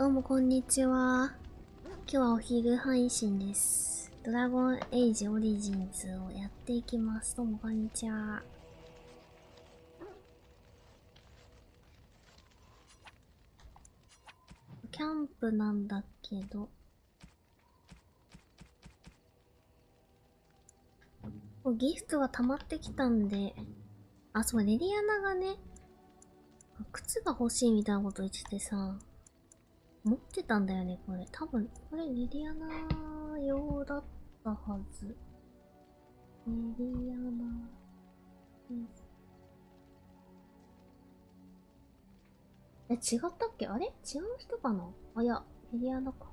どうもこんにちは。今日はお昼配信です。ドラゴンエイジオリジンズをやっていきます。どうもこんにちは。キャンプなんだけど、ギフトが溜まってきたんで、あ、そう、レディアナがね、靴が欲しいみたいなこと言っててさ、持ってたんだよね、これ。多分、これレディアナ用だったはず。レディアナ違ったっけ？あれ違う人かなあ、いや、レディアナか。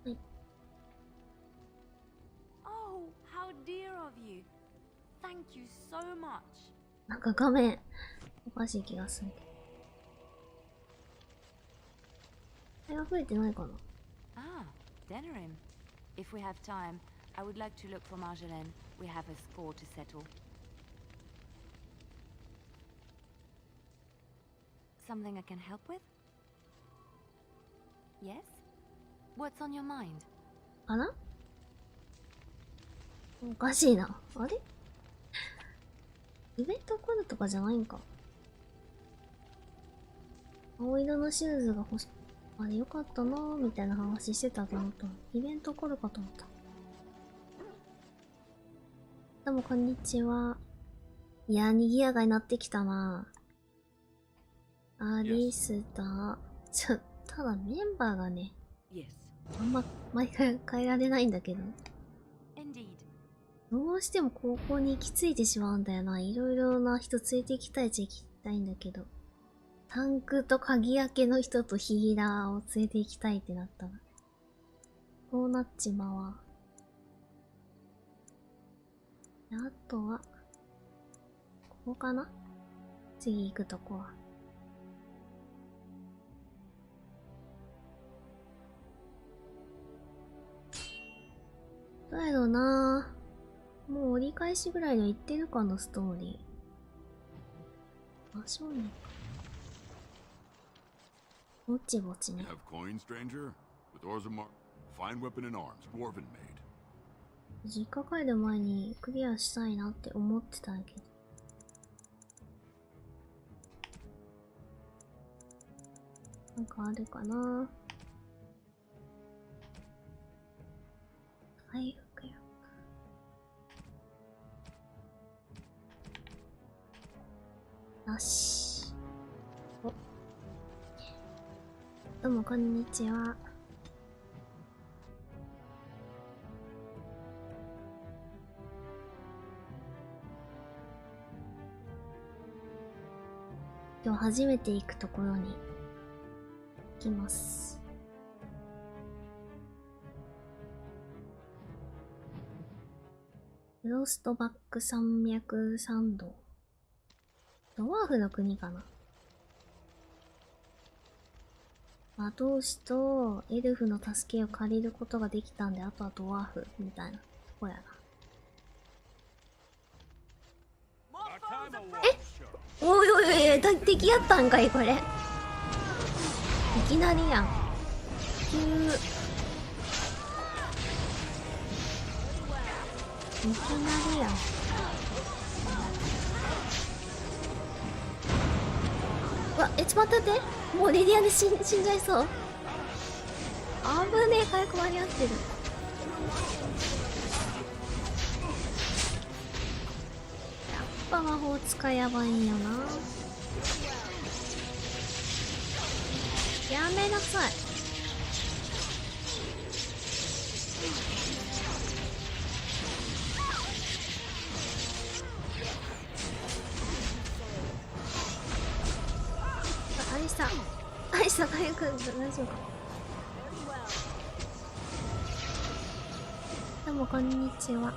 はい。Oh, how dear of you. Thank you so much. なんか画面、おかしい気がするけど。あれは増えてないかな Ah, Denerim. If we have time, I would like to look for Marjolaine. We have a score to settle. Something I can help with? Yes? What's on your mind? かなおかしいな。あれイベント来るとかじゃないんか。青色のシューズが欲し、あれよかったなーみたいな話してたと思ったの。イベント来るかと思った。どうもこんにちは。いやー、賑やかになってきたなー。アリスだ。ただメンバーがね、あんま毎回変えられないんだけど。どうしても高校に行き着いてしまうんだよな。いろいろな人連れて行きたいっちゃ行きたいんだけど。タンクと鍵開けの人とヒーラーを連れて行きたいってなったら。こうなっちまうわ。あとは、ここかな次行くとこは。どうやろうなぁ。もう折り返しぐらいで行ってるかな、ストーリー。あ、そうね。ぼちぼちね。実家帰る前にクリアしたいなって思ってたんやけど。なんかあるかな回復力。よし。お。どうもこんにちは。今日初めて行くところに行きます。フロストバック山脈山道。ドワーフの国かな。魔導士とエルフの助けを借りることができたんで、あとはドワーフみたいなとこやな。おいおいおい、敵やったんかいこれ。いきなりやん。急。いきなりやん。うわ、ちょっと待って。もうレディアで死んじゃいそう。あぶねえ、火薬間に合ってる。やっぱ魔法使いやばいんよな。やめなさい。アリサ、回復大丈夫か。どうもこんにちは。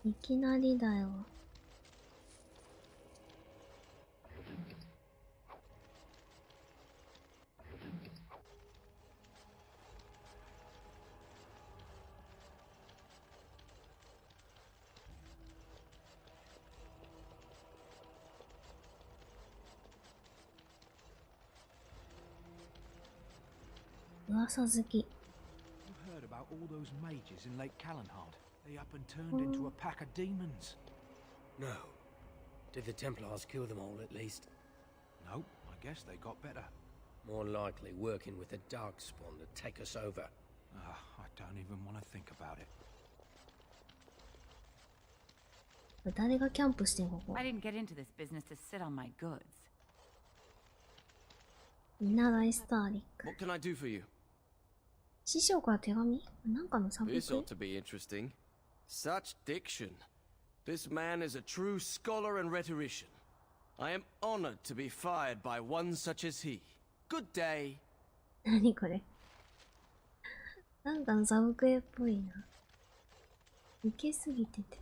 いきなりだよ。噂好き。I've heard about all those mages in Lake Callanhard. They up and turned into a pack of demons. No. Did the Templars kill them all at least? No, I guess they got better. More likely working with the Darkspawn to take us over. I don't even want to think about it. 誰がキャンプしてんここ。 I didn't get into this business to sit on my goods. 見習いスターリック。 What can I do for you? 師匠から手紙なんかのサブ This ク ought to be interesting. Such diction. This man is a true scholar and rhetorician. I am honored to be fired by one such as he. Good day. 何これなんかのサブクエっぽいな。いけすぎてて。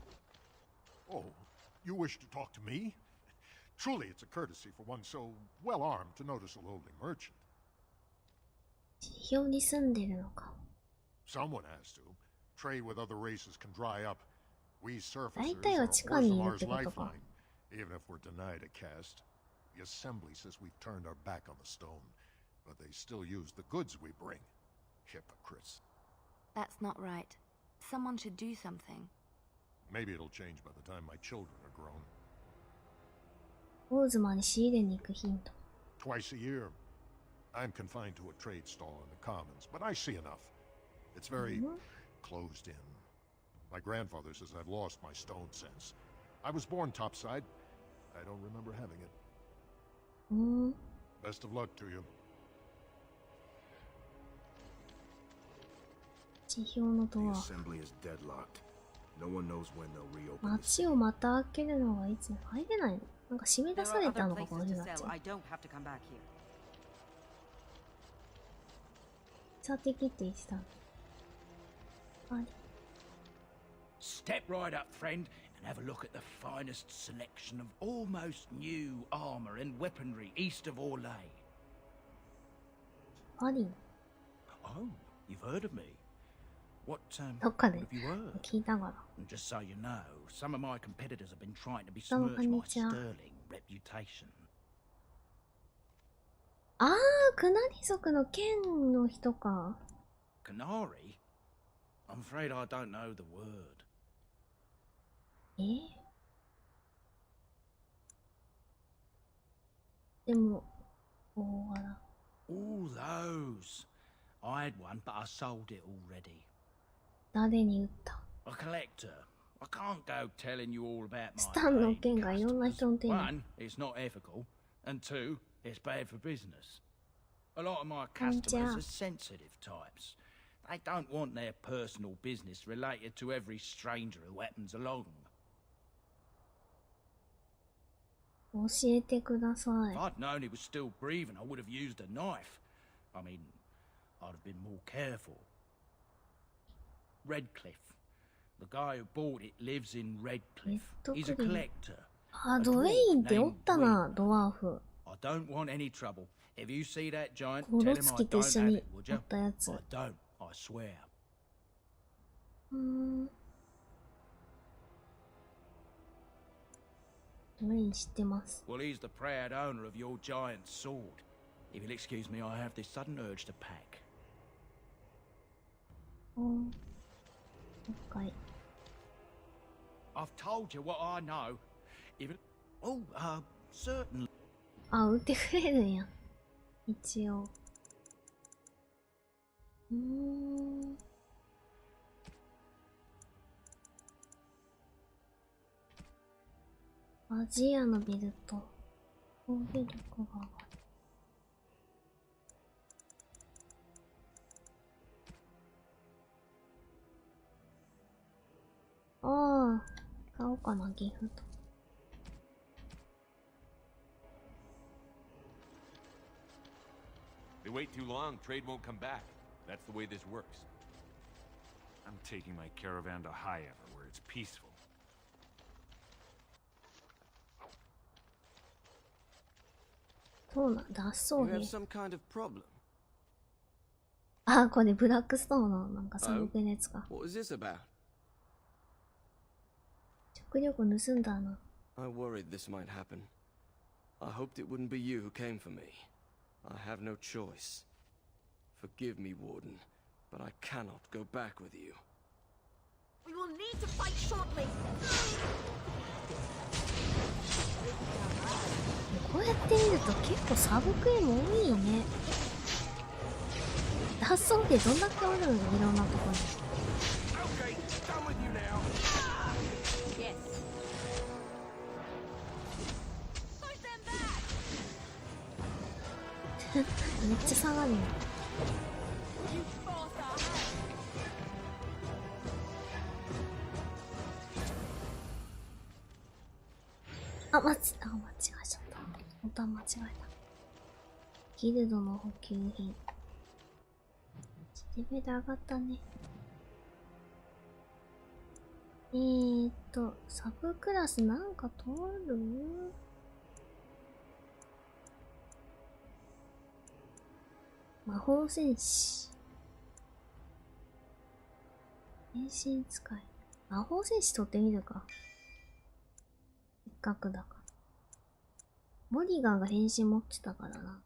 Oh, you wish to talk to me? Truly, it's a courtesy for one so well armed to notice a lowly merchant. 地表に住んでるのか。 Someone has to. Trade with other races can dry up. We surfacers 大体 are は a 地下にいる Orzamar's ってことか。 lifeline, even if we're denied a cast. The assembly says we've turned our back on the stone, but they still use the goods we bring. Hypocrites. That's not right. Someone should do something. Maybe it'll change by the time my children are grown. オーズマンに仕入れに行くヒント。 Twice a year. I'm confined to a trade stall in the commons, but I see enough. It's very closed in. My grandfather says I've lost my stone sense. I was born topside. I don't remember having it. うーん。 Best of luck to you. 地表のド The ア。 assembly is deadlocked. No one knows when they'll reopen. 街をまた開けるのがいつ入れないのなんか締め出 There さ are れた other のかこの places 日 to だっ sell. て。 I don't have to come back here. 差的って言ってたの。あれ Step right up, friend, and have a look at the finest selection of almost new armor and weaponry east of Orlais. パリン Oh, you've heard of me. What どっかで have you heard? 聞いたから。 And just so you know, some of my competitors have been trying to どうもこん besmirch に my ちは。 sterling reputation. ああ、クナリ族の剣の人か。 Canary? I'm afraid I don't know the word. でも、大柄。 All those. I had one, but I sold it already. 誰に撃った A collector. I can't go telling you all about my スタンの paid 剣がいろんな customers. 人の手に。 One, it's not ethical, and two, it's bad for business. A lot of my こんにち customers は are sensitive types. They don't want their personal business related to every stranger who happens along. 教えてくださ If い。 I'd known he was still breathing, I would have used a knife. I mean, I'd have been more careful. Redcliffe. The guy who bought it lives in Redcliffe. He's a Redcliffe. collector. あ、ドウェインっておったな、ドワーフ。 I don't want any trouble. If you see that giant, ゴ tell ロ him ツ I キと don't 一緒 have に it, would お you? ったやつ。 I don't, I swear. ドウェイン知ってます。 Well, he's the proud owner of your giant sword. If you'll excuse me, I have this sudden urge to pack. 了解。 I've told you what I know. Even oh, certainly. あ、売ってくれるんや。一応。アジアのビルト。防御力が上がる。ああ、買おうかな、ギフト。They wait too long, trade won't come back. That's the way this works. I'm taking my caravan to Highever, where it's peaceful. そうなんだ、脱 You 走 have 兵。 some kind of problem. あ、これブラックストーンのなんかサブクエのやつか。 What is this about? 食料庫盗んだな。 I worried this might happen. I hoped it wouldn't be you who came for me. I have no choice. Forgive me, Warden, but I cannot go back with you. We will need to fight shortly. こうやって見ると結構サブクエも多いね。脱走でどんだけおるんだ、いろんなとこに。Okay, done with you now. Yes. Push them back. めっちゃ下がるよ。You forced our hand. 間違えちゃった。ボタン間違えた。ギルドの補給品。レベル上がったね。サブクラスなんか通る？魔法戦士。変身使い。魔法戦士取ってみるか。せっかくだから。モリガンが変身持ってたからな。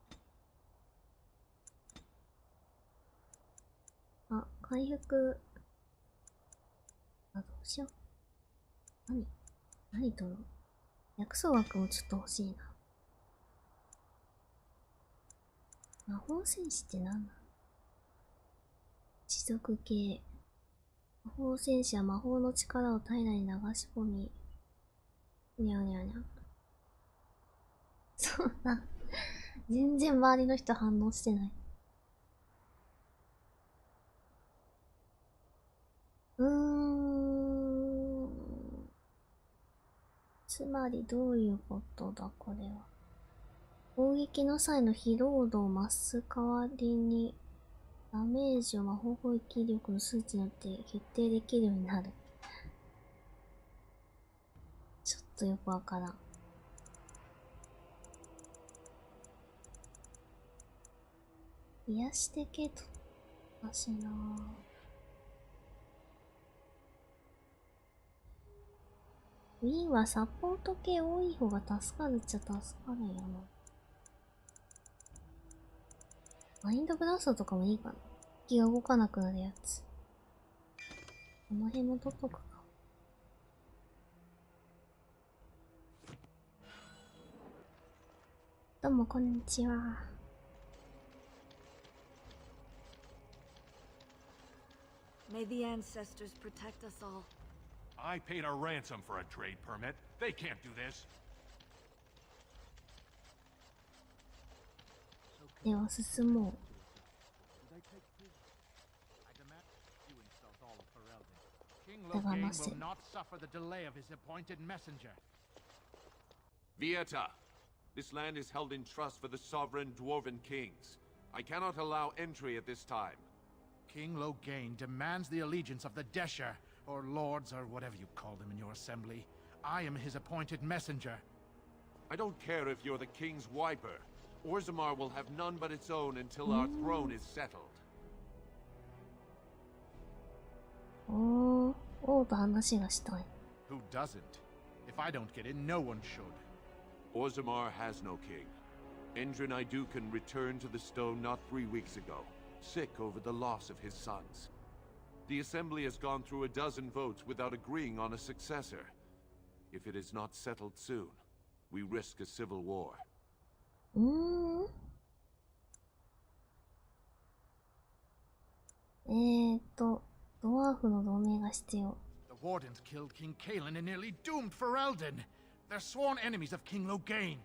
あ、回復。あ、どうしよう。何取ろう。薬草枠もちょっと欲しいな。魔法戦士って何だ？持続系。魔法戦士は魔法の力を体内に流し込み。にゃにゃにゃ。そうだ。全然周りの人反応してない。つまりどういうことだこれは。攻撃の際の疲労度を増す代わりにダメージを魔法攻撃力の数値によって決定できるようになる。ちょっとよくわからん。癒して系とおかしいなぁ。ウィンはサポート系多い方が助かるっちゃ助かるんやな。マインドブラストとかもいいかな。気が動かなくなるやつ。この辺も取っとくか。どうもこんにちは。May the ancestors protect us all. I paid a ransom for a trade permit. They can't do this. では進もう。King Logain will not suffer the delay of his appointed messenger. Vieta, this land is held in trust for the sovereign dwarven kings. I cannot allow entry at this time. King Logain demands the allegiance of the Desher, or lords, or whatever you call them in your assembly. I am his appointed messenger. I don't care if you're the king's wiper. Orzammar will have none but its own until our throne is settled. おーと話がしたい。Who doesn't? If I don't get in, no one should. Orzammar has no king. Endrin Idukan returned to the stone not 3 weeks ago, sick over the loss of his sons. The assembly has gone through a dozen votes without agreeing on a successor. If it is not settled soon, we risk a civil war. ドワーフの同盟が必要。The Wardens killed King Kalen and nearly doomed Ferelden. They're sworn enemies of King Logain.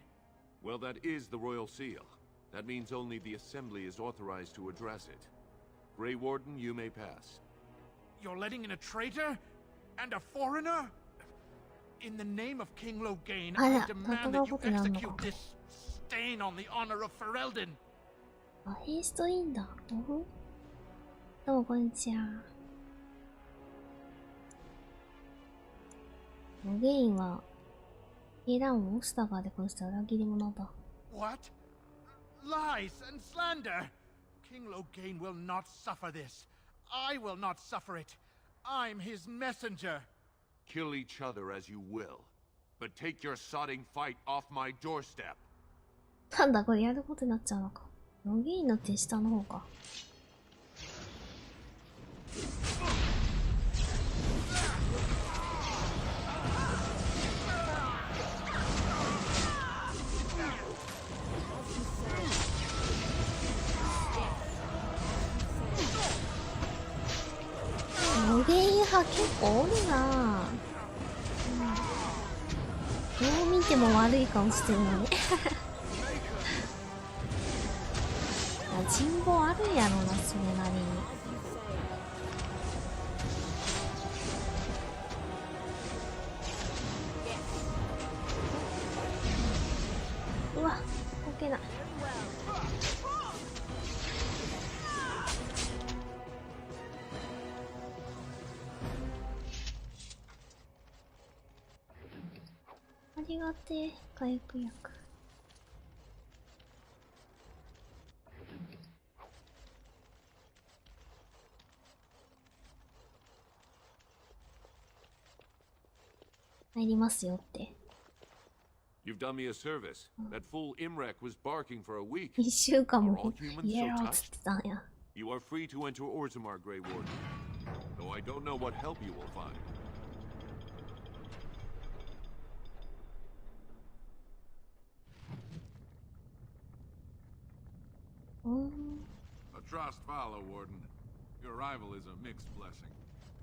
Well, that is the royal seal. That means only the assembly is authorized to address it. Grey Warden, you may pass. You're letting in a traitor? And a foreigner? In the name of King Logain, I demand that you execute this stain on the honor of Ferelden. あ、ヘイストいいんだ。どうもこんにちは。ロゲインはケイランをオスタガーで殺した裏切り者だ。What? Lies and slander! King Logain will not suffer this. I will not suffer it. I'm his messenger. Kill each other as you will, but take your sodding fight off my doorstep. なんだこれやることになっちゃうのか。ロゲインの手下の方か。結構おるな。どう見ても悪い顔してるのね。人望あるんやろな、それなりに。うわ、動けない。ありがてえ、回復薬。入りますよって。You've done me a service. That fool Imrek was barking for a week. 1週間 Are も all humans イエ so ローっつっ touched? てたんや。You are free to enter Orzammar, Grey Warden. Though I don't know what help you will find. うん。 A trust follow, Warden. Your arrival is a mixed blessing.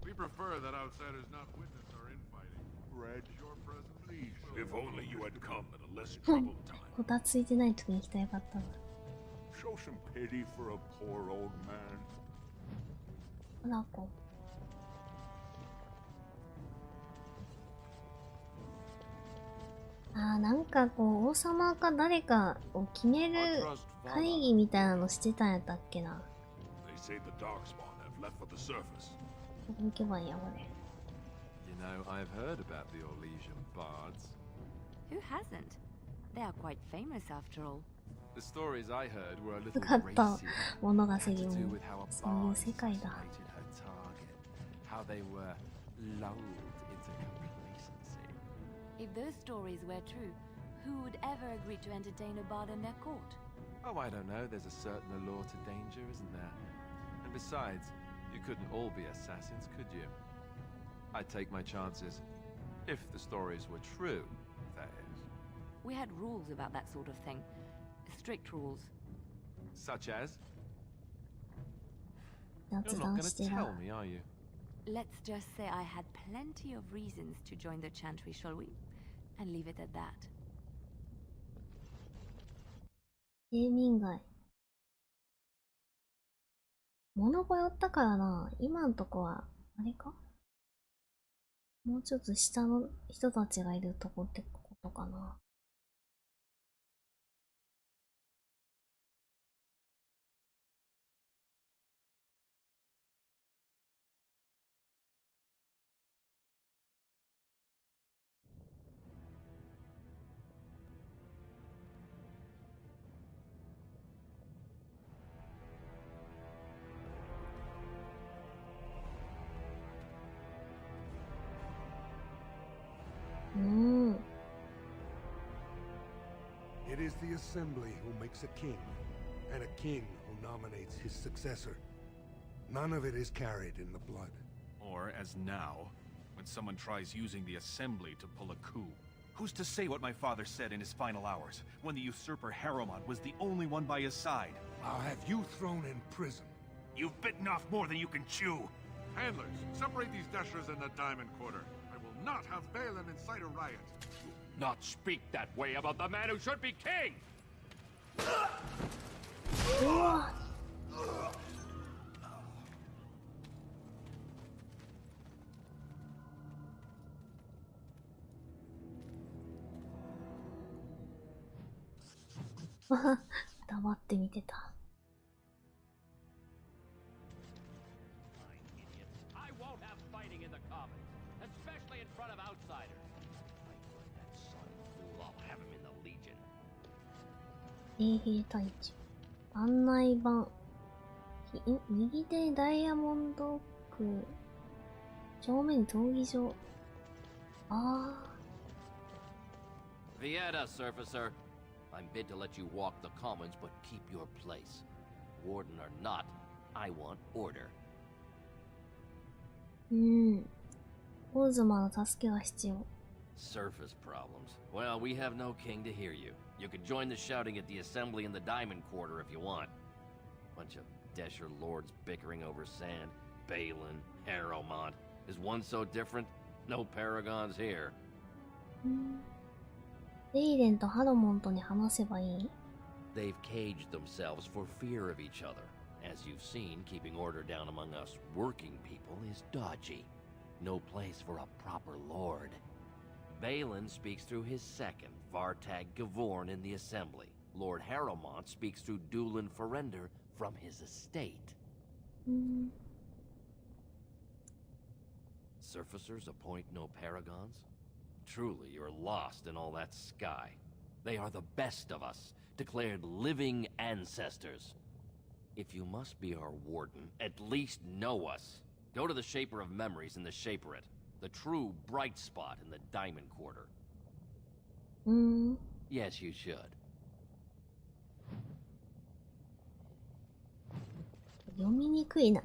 We prefer that outsiders not witness our infighting. Greg, your presence. Please, if only you had come at a less troubled time. こたついてない時に来たらよかったな。 Show some pity for a poor old man. ほらこう。なんかこう、王様か誰かを決める会議みたいなのしてたんやったっけな。They say the darkspawn have left for the surface. どこ行けばいいんや、これ。You know, I've heard about the Orlesian bards. Who hasn't? They are quite famous after all. The stories I heard were a よ little かった。 racy. 物が Had せ to ぎ do も with how a そういう bard 世界だ。 assassinated her target, how they were lulled into complacency. If those stories were true, who would ever agree to entertain a bard in their court? Oh, I don't know. There's a certain allure to danger, isn't there? And besides, you couldn't all be assassins, could you? I'd take my chances. If the stories were true, that is. We had rules about that sort of thing. Strict rules. Such as? 雑 You're not 談 going し to て tell ら。 me, are you? Let's just say I had plenty of reasons to join the chantry, shall we? And leave it at that. 平民街。物が寄ったからな。今んとこは、あれかもうちょっと下の人たちがいるとこってことかな。It is the assembly who makes a king, and a king who nominates his successor. None of it is carried in the blood. Or, as now, when someone tries using the assembly to pull a coup. Who's to say what my father said in his final hours, when the usurper Harrowmont was the only one by his side? I'll have you thrown in prison. You've bitten off more than you can chew! Handlers, separate these dashers in the diamond quarter. I will not have Balin incite a riot. Not speak that way about the man who should be king! うわ。黙って見てた。I won't have fighting in the commons, especially in front of outsiders. I find that son fool, I'll have him in the Legion. 衛兵隊長。案内板。右手ダイヤモンド区。正面に闘技場。ああ。 Vieta, Surfacer. I'm bid to let you walk the commons, but keep your place. Warden or not, I want order. オーズマの助けが必要。 Surface problems. Well, we have no king to hear you. You can join the shouting at the assembly in the Diamond Quarter if you want. Bunch of Desher lords bickering over sand. Balin, Harrowmont. Is one so different? No paragons here. レイデンとハロモントに話せばいい？ They've caged themselves for fear of each other. As you've seen, keeping order down among us working people is dodgy. No place for a proper lord. Balin speaks through his second, Vartag Gavorn, in the Assembly. Lord Harrowmont speaks through Dulin Ferender from his estate. Surfacers appoint no paragons? Truly, you're lost in all that sky. They are the best of us, declared living ancestors. If you must be our warden, at least know us. Go to the Shaper of Memories in the Shaperate, the true bright spot in the Diamond Quarter. Yes, you should. 読みにくいな。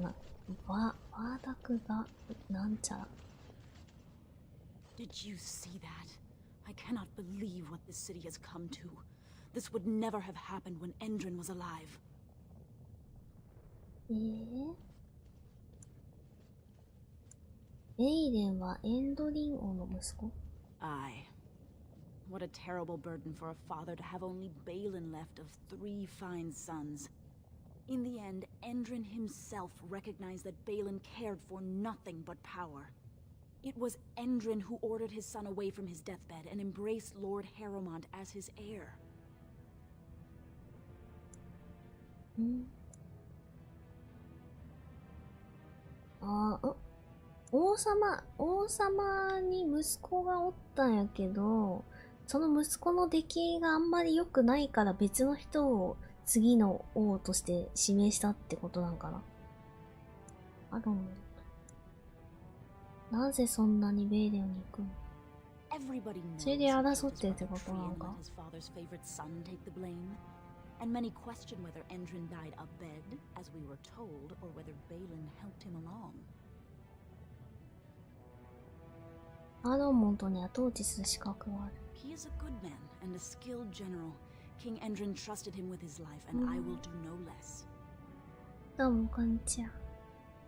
ワーダクがなんちゃら。Did you see that? I cannot believe what this city has come to. This would never have happened when Endrin was alive. レイデンはエンドリン王の息子？ Aye. What a terrible burden for a father to have only Balin left of 3 fine sons. In the end, Endrin himself recognized that Balin cared for nothing but power. It was Endrin who ordered his son away from his deathbed and embraced Lord Harrowmont as his heir. 王様に息子がおったんやけど、その息子の出来があんまり良くないから別の人を次の王として指名したってことなんかな。なぜそんなにベイデンに行くの？それで争ってるってことなのか？ And many question whether Endrin died abed, as we were told, or whether Balin helped him along. ハロモントには統治する資格がある。He is a good man and a skilled general. King Endrin trusted him with his life, and I will do no less. どうもこんにちは。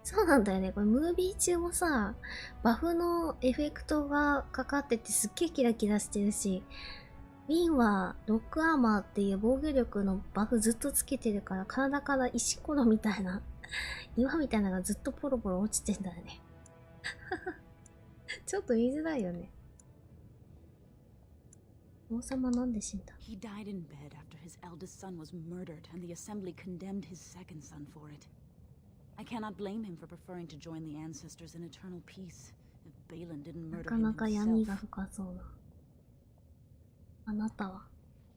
そうなんだよね。これムービー中もさ、バフのエフェクトがかかっててすっげえキラキラしてるし、ウィンはロックアーマーっていう防御力のバフずっとつけてるから体から石ころみたいな岩みたいなのがずっとポロポロ落ちてんだよね。ちょっと言いづらいよね。王様なんで死んだ？ He died in bed after his eldest son was murdered and the assembly condemned his second son for it. I cannot blame him for preferring to join the ancestors in eternal peace if Balin didn't murder him himself. なかなか闇が深そうな。あなたは？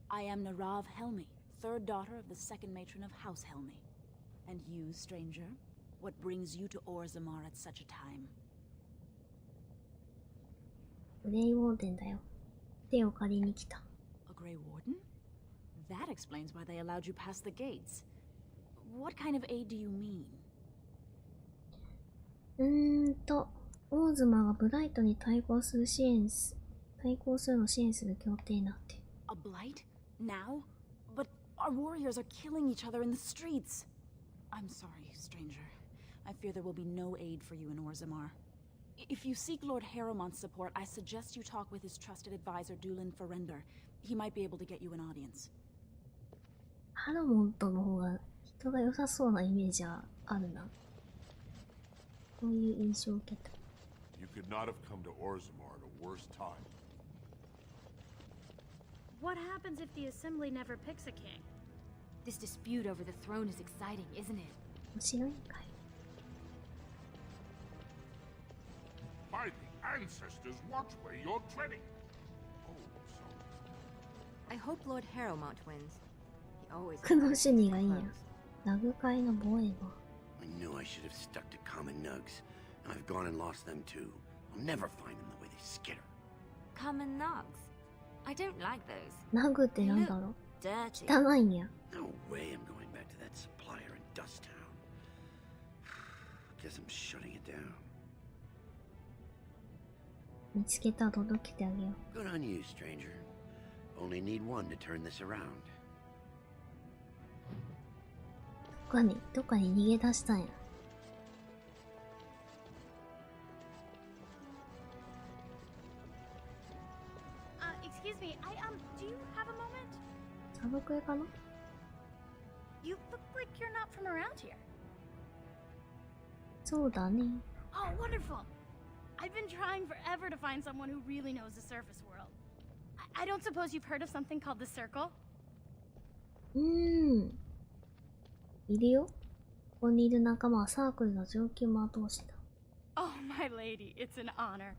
I am Narav Helmi, third daughter of the second matron of House Helmi. And you, stranger, what brings you to Orzammar at such a time? グレイウォーデンだよ。手を借りに来た。A Grey Warden? That explains why they allowed you past the gates. What kind of aid do you mean? オーズマがブライトに対抗するのを支援する協定になってる。A blight? Now? But our warriors are killing each other in the streets. I'm sorry, stranger. I fear there will be no aid for you in Orzammar. If you seek Lord Harrowmont's support, I suggest you talk with his trusted advisor, Dulin Ferender. He might be able to get you an audience. ハロモントの方が人が良さそうなイメージはあるな。そういう印象を受けた。You could not have come to Orzammar at a worse time. What happens if the assembly never picks a king? This dispute over the throne is exciting, isn't it? 面白いんかい。By the ancestors, watch where you're treading. I hope Lord Harrowmont wins. He always 苦の主義がいいや。ラグ界の防衛は。I knew I should have stuck to common nugs. I've gone and lost them too. I'll never find them the way they skitter. Common nugs. I don't like those. ナグってなんだろう？ Dirty. 汚いんや。 No way I'm going back to that supplier in Dusttown. Guess I'm shutting it down. 見つけたら届けてあげよう。 Good on you, stranger. Only need one to turn this around. どっかに逃げ出したんや。サブクエかな？ You look like you're not from around here. そうだね。 Oh, wonderful! I've been trying forever to find someone who really knows the surface world. I don't suppose you've heard of something called the Circle? いるよ。ここにいる仲間はサークルの上級魔導士だ。Oh, my lady, it's an honor.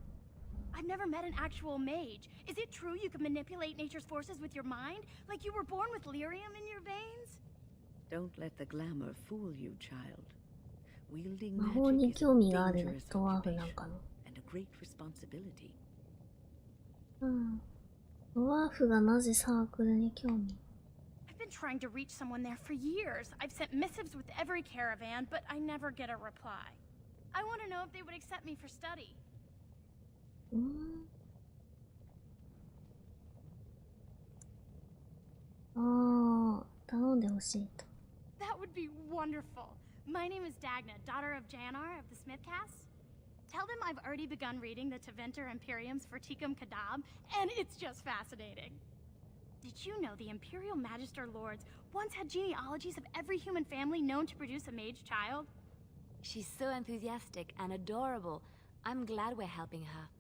I've never met an actual mage. Is it true you can manipulate nature's forces with your mind? Like you were born with lyrium in your veins? Don't let the glamour fool you, child. Wielding 魔法 magic に is 興 a 味がある dangerous ドワーフなん occupation かの。and a great responsibility. ドワーフがなぜサークルに興味？ I've been trying to reach someone there for years. I've sent missives with every caravan, but I never get a reply. I want to know if they would accept me for study. 頼んでほしいと。 That would be wonderful. My name is Dagna, daughter of Janar of the Smith Cast. Tell them I've already begun reading the Teventer Imperiums for Tikum Kadab, and it's just fascinating. Did you know the Imperial Magister Lords once had genealogies of every human family known to produce a mage child? She's so enthusiastic and adorable. I'm glad we're helping her.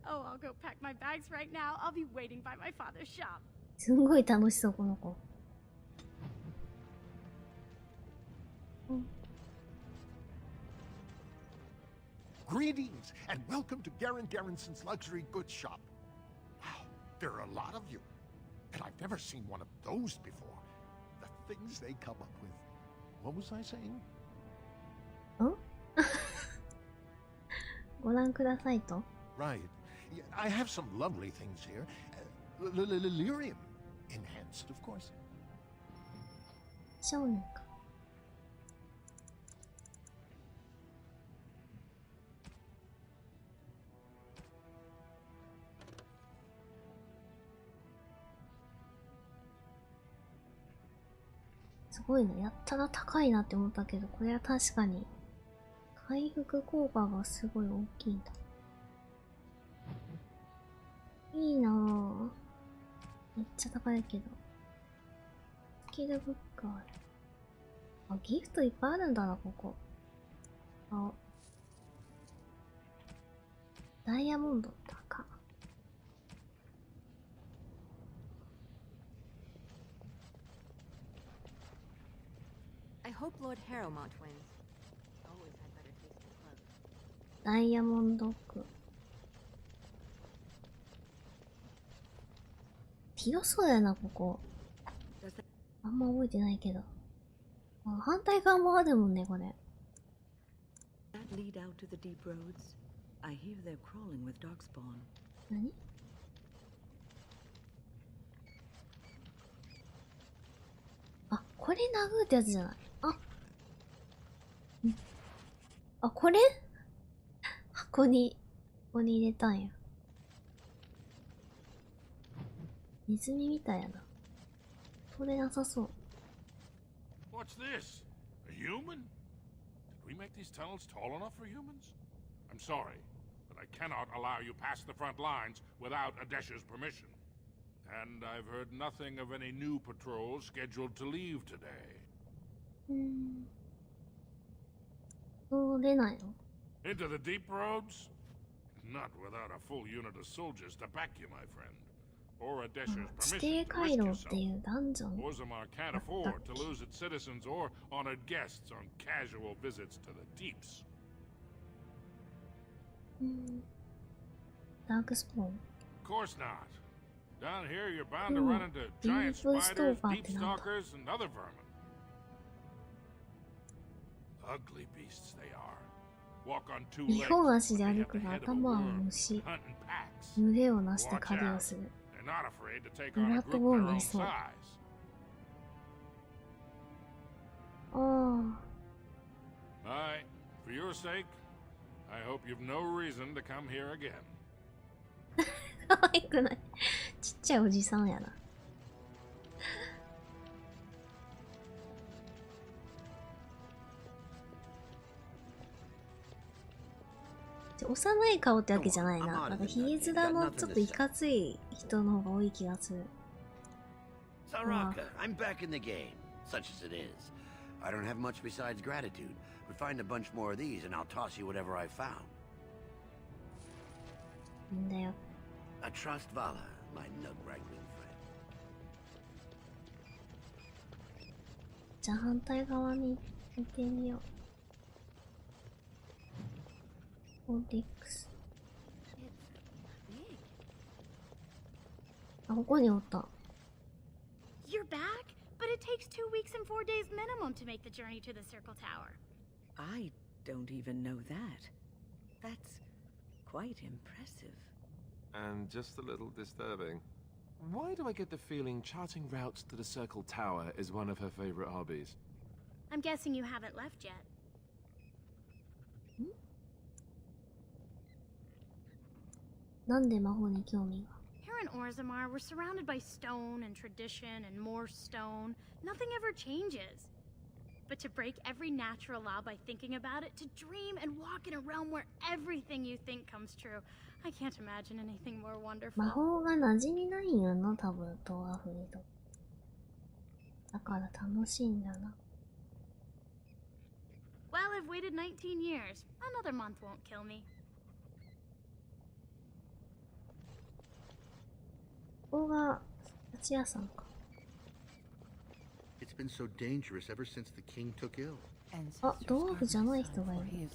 Oh, I'll go pack my bags right now. I'll be waiting by my father's shop. すんごい楽しそうこの子。Greetings and welcome to Garen Garrison's luxury goods shop. Wow, there are a lot of you. And I've never seen one of those before. The things they come up with. What was I saying? ご覧くださいと。 Right. Yeah, I have some lovely things here. Lyrium. Enhanced, of course. 少年か。すごいな。やったら高いなって思ったけど、これは確かに回復効果がすごい大きいんだ。いいなぁ。めっちゃ高いけど。スキルブックある。あ、ギフトいっぱいあるんだな、ここ。あ。ダイヤモンド高。I hope Lord Harrowmont wins. Always had better taste in clothes. ダイヤモンド区。広そうやな、ここ。あんま覚えてないけど。あ、反対側もあるもんね、これ。That lead out to the deep roads. I hear they're crawling with darkspawn. 何？あ、これ殴ってやつじゃない。あ、これここに入れたんや。ネズミみたいやな。取れなさそう。What's this? A human? Did we make these tunnels tall enough for humans? I'm sorry, but I cannot allow you past the front lines without Adesha's permission. And I've heard nothing of any new patrols scheduled to leave today. そう出ないの？ Into the deep roads? Not without a full unit of soldiers to back you, my friend. Or Adesha's 地底 permission to 回 risk 廊ってい yourself. うダンジョン。 Orzammar can't afford to lose its citizens or honored guests on casual visits to the deeps. ダークスポーン。 Of course not. Down here, you're bound to run into giant Deep spiders, Stalker deep ってなんだ？ stalkers, and other vermin. Ugly beasts they are. Walk on two 二 legs. 本足で They 歩 have く the が head of a 頭は worm. 虫。 Hunt in packs. 群れをなして Watch 狩りを out. する。 They're not afraid to take ブ on ラ a ッ group ドボー their ンが own いそう。 size. あ Aye, for your sake, I hope you've no reason to come here again. あ。可愛くない。ちっちゃいおじさんやな。幼い顔ってわけじゃないな。なんかヒゲ面のちょっといかつい人の方が多い気がする。Saraka, I'm back in the game, such as it is. I don't have much besides gratitude, but find a bunch more of these and I'll toss you whatever I found. いいんだよ。 A trust Vala, my nug wrangling friend. じゃあ反対側に行ってみよう。オーディックス。あ、ここにおった。You're back? But it takes 2 weeks and 4 days minimum to make the journey to the Circle Tower. I don't even know that. That's quite impressive. And just a little disturbing. Why do I get the feeling charting routes to the Circle Tower is one of her favorite hobbies? I'm guessing you haven't left yet. なんで魔法に興味が？ Here in Orzammar, we're surrounded by stone and tradition and more stone. Nothing ever changes. But to break every natural law by thinking about it, to dream and walk in a realm where everything you think comes true, I can't imagine anything more wonderful. 魔法が馴染みないんやな、多分、ドワーフにと。だから楽しいんだな。Well, I've waited 19 years. Another month won't kill me. ここが蜂屋さんか。 It's been so dangerous ever since the king took ill. あ、ドワーフじゃない人がいる。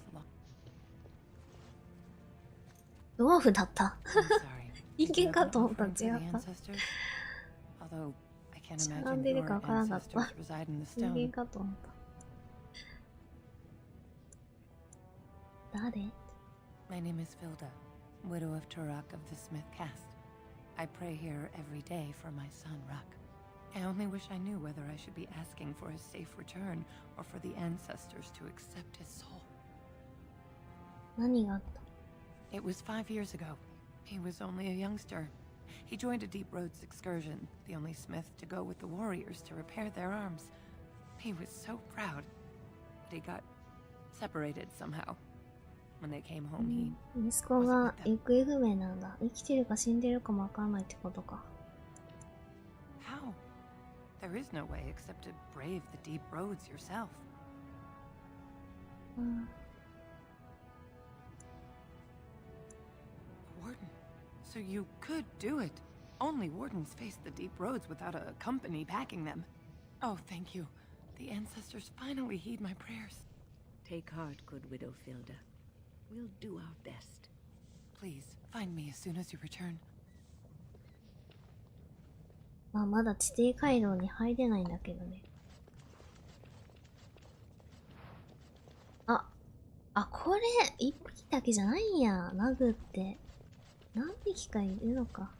ドワーフだった。人間かと思った。違った。しゃがんでるかわからなかった。人間かと思った。誰？ My name is Filda, widow of Turok of the Smith caste. I pray here every day for my son, Ruck. I only wish I knew whether I should be asking for his safe return or for the ancestors to accept his soul. 何があった？ It was 5 years ago. He was only a youngster. He joined a Deep Roads excursion, the only smith to go with the warriors to repair their arms. He was so proud, but he got separated somehow. When they came home, he 息子が行方不明なんだ。生きてるか死んでるかもわからないってことか。How? There is no way except to brave the deep roads yourself. Warden. So you could do it. Only wardens face the deep roads without a company backing them. Oh, thank you. The ancestors finally heed my prayers. Take heart, good widow Filda. We'll do our best. Please, find me as soon as you return. まあ、まだ地底回廊に入れないんだけどね。あ、これ、一匹だけじゃないんや。ナグって。何匹かいるのか。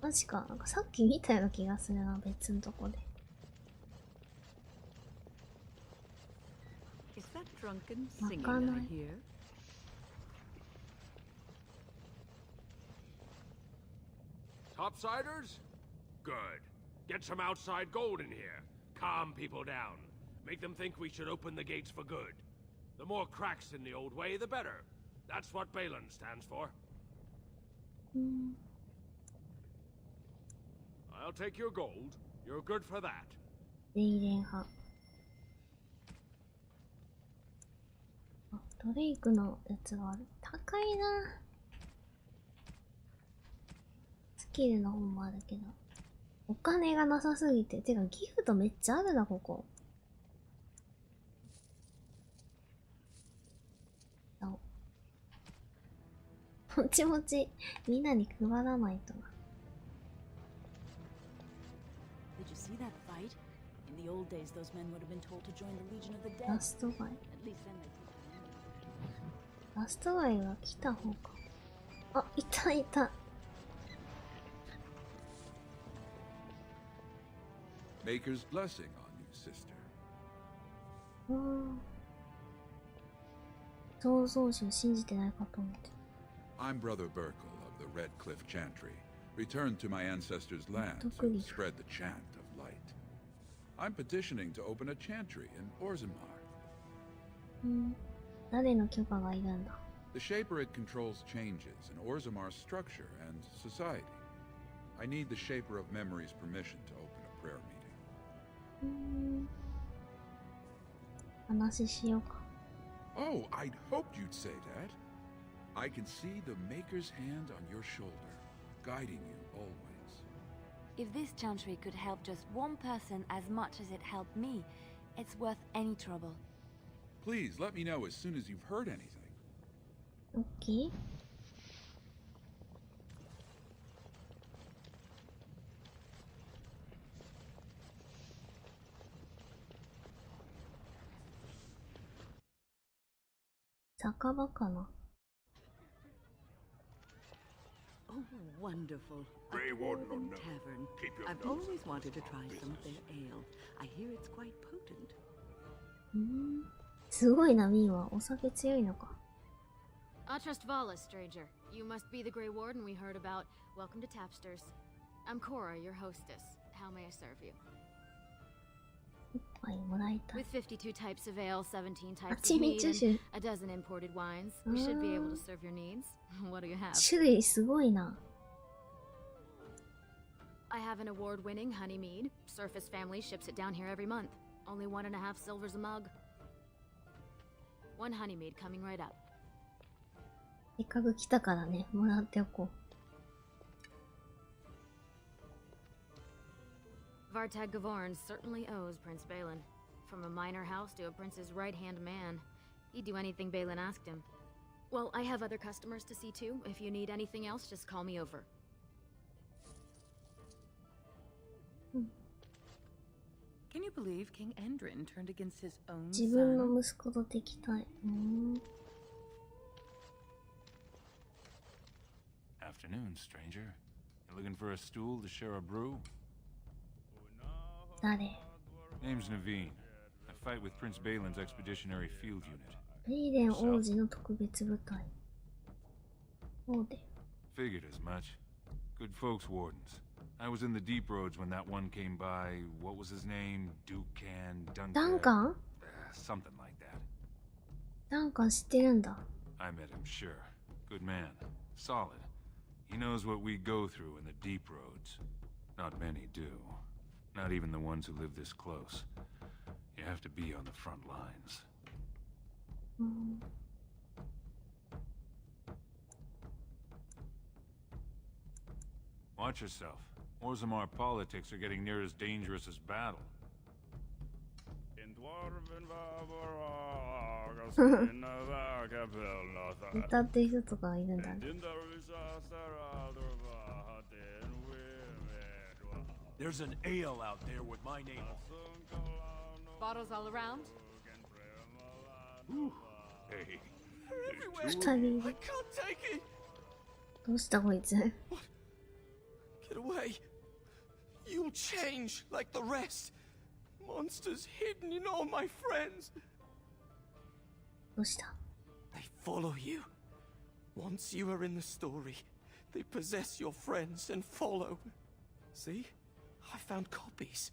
マジか。なんかさっき見たような気がするな、別のとこで。Is that drunken singing I hear? Topsiders? Good. Get some outside gold in here. Calm people down. Make them think we should open the gates for good. The more cracks in the old way, the better. That's what Balin stands for. I'll take your gold. You're good for that. デイレン派。あ、ドレイクのやつがある。高いな。スキルの方もあるけど。お金がなさすぎて。てかギフトめっちゃあるな、ここ。もちもちみんなに配らないとな。Did you see that fight? In the old days, those men would have been told to join the Legion of the Dead. ラストガイ。 At least then they ラストガイは来た方か。あ、いたいた。Maker's blessing on you, sister. 創造主を信じてないかと思って。I'm Brother Burkle of the Red Cliff Chantry, returned to my ancestors' land to spread the chant of light. I'm petitioning to open a chantry in Orzammar. 誰の許可がいるんだ。 The Shaperate controls changes in Orzammar's structure and society. I need the Shaper of Memory's permission to open prayer meeting. 話しようか。 Oh, I'd hoped you'd say that. I can see the Maker's hand on your shoulder, guiding you always. If this chantry could help just one person as much as it helped me, it's worth any trouble. Please let me know as soon as you've heard anything. Okay. Sakaba kana? Oh, wonderful. Grey Warden or no, tavern. keep your I've nose always out wanted to of try business. some of their ale. I hear it's quite potent. すごいな、ミーは。お酒強いのか。Atrastvala, stranger. You must be the Grey Warden we heard about. Welcome to Tapsters. I'm Cora, your hostess. How may I serve you? 一杯もらいたい。 With 52 types of ale, 17 types of 蜂 mead, 蜜酒。 and a dozen imported wines, we should be able to serve your needs. What do you have? 種類すごいな。 I have an award-winning honey mead. Surface Family ships it down here every month. Only 1.5 silvers a mug. One honey mead coming right up. せっかく来たからね、もらっておこ Vartag Gavorn certainly owes Prince Balin. From a minor house to a prince's right-hand man. He'd do anything Balin asked him. Well, I have other customers to see too. If you need anything else, just call me over. Can you believe King Endrin turned against his own う。自分 son? の息子と敵対。Afternoon, stranger. You looking for a stool to share a brew? 誰？ Name's Naveen. I fight with Prince Balin's expeditionary field unit. レイデン王子の特別部隊。そうで。 Figured as much. Good folks, wardens. I was in the deep roads when that one came by. What was his name? Dukan? ダンカン？ Something like that. ダンカン知ってるんだ。 I met him, sure. Good man. Solid. He knows what we go through in the deep roads. Not many do. Not even the ones who live this close. You have to be on the front lines. Watch yourself. Orzammar politics are getting near as dangerous as battle. 歌ってる人とかいるんだね。 There's an ale out there with my name on it. Bottles all around? Hey. 二人 I can't take it. どうしたこいつ。 Get away. You'll change like the rest. Monsters hidden in all my friends. どうした？ They follow you. Once you are in the story, they possess your friends and follow. See? I found copies.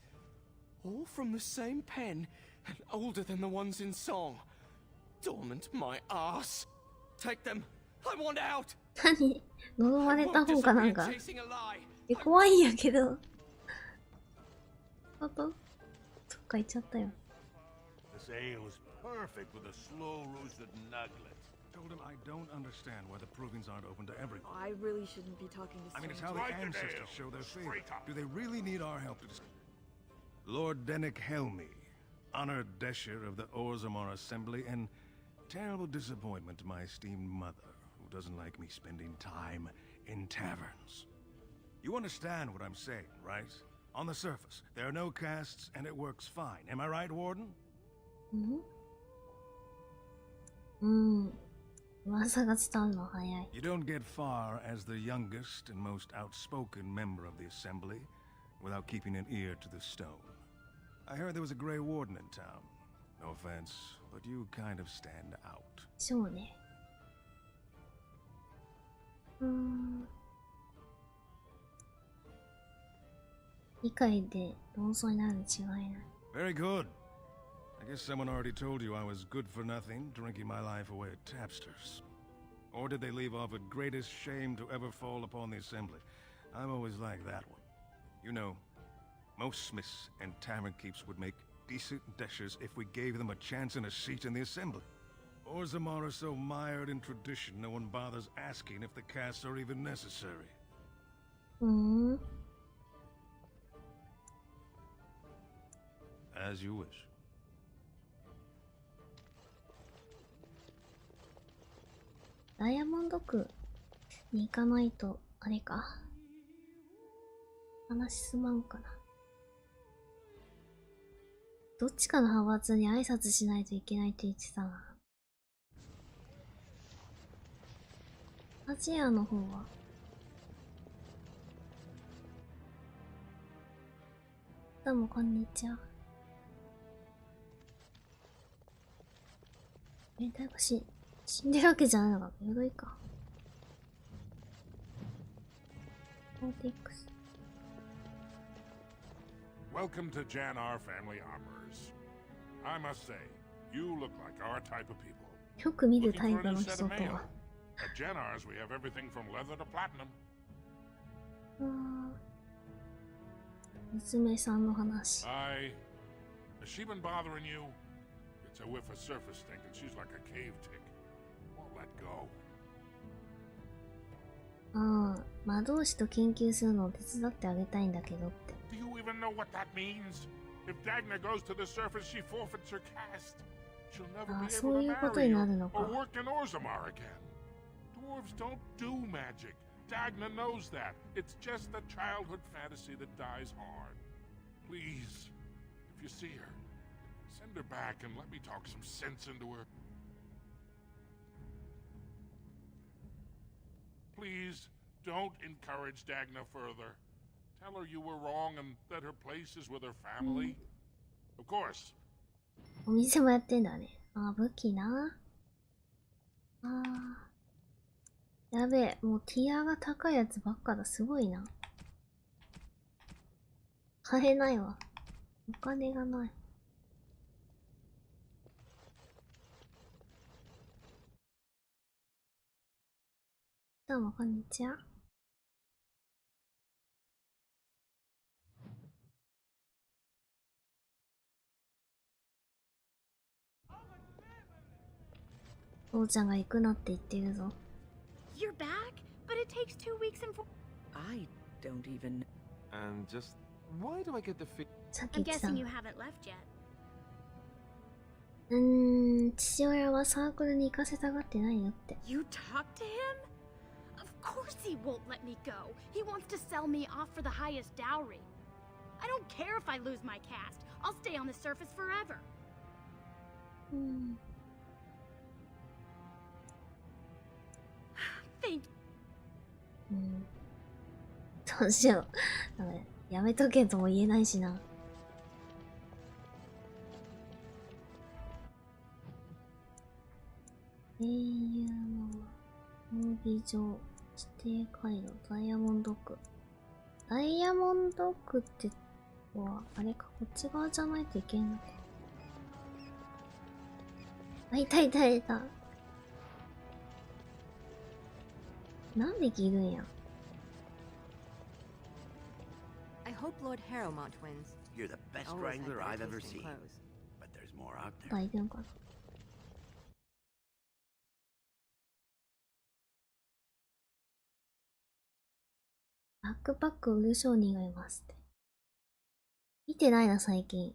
All from the same pen and older than the ones in song. Dormant my ass. Take them. I want out. 何？呪われた方かなんか。怖いんやけど。あと、どっか行っちゃったよ。 This ale is perfect with a slow roasted nugget. Told him I don't understand why the provings aren't open to everyone. I really shouldn't be talking to I mean, it's strangers. how the ancestors show their favor. Do they really need our help to Lord Dennick Helmy, honored Desher of the Orzammar Assembly, and terrible disappointment to my esteemed mother, who doesn't like me spending time in taverns. You understand what I'm saying, right? On the surface, there are no castes, and it works fine. Am I right, Warden? 噂が伝わるの早い。 You don't get far as the youngest and most outspoken member of the Assembly without keeping an ear to the stone. I heard there was a Grey Warden in town. No offense, but you kind of stand out. そうね。理解で論争になるに違いない。 Very good. I guess someone already told you I was good for nothing, drinking my life away at Tapsters. Or did they leave off at greatest shame to ever fall upon the Assembly? I've always liked that one. You know, Most smiths and tavern keeps would make decent dashers if we gave them a chance and a seat in the assembly. Orzammar are so mired in tradition, no one bothers asking if the casts are even necessary. As you wish. ダイヤモンド区に行かないと、あれか。話すまんかな。どっちかの派閥に挨拶しないといけないって言ってたな。アジアの方はどうもこんにちは。誰か死んでるわけじゃないのか。鎧か。コーテックス。Welcome to Jannar Family Armors. I must say, you look like our type of people. よく見るタイ Looking プ for a の new 人 set と of mail. は。At Jannar's, we have everything from leather to platinum. 娘さんの話。Has she been bothering you? It's a whiff of surface stink, and she's like a cave tick. Won't let go. 魔導士と研究するのを手伝ってあげたいんだけどって。Do you even know what that means? If Dagna goes to the surface, she forfeits her caste. She'll never be able to marry you or work in Orzammar again. Dwarves don't do magic. Dagna knows that. It's just a childhood fantasy that dies hard. Please, if you see her, send her back and let me talk some sense into her. Please, don't encourage Dagna further. Tell her you were wrong and that her place is with her family. Of course. お店もやってんだね。武器な。やべえ、もうティアが高いやつばっかだ。すごいな。買えないわ。お金がない。どうもこんにちは。父ちゃんが行くなって言ってるぞ。You're back? But it takes 2 weeks and 4... I don't even... And just... Why do I get the feel... I'm guessing you haven't left yet. 父親はサークルに行かせたがってないよって。You talked to him? Of course he won't let me go. He wants to sell me off for the highest dowry. I don't care if I lose my caste. I'll stay on the surface forever. Thank you. どうしよう。やめとけとも言えないしな。英雄の闘技場、指定回路、ダイヤモンド区。ダイヤモンド区っては、あれか、こっち側じゃないといけんのか。いたいたいた。何匹いるんや。I hope Lord Harrowmont wins. You're the best wrangler I've ever seen. But there's more out there. いるんかな。バックパックを売る商人がいますって。見てないな、最近。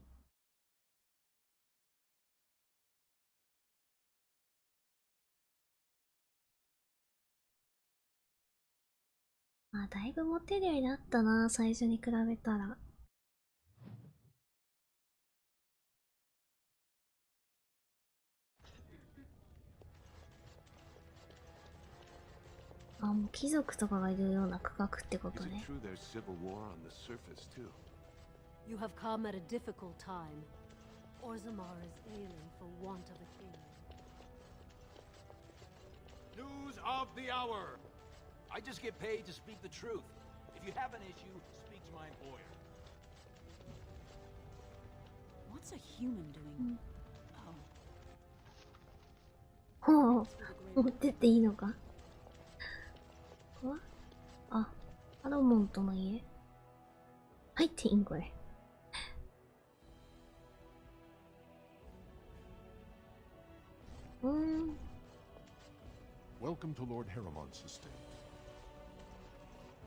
だいぶモテるようになったな、最初に比べたら。もう貴族とかがいるような区画ってことね。You have come at a difficult time. Orzammar is ailing for want of a king. News of the hour! I just get paid to speak the truth. If you have an issue, speak to my employer. What's a human doing? ほう、持ってっていいのか。ハロモントの家入っていいんこれ。Welcome to Lord Heramont's estate.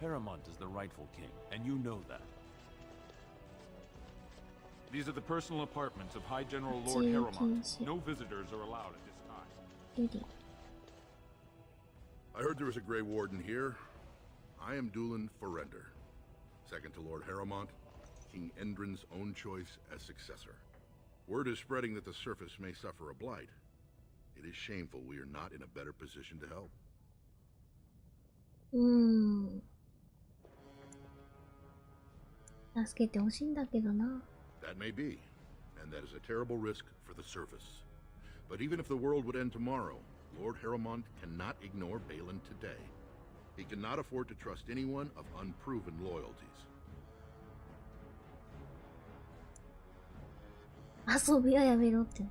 Heramont is the rightful king, and you know that. These are the personal apartments of High General Lord Heramont. No visitors are allowed at this time. I heard there was a Grey Warden here. I am Dulin Forrender, second to Lord Heramont, King Endrin's own choice as successor. Word is spreading that the surface may suffer a blight. It is shameful we are not in a better position to help. 助けてほしいんだけどな。 That may be, and that is a terrible risk for the surface. But even if the world would end tomorrow, Lord Heramont cannot ignore Balin today. He cannot afford to trust anyone of unproven loyalties. 遊びはやめろって。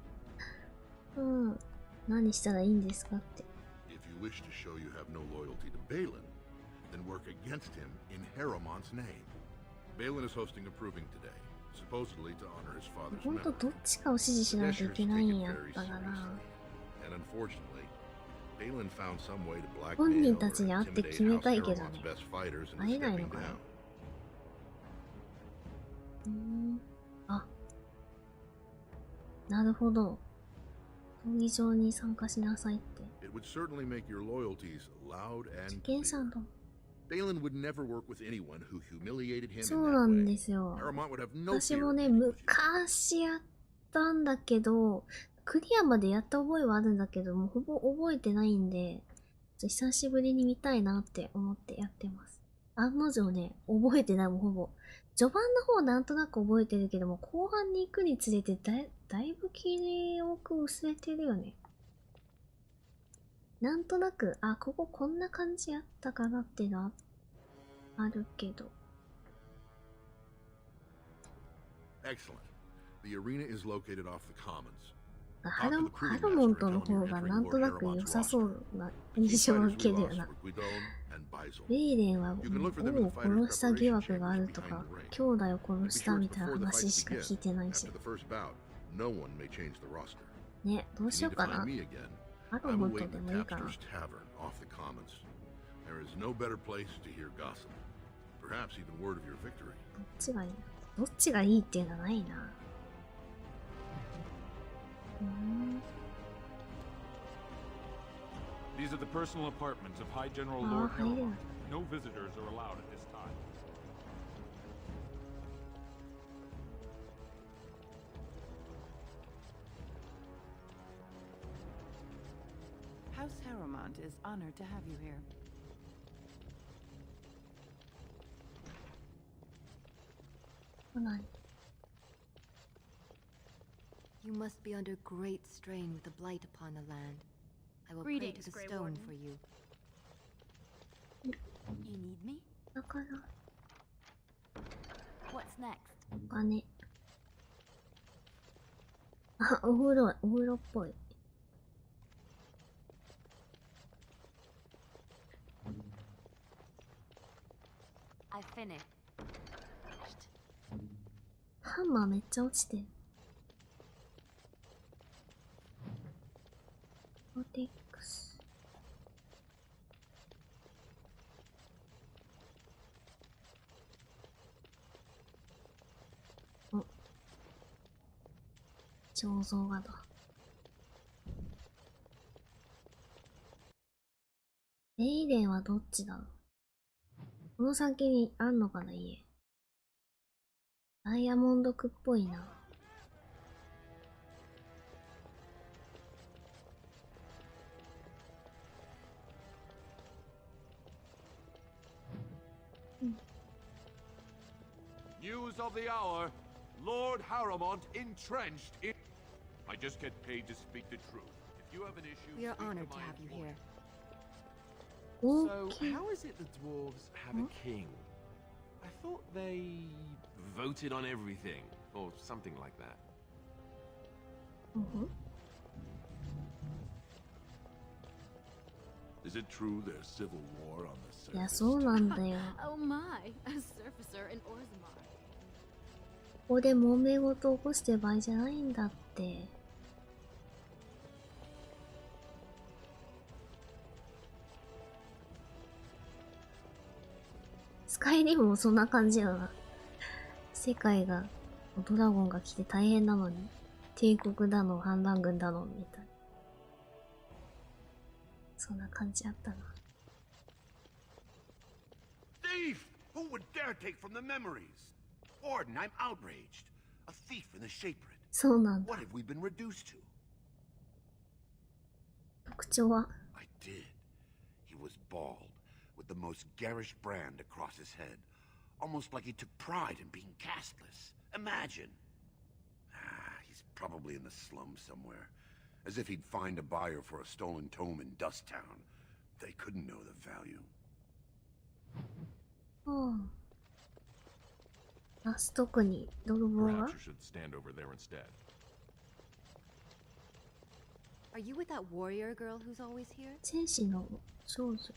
何したらいいんですかって。If you wish to show you have no loyalty to Balin, then work against him in Heramont's name. Balin is hosting a proving today, supposedly to honor his father's memory. ほんとどっちかを支持しないといけないんやったかな。And unfortunately, Balin found some way to 本 blackmail 人 or たちに会って intimidate 決め House たいけど Heramont's ね。 best fighters 会え into ないの stepping かな。 down. あ、なるほど。闘技場に参加しなさいって。 It would certainly make your loyalties loud 受 and 験者 clear. だ。 Balin would never work with anyone who humiliated him そ in うな that ん way. ですよ。 Heramont would have no 私 fear も of ね、 meeting with you. 昔やったんだけど、クリアまでやった覚えはあるんだけど、もうほぼ覚えてないんで、久しぶりに見たいなって思ってやってます。案の定ね、覚えてないもん、ほぼ。序盤の方なんとなく覚えてるけども、後半に行くにつれてだいぶ記憶薄れてるよね。なんとなく、あ、こここんな感じやったかなっていうのはあるけど。 Excellent. The arena is located off the commons. ハロモントの方がなんとなく良さそうな印象を受けるよな。ベイレンは王を殺した疑惑があるとか、兄弟を殺したみたいな話しか聞いてないし。ね、どうしようかな。ハロモントでもいいかな。どっちがいい？どっちがいいっていうのはないな。These are the personal apartments of High General Lord Heramont. No visitors are allowed at this time. House Heramont is honored to have you here. You must be under great strain with the blight upon the land. I will Greetings, pray to the Grey stone Warden. for you. You need me? だから、 What's next? お金。あ、お風呂っぽい。I finished. ハンマーめっちゃ落ちてる。ロテックス。お。彫像画だ。ベイレンはどっちだろう。この先にあんのかな、家。ダイヤモンド区っぽいな。News of the hour. Lord Heramont entrenched in... I just get paid to speak the truth. If you have an issue... We are honored to have you here. So, how is it the dwarves have a king? I thought they voted on everything, or something like that. Is it true there's civil war on the surface? いや、そうなんだよ。 Oh my, a surfacer in Orzammar. ここで揉め事起こしてる場合じゃないんだって。帰りもそんな感じよな。世界が、ドラゴンが来て大変なのに、帝国だの、反乱軍だの、みたいな。そんな感じあったな。Thief! Who would dare take from the memories? Warden, I'm outraged. A thief in the Shaperate. そうなんだ。 What have we been reduced to? 特徴は I did. He was bald, with the most garish brand across his head. Almost like he took pride in being castless. Imagine. He's probably in the slums somewhere. As if he'd find a buyer for a stolen tome in Dust Town. They couldn't know the value. ラスト区に泥棒が Perhaps you should stand over there instead. Are you with that warrior girl who's always here? 戦士の少女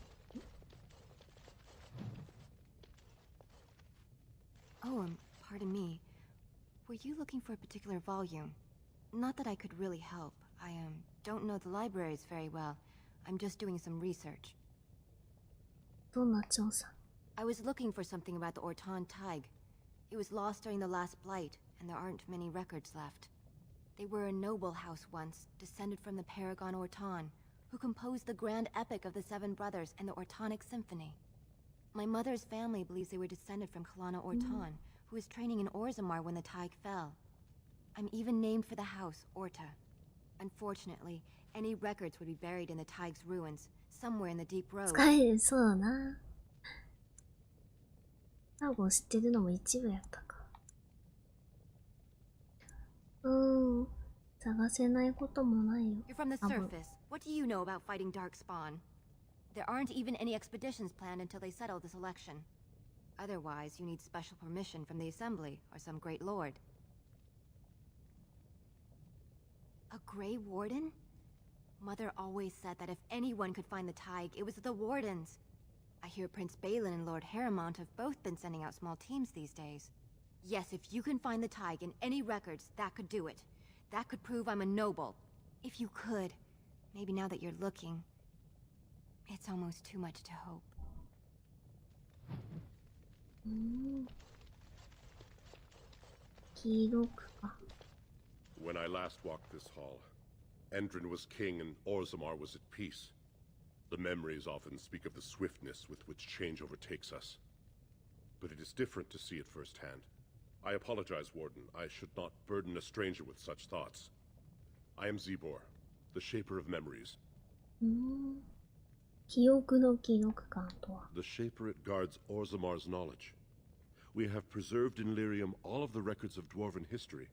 Oh, pardon me. Were you looking for a particular volume? Not that I could really help. I don't know the libraries very well. I'm just doing some research. どんな調査 I was looking for something about the Orton Tig. It was lost during the last blight, and there aren't many records left. They were a noble house once, descended from the Paragon Orton, who composed the grand epic of the Seven Brothers and the Ortonic Symphony. My mother's family believes they were descended from Kalana Orton, who was training in Orzammar when the Tig fell. I'm even named for the house, Orta. Unfortunately, any records would be buried in the Tig's ruins, somewhere in the deep road. 使えるそうだな。ドラゴン知ってるのも一部やったか。探せないこともないよ。 You're from the surface. What do you know about fighting Darkspawn? There aren't even any expeditions planned until they settle this election. Otherwise, you need special permission from the Assembly or some great lord. A Grey Warden? Mother always said that if anyone could find the Tig, it was the Wardens. I hear Prince Balin and Lord Harrowmont have both been sending out small teams these days. Yes, if you can find the Tig in any records, that could do it. That could prove I'm a noble. If you could. Maybe now that you're looking. It's almost too much to hope. When I last walked this hall, Endrin was king and Orzammar was at peace. The memories often speak of the swiftness with which change overtakes us. But it is different to see it firsthand. I apologize, Warden. I should not burden a stranger with such thoughts. I am Zebor, the Shaper of Memories. The Shaperate guards Orzammar's knowledge. We have preserved in Lyrium all of the records of Dwarven history.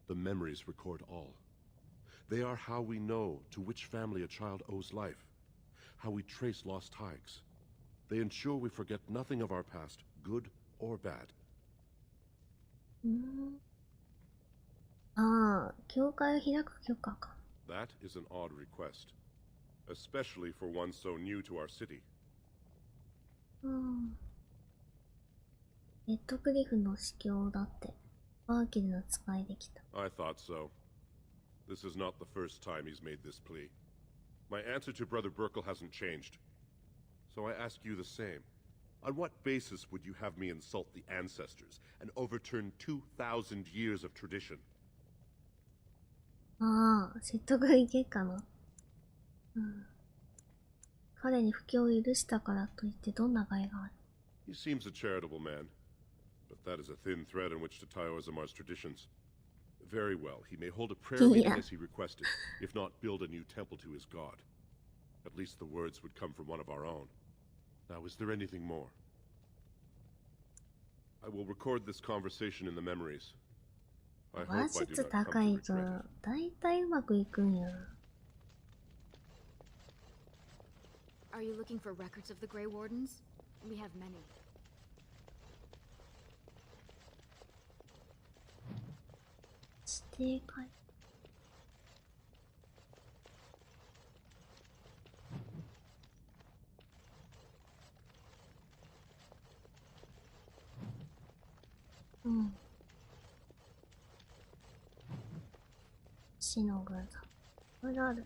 The memories record all. They are how we know to which family a child owes life, how we trace lost Tigs. They ensure we forget nothing of our past, good or bad. 教会を開く許可か。 That is an odd request, especially for one so new to our city. レッドクリフの司教だって、バーキルの使いできた。 I thought so. This is not the first time he's made this plea. My answer to Brother Burkle hasn't changed. So I ask you the same. On what basis would you have me insult the ancestors and overturn 2,000 years of tradition? 説得いけっかな。彼に布教を許したからといってどんな害がある？ He seems a charitable man, but that is a thin thread on which to tie Orzammar's traditions. Very well, he may hold a prayer meeting as he requested, if not build a new temple to his god. At least the words would come from one of our own. Now, is there anything more? I will record this conversation in the memories. I hope I do not come to regret it. 大体うまくいくんやな。 Are you looking for records of the Grey Wardens? We have many. Mm. 死の軍団。これある。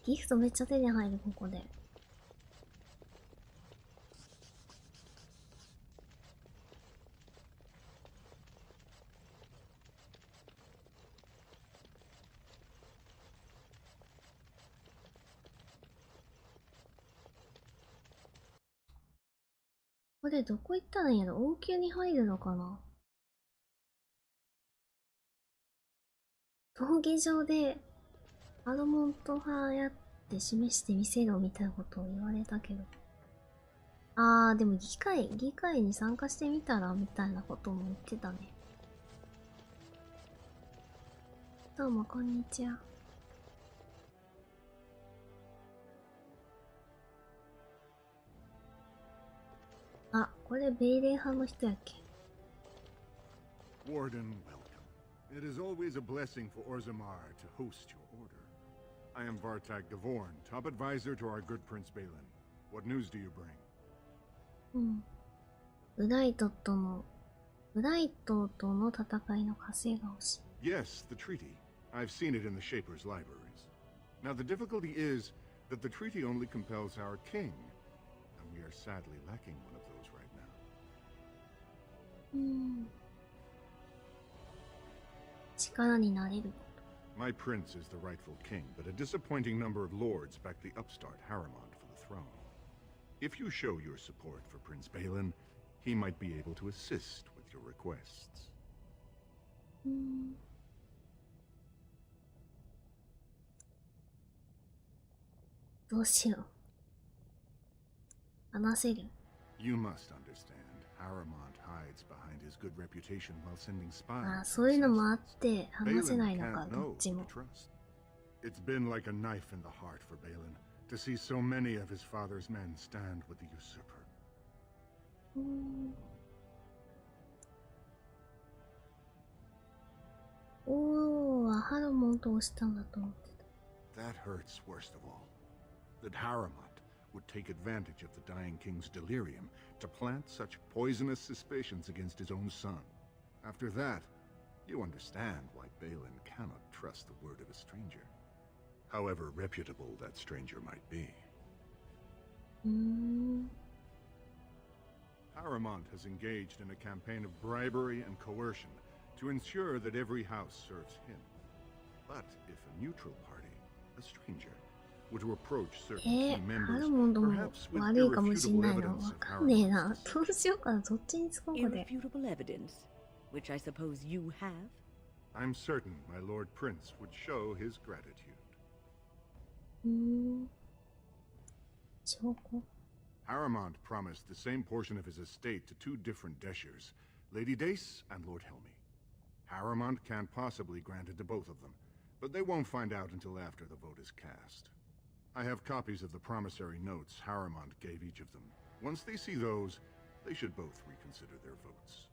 ギフトめっちゃ手に入る、ここで。これどこ行ったらいいんやろ？王宮に入るのかな？闘技場でアルモント派やって示してみせろみたいなことを言われたけど。でも議会に参加してみたらみたいなことも言ってたね。どうもこんにちは。これベイレン派の人やっけ？ Warden, welcome. It is always a blessing for Orzammar to host your order. I am Vartag Gavorn, top advisor to our good Prince Balin. What news do you bring? ブライトとの戦いの火星が欲しい。Yes, the treaty. I've seen it in the Shaper's libraries. Now the difficulty is that the treaty only compels our king, and we are sadly lacking one of those right now. 力になれる。My prince is the rightful king, but a disappointing number of lords back the upstart Haramond for the throne. If you show your support for Prince Balin, he might be able to assist with your requests. どうしよう。話せる？ You must understand, Haramond hides behind his good reputation while sending spies. そういうのもあって話せないのか、どっちも。It's been like a knife in the heart for Balin to see so many of his father's men stand with the usurper. ハロモンと押したんだと思ってた。 That hurts worst of all. That Haramond would take advantage of the dying king's delirium to plant such poisonous suspicions against his own son. After that, you understand why Balin cannot trust the word of a stranger, however reputable that stranger might be. Haramond has engaged in a campaign of bribery and coercion to ensure that every house serves him. But if a neutral party, a stranger, were to approach certain key members, perhaps with irrefutable evidence of Irrefutable evidence, which I suppose you have? I'm certain my Lord Prince would show his gratitude. Haramond promised the same portion of his estate to two different Deshers, Lady Dace and Lord Helmy. Haramond can't possibly grant it to both of them, but they won't find out until after the vote is cast. I have copies of the promissory notes Haramond gave each of them. Once they see those, they should both reconsider their votes.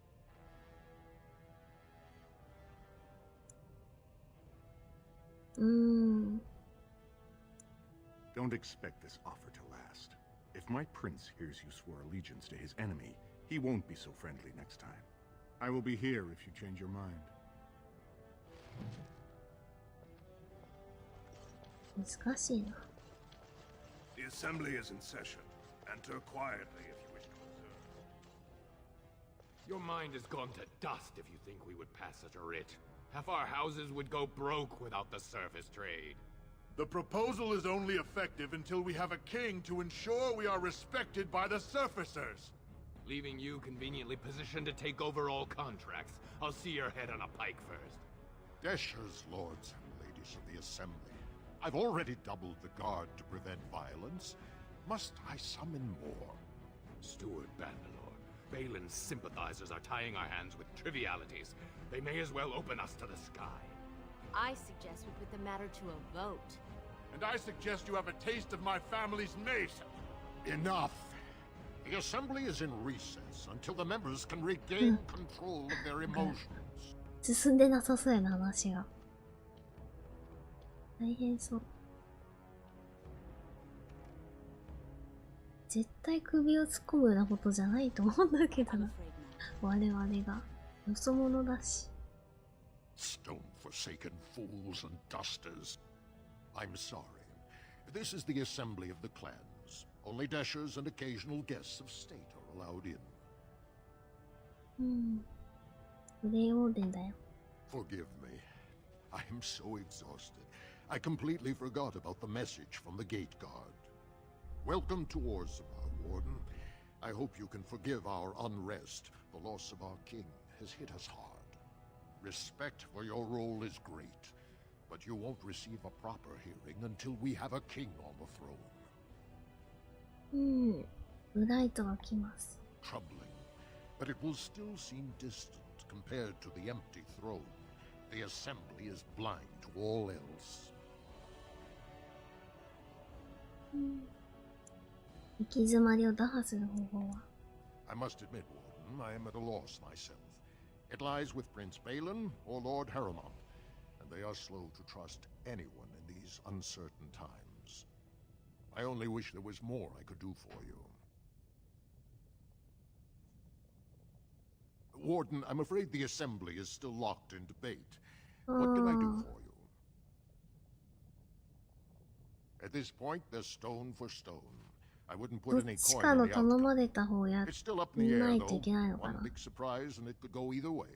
Don't expect this offer to last. If my prince hears you swore allegiance to his enemy, he won't be so friendly next time. I will be here if you change your mind. 難しいな。 The assembly is in session. Enter quietly if you wish to observe. Your mind has gone to dust if you think we would pass such a writ. Half our houses would go broke without the surface trade. The proposal is only effective until we have a king to ensure we are respected by the surfacers. Leaving you conveniently positioned to take over all contracts, I'll see your head on a pike first. Deshers, lords and ladies of the assembly. I've already doubled the guard to prevent violence. Must I summon more? Steward Bandalore, Balin's sympathizers are tying our hands with trivialities. They may as well open us to the sky. I suggest we put the matter to a vote. And I suggest you have a taste of my family's mace. Enough! The assembly is in recess until the members can regain control of their emotions. 進んでなさそうやな、話が。大変そう。絶対首を突っ込むようなことじゃないと思うんだけどな。我々が。よそ者だし。Stone-forsaken fools and dusters. I'm sorry. This is the assembly of the clans. Only Dashers and occasional guests of state are allowed in. グレイオーデンだよ。Forgive me. I am so exhausted. I completely forgot about the message from the gate guard. Welcome to Orzammar, Warden. I hope you can forgive our unrest. The loss of our king has hit us hard. Respect for your role is great, but you won't receive a proper hearing until we have a king on the throne. ブライトが来ます。 Troubling, but it will still seem distant compared to the empty throne. The assembly is blind to all else. 行き詰まりを打破する方法は I must admit, Warden, I am at a loss myself. It lies with Prince Balin or Lord Harrowmont, and they are slow to trust anyone in these uncertain times. I only wish there was more I could do for you. Warden, I'm afraid the Assembly is still locked in debate. What can I do for you? At this point, they're stone for stone. I wouldn't put any coin on the outcome. It's still up in the air, though. One big surprise, and it could go either way.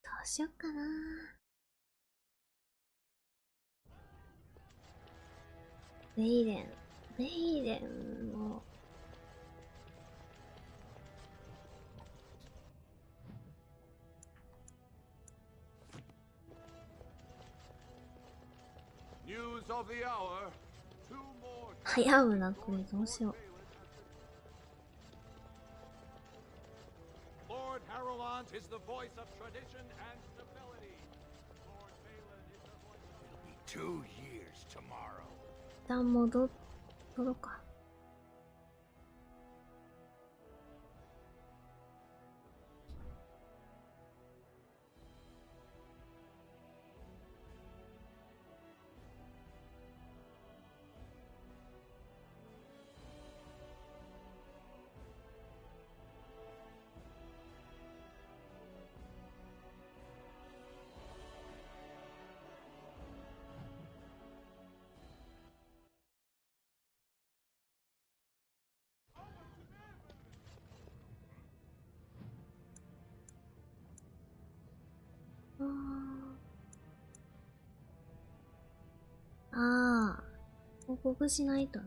どうしよっかな。ベイレンを早うな、これどうしよう。Lord Harrowmont is the voice of tradition and stability. Lord Balin is the voice of... It'll be 2 years tomorrow. 一旦戻ろうか。ああ、報告しないとな。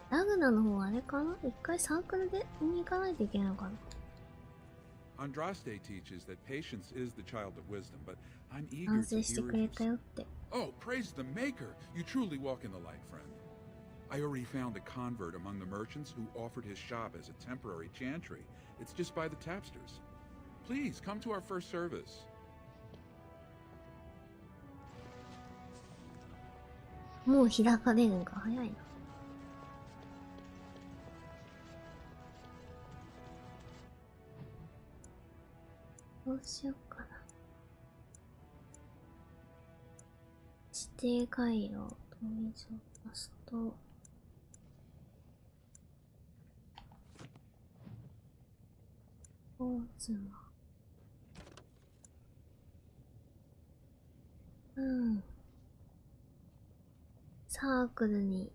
ラグナの方はあれかな？一回サークルで見に行かないといけないのかな？ Andraste teaches that patience is the child of wisdom, but I'm eager to hear it. Oh, praise the Maker! You truly walk in the light, friend. I already found a convert among the merchants who offered his shop as a temporary chantry. It's just by the tapsters. Please, come to our first service. もう開かれるんか、早いな。どうしようかな。指定回路、同意書パスと、サークルに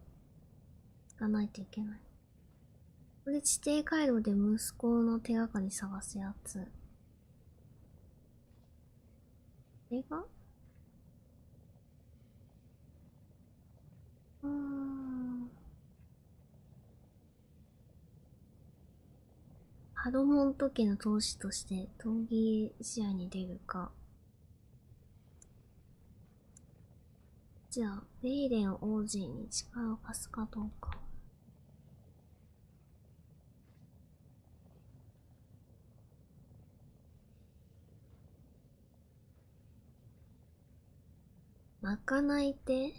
行かないといけない。これ指定回路で息子の手がかり探すやつ。これがハドモント家の当主として闘技試合に出るか。じゃあ、ベイレン王子に力を貸すかどうか。まかないて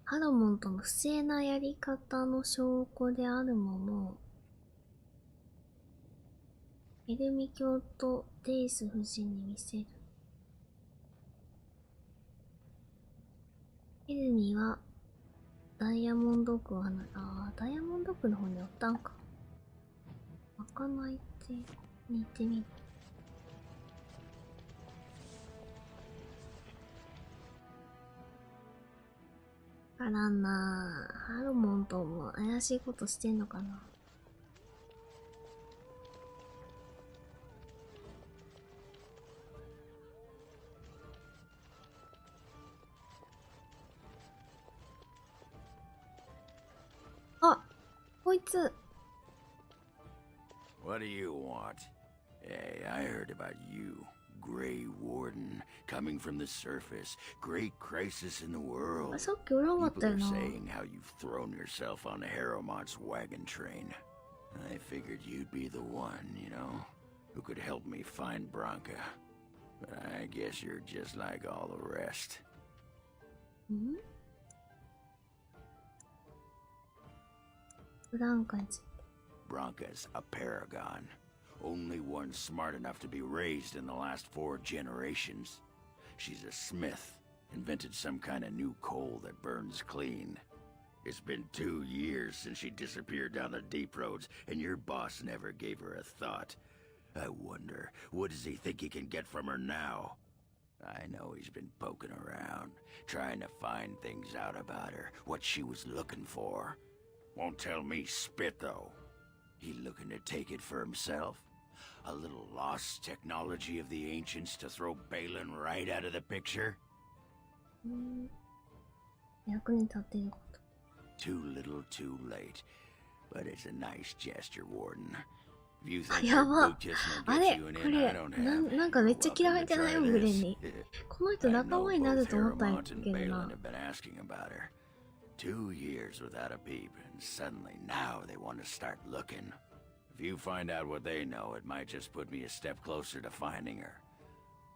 ハロモンとの不正なやり方の証拠であるものをエルミ卿とデイス夫人に見せる。エルミはダイヤモンド区をダイヤモンド区の方に寄ったんか。開かないってに行ってみる。からんなぁ。ハロモンとも怪しいことしてんのかな。あ、こいつ。What do you want? Hey, I heard about you. Grey Warden, coming from the surface. Great crisis in the world. People are saying how you've thrown yourself on Harrowmont's wagon train. I figured you'd be the one, you know, who could help me find Branka. But I guess you're just like all the rest. Branka's a paragon. Only one smart enough to be raised in the last 4 generations. She's a smith, invented some kind of new coal that burns clean. It's been 2 years since she disappeared down the deep roads, and your boss never gave her a thought. I wonder, what does he think he can get from her now? I know he's been poking around, trying to find things out about her, what she was looking for. Won't tell me spit, though. He looking to take it for himself? A little lost technology of the ancients to throw Balin right out of the picture? Too little, too late. But it's a nice gesture, Warden. If you think your baptism will get you an in, I don't have. なんかめっちゃ嫌われてないもん、グレンに。この人仲間になると思ったんやけどな。Balin have been asking about her. 2 years without a peep, and suddenly now they want to start looking. If you find out what they know, it might just put me a step closer to finding her.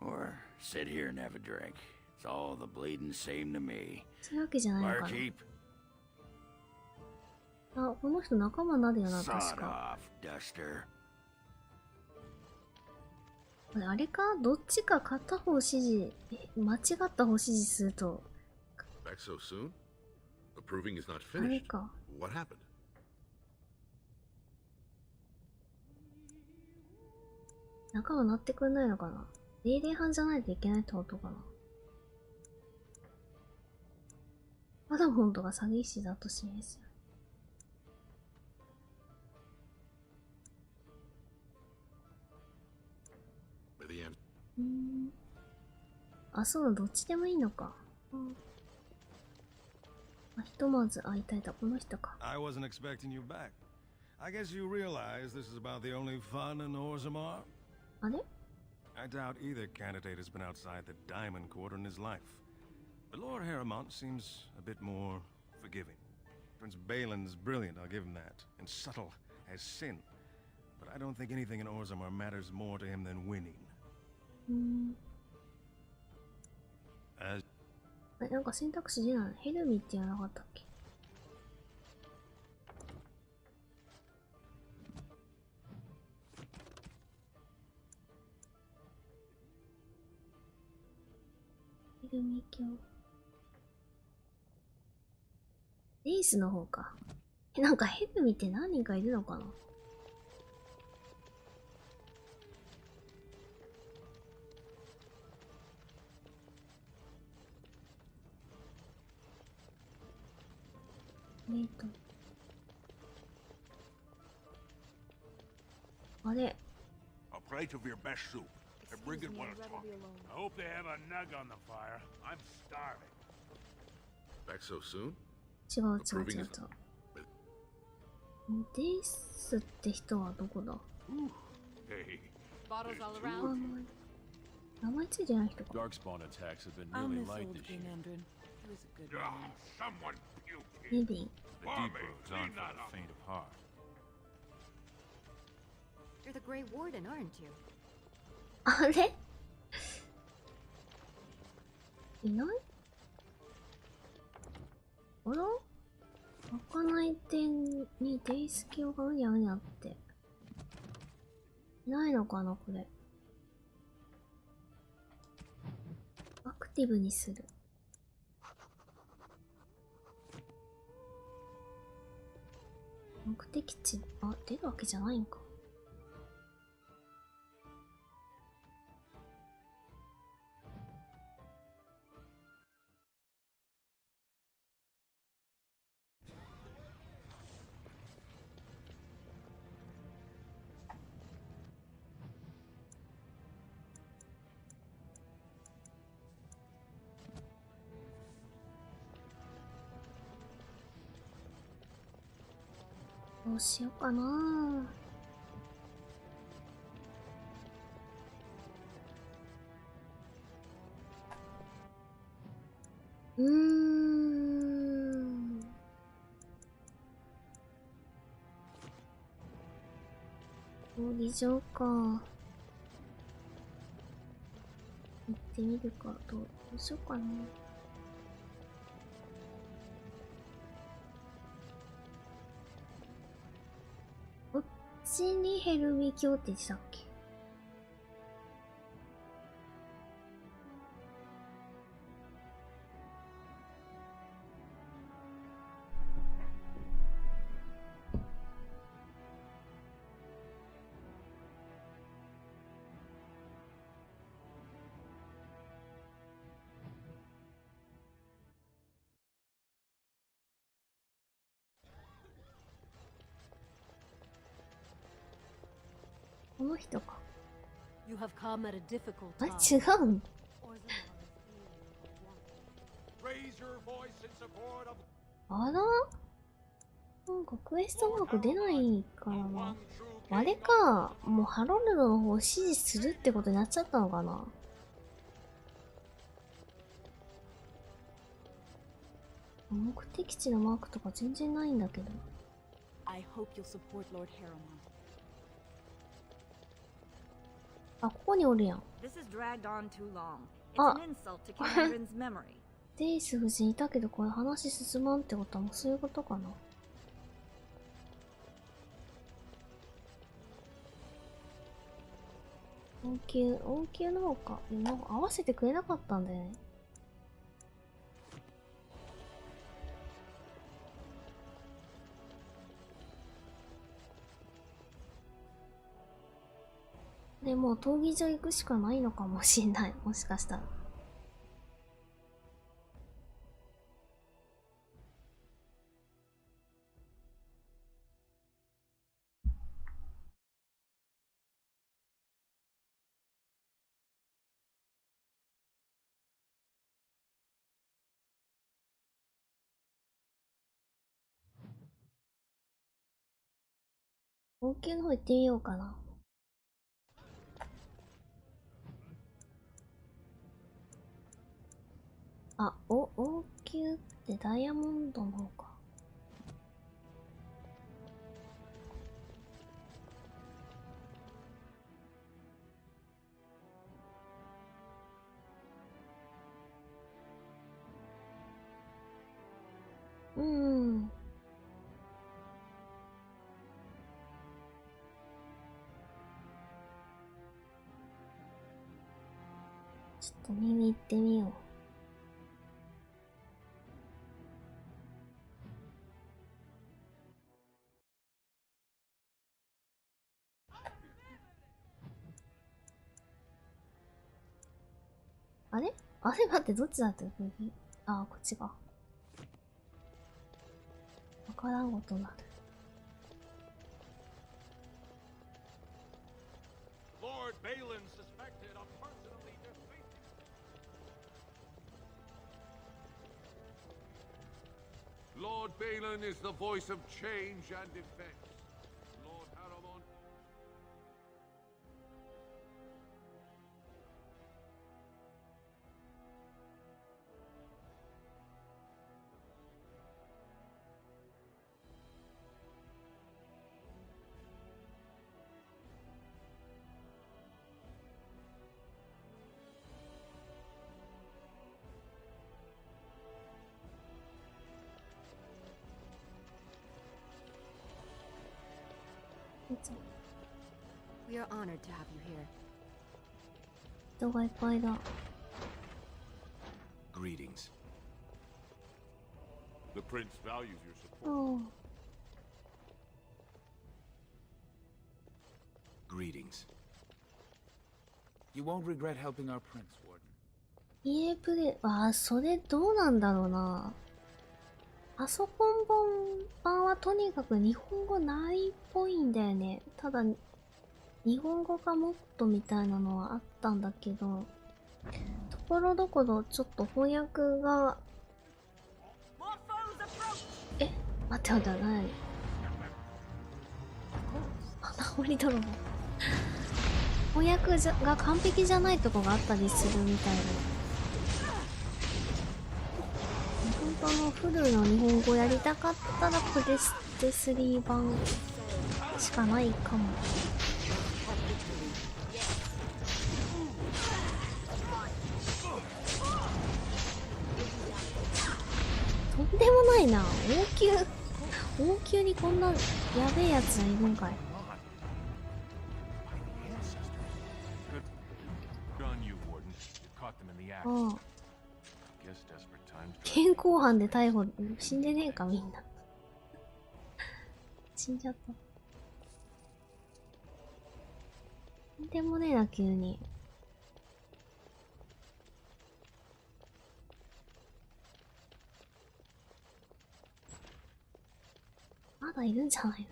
Or sit here and have a drink. It's all the bleeding same to me. Barkeep. あ、この人仲間になるよな、確か。あれか、どっちか片方指示、間違った方指示すると。Back so soon? Approving is not finished. What happened? 仲間なってくんないのかな。霊霊班じゃないといけないってことかな。アダモントが詐欺師だと示す。あ、そう、どっちでもいいのか。ひとまず会いたいだ、この人か。I wasn't expecting you back. I guess you realize this is about the only fun in Orzammar? あれ? I doubt either candidate has been outside the Diamond Court in his life. But Lord Harrowmont seems a bit more forgiving. Prince Balin's brilliant, I'll give him that, and subtle as sin. But I don't think anything in Orzammar matters more to him than winning. なんか選択肢出ない。ヘルミって言わなかったっけ。ヘルミ卿。レイスの方か。なんかヘルミって何人かいるのかな。あれ A plate of your best soup. And bring it when I talk. I hope they have a nug on the fire. I'm starving. Back so soon? 違う違う違う。デイスって人はどこだ？名前ついてない人か。Darkspawn attacks have been really light this year. Someone puke. Maybe. The deep road's on for the faint of heart. You're the Grey Warden, aren't you? あれいない？あら？開かない点にデイスキオがうにゃうにゃって。いないのかな、これ。アクティブにする。目的地、あ、出るわけじゃないんか。どうしようかな。闘技場か。行ってみるか。どうしようかな。こっちにヘルミ教って言ってたっけ？この人か。あ、違うん。あら？なんかクエストマーク出ないからな。あれか、もうハロルドの方を支持するってことになっちゃったのかな。目的地のマークとか全然ないんだけど。あ、ここにおるやん。あ、デイス夫人いたけどこれ話進まんってことはもうそういうことかな。王宮の方か。なんか合わせてくれなかったんだよね。でもう闘技場行くしかないのかもしんない。もしかしたら。王宮の方行ってみようかな。あ、王宮ってダイヤモンドの方か。ちょっと見に行ってみよう。あれ待って、どっちだって？あ、こっちか。わからんことなる。Lord Balin suspected of personally defeating. Lord Balin is the voice of change and defense. Lord Haramon. ぞ。We are honored to have you here. 人がいっぱいだ。Greetings. The prince values your support. おう。Greetings. You won't regret helping our prince, Warden. 家プレイ、それどうなんだろうな。パソコン版はとにかく日本語ないっぽいんだよね。ただ、日本語がもっとみたいなのはあったんだけど、ところどころちょっと翻訳が、待って待って、何？名残泥棒。翻訳が完璧じゃないとこがあったりするみたいで。本当のフルの日本語やりたかったらプレステ3版しかないかも。とんでもないな。王宮にこんなやべえやついるんかい。ああ、現行犯で逮捕。死んでねえかみんな。死んじゃった。とんでもねえな急に。まだいるんじゃない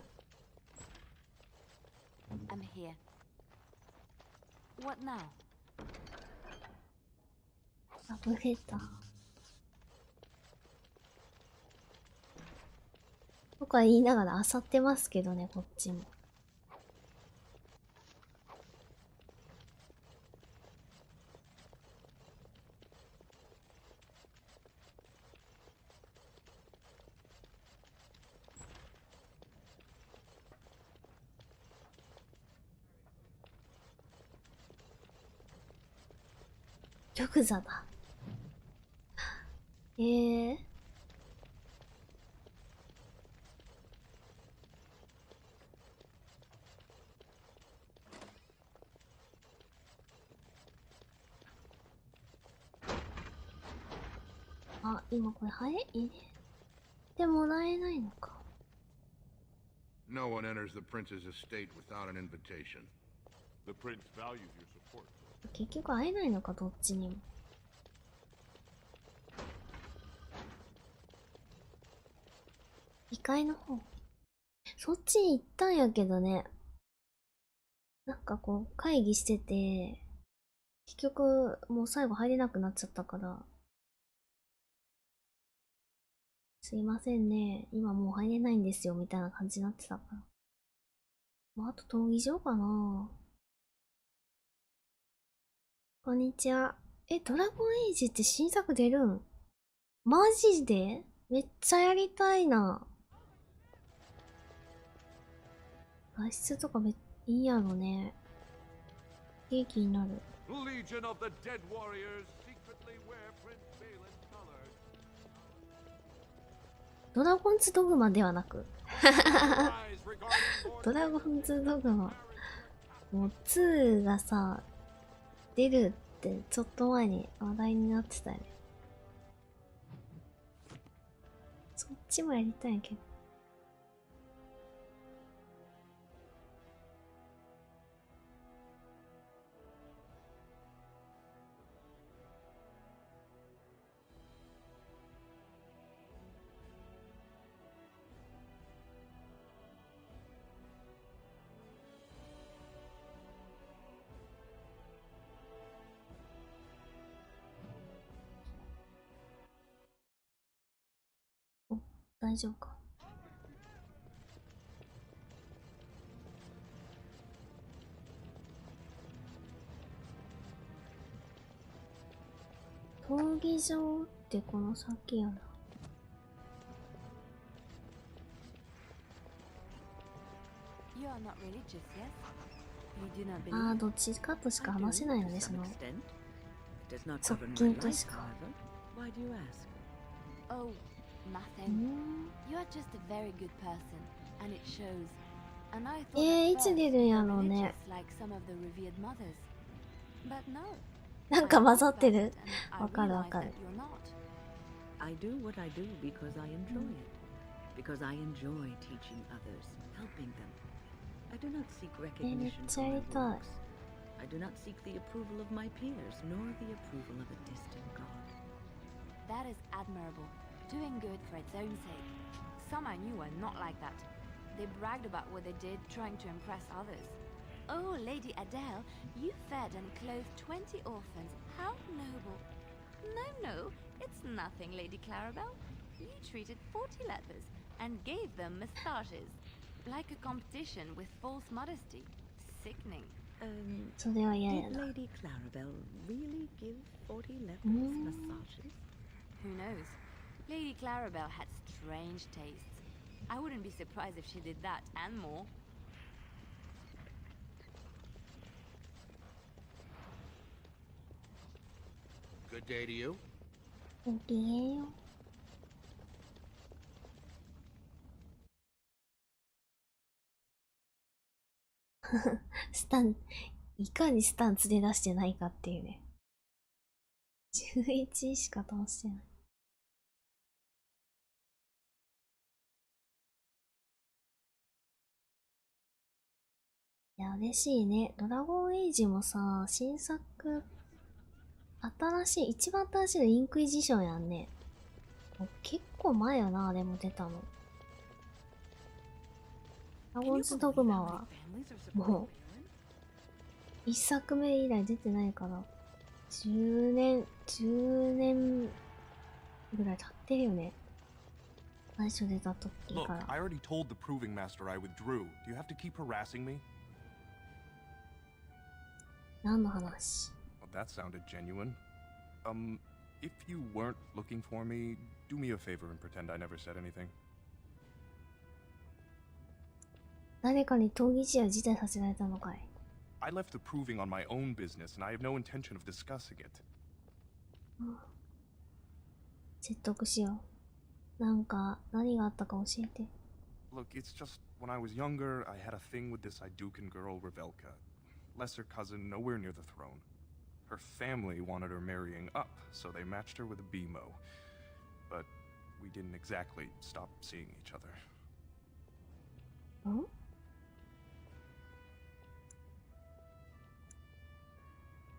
の？ I'm here. What now? あぶれた。とか言いながら漁ってますけどね、こっちも。玉座だ。あ、今これ入ってもらえないのか。No one enters the prince's estate without an invitation. The prince values your support. 結局会えないのか、どっちにも。2階の方。そっちに行ったんやけどね。なんかこう、会議してて、結局、もう最後入れなくなっちゃったから。すいませんね。今もう入れないんですよ、みたいな感じになってたから。まあ、あと闘技場かな。こんにちは。ドラゴンエイジって新作出るん？マジで？めっちゃやりたいな。画質とかいいやろね。元気になる。ドラゴンズドグマではなく。ドラゴンズドグマ。もう2がさ、出るってちょっと前に話題になってたよね。そっちもやりたいけど。大丈夫か。闘技場ってこの先やな。ああ、どっちかとしか話せないのね、その側近としか。Nothing. You're just a very good person, and it shows. and I thought at いつ出るんやろうね。 religious like some of the revered mothers. But no. なんか混ざってる。わかるわかる。 I do what I do because I enjoy it. Because I enjoy teaching others, helping them. I do not seek recognition for my works. I do not seek the approval of my peers, nor the approval of a distant god. That is admirable. Doing good for its own sake. Some I knew were not like that. They bragged about what they did, trying to impress others. Oh, Lady Adele, you fed and clothed 20 orphans. How noble. No, it's nothing, Lady Clarabelle. You treated 40 lepers and gave them massages. Like a competition with false modesty. Sickening. Did Lady Clarabelle really give 40 lepers massages? Who knows? Lady Clarabelle had strange tastes. I wouldn't be surprised if she did that and more. Good day to you. ごきげんよう。スタン、いかにスタン連れ出してないかっていうね。11しか倒してない。いや、嬉しいね。ドラゴンエイジもさ、新作、一番新しいのインクイジションやんね。もう結構前よな、でも出たの。ドラゴンズドグマは、もう、一作目以来出てないから、10年ぐらい経ってるよね。最初出た時から。Look, I already told the proving master I withdrew. Do you have to keep harassing me? 何の話? Well, that sounded genuine. If you weren't looking for me, do me a favor and pretend I never said anything. 誰かに闘技試合辞退させられたのかい? I left the proving on my own business, and I have no intention of discussing it. 説得しよう。なんか、何があったか教えて。Look, it's just when I was younger, I had a thing with this Idukan girl, Revelka. Lesser cousin, nowhere near the throne. Her family wanted her marrying up, so they matched her with a BMO. But we didn't exactly stop seeing each other. Huh?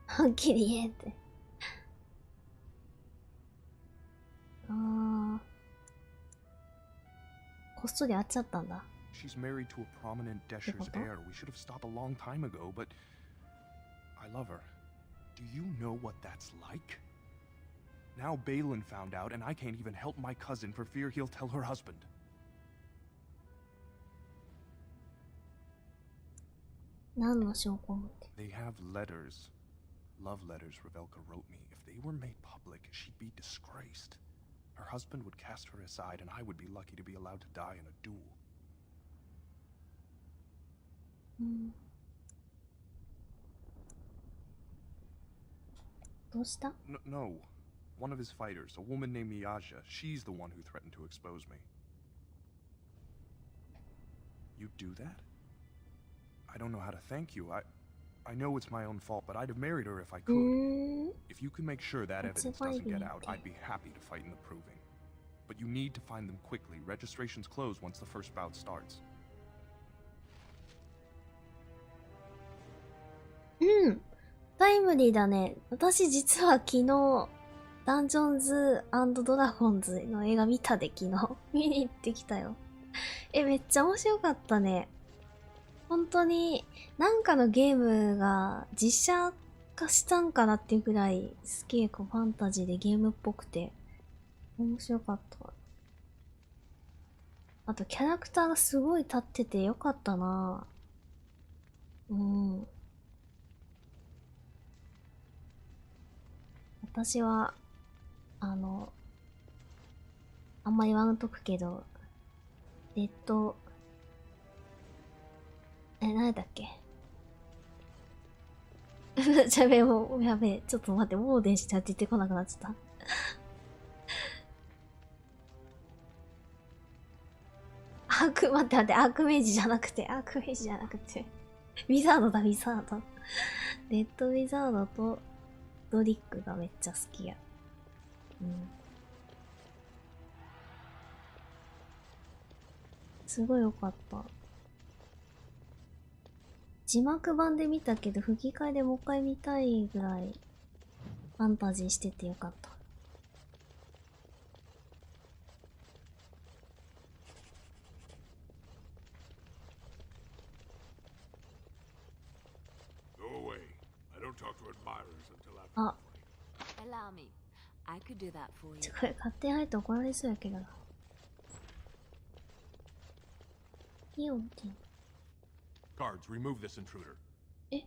はっきり言えって。こっそり会っちゃったんだ。She's married to a prominent Desher's heir. We should have stopped a long time ago, but I love her. Do you know what that's like? Now Balin found out, and I can't even help my cousin for fear he'll tell her husband. 何の証拠を持って？ They have letters. Love letters Revelka wrote me. If they were made public, she'd be disgraced. Her husband would cast her aside, and I would be lucky to be allowed to die in a duel. どうした? No. One of his fighters, a woman named Miyaja, she's the one who threatened to expose me. You'd do that? I don't know how to thank you. I know it's my own fault, but I'd have married her if I could. If you can make sure that evidence doesn't get out, I'd be happy to fight in the proving. But you need to find them quickly. Registrations close once the first bout starts. タイムリーだね。私実は昨日、ダンジョンズ&ドラゴンズの映画見たで昨日。見に行ってきたよ。めっちゃ面白かったね。本当になんかのゲームが実写化したんかなっていうくらいすげえファンタジーでゲームっぽくて面白かった。あとキャラクターがすごい立っててよかったな。私はあんま言わんとくけど何だっけやべえ、ちょっと待って、モーデンしちゃって出てこなくなっちゃった。待って待って、アークメイジじゃなくて、ウィザードだ、ウィザード。レッドウィザードとドリックがめっちゃ好きや。うん。すごい良かった。字幕版で見たけど、吹き替えでもう一回見たいぐらい、ファンタジーしててよかった。あ、Allow me. I could do that for you. これ勝手に入って怒られそうやけどな。イオンって。Guards, remove this intruder. え、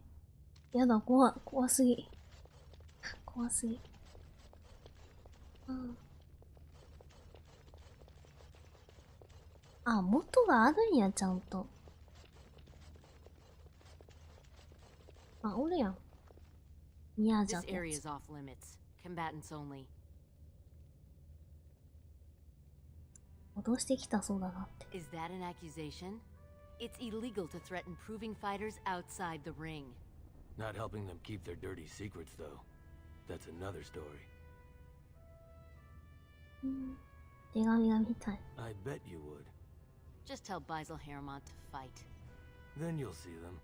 やだ、怖すぎ。怖すぎ。あ、元があるんや、ちゃんと。あ、おるやん。宮じゃ This area is off limits. Combatants only. 脅してきたそうだなって。Is that an accusation? It's illegal to threaten proving fighters outside the ring. Not helping them keep their dirty secrets, though. That's another story. 手紙が見たい。I bet you would. Just tell Basil Harrimont to fight. Then you'll see them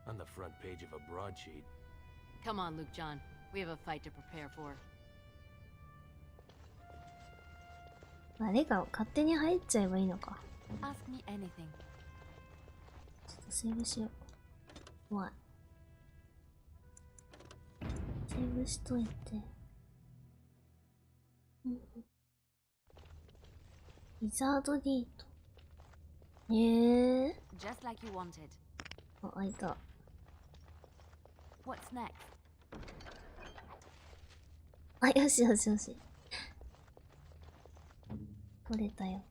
on the front page of a broadsheet. Come on, Luke John. We have a fight to prepare for. 誰か勝手に入っちゃえばいいのか。Ask me anything. ちょっとセーブしよう。怖い。セーブしといて。リザードディート。Just like you wanted. あ、開いた。What's next? あ、よしよしよし。取れたよ。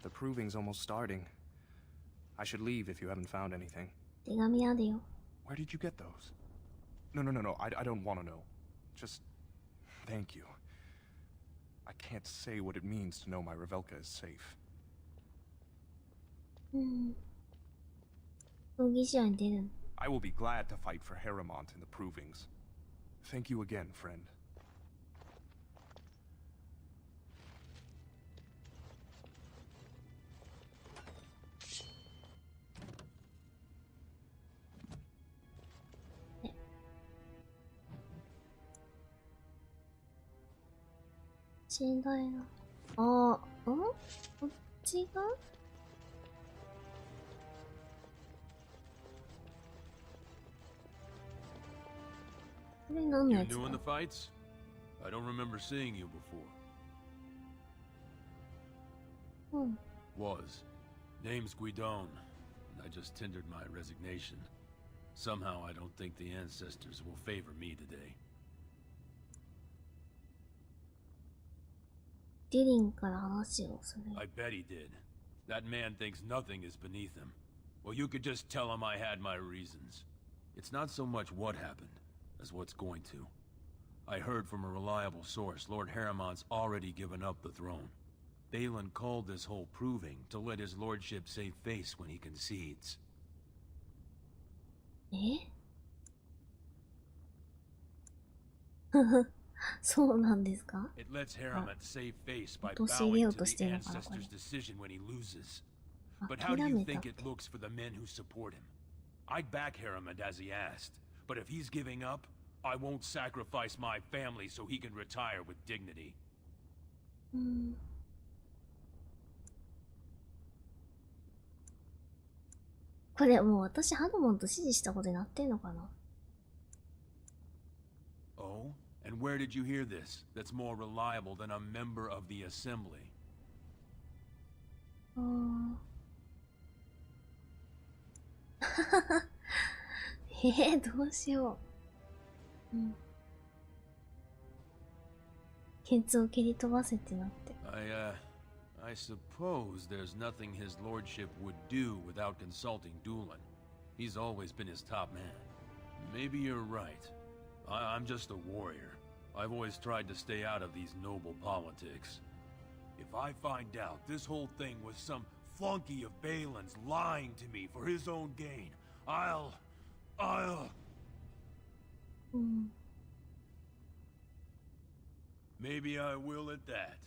The proving's almost starting. I should leave if you haven't found anything. 手紙あるよ。Where did you get those? No, I don't want to know. Just thank you. I can't say what it means to know my Revelka is safe. 闘技試合に出る。I will be glad to fight for Harrimont in the provings. Thank you again, friend. しんどいな。こっちがこれ何のやつだ You new in the fights? I don't remember seeing you before. Was. Name's Guidon, and I just tendered my resignation. Somehow I don't think the ancestors will favor me today. ディリンから話をする。I bet he did. That man thinks nothing is beneath him. Well, you could just tell him I had my reasons. It's not so much what happened, as what's going to. I heard from a reliable source Lord Harrimont's already given up the throne. Balin called this whole proving to let his lordship save face when he concedes. そうなんですか It lets Harrimont save face by bowing to the ancestor's decision when he loses. But how do you think it looks for the men who support him? I'd back Harrimont as he asked, but if he's giving up, I won't sacrifice my family so he can retire with dignity. これもう私ハルモンと指示したことになってんのかな Oh? And where did you hear this? That's more reliable than a member of the assembly. どうしよう。ケツを蹴り飛ばせってなって。I suppose there's nothing his lordship would do without consulting Doolin. He's always been his top man. Maybe you're right. I'm just a warrior. I've always tried to stay out of these noble politics. If I find out this whole thing was some flunky of Balin's lying to me for his own gain, I'll... Maybe I will at that.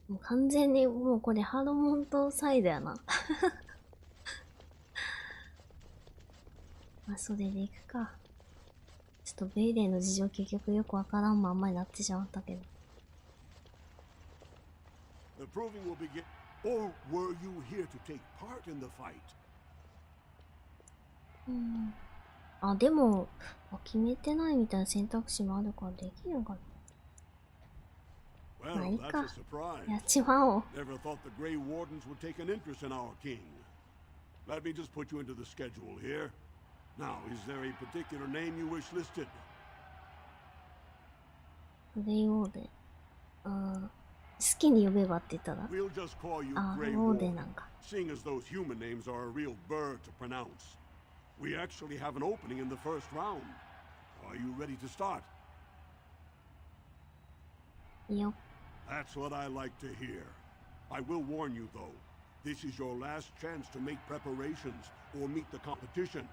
もう完全にもうこれハードモントサイドやな。まあそれでいくか。ちょっとベイレンの事情結局よくわからんまんまになってしまったけど。The proving will begin. Or were you here to take part in the fight? あ、でも決めてないみたいな選択肢もあるからできるのかな。まあいいか。やっちまおう。 Never thought the Grey Wardens would take an interest in our king. Let me just put you into the schedule here. Now, is there a particular name you wish listed? グレイウォーデン。好きに呼べばって言ったら。We'll just call you あ、ウ Grey ォーデン Warden, なんか。 seeing as those human names are a real burr to pronounce. We actually have an opening in the first round. Are you ready to start? いいよ。 That's what I like to hear. I will warn you, though. This is your last chance to make preparations or meet the competition.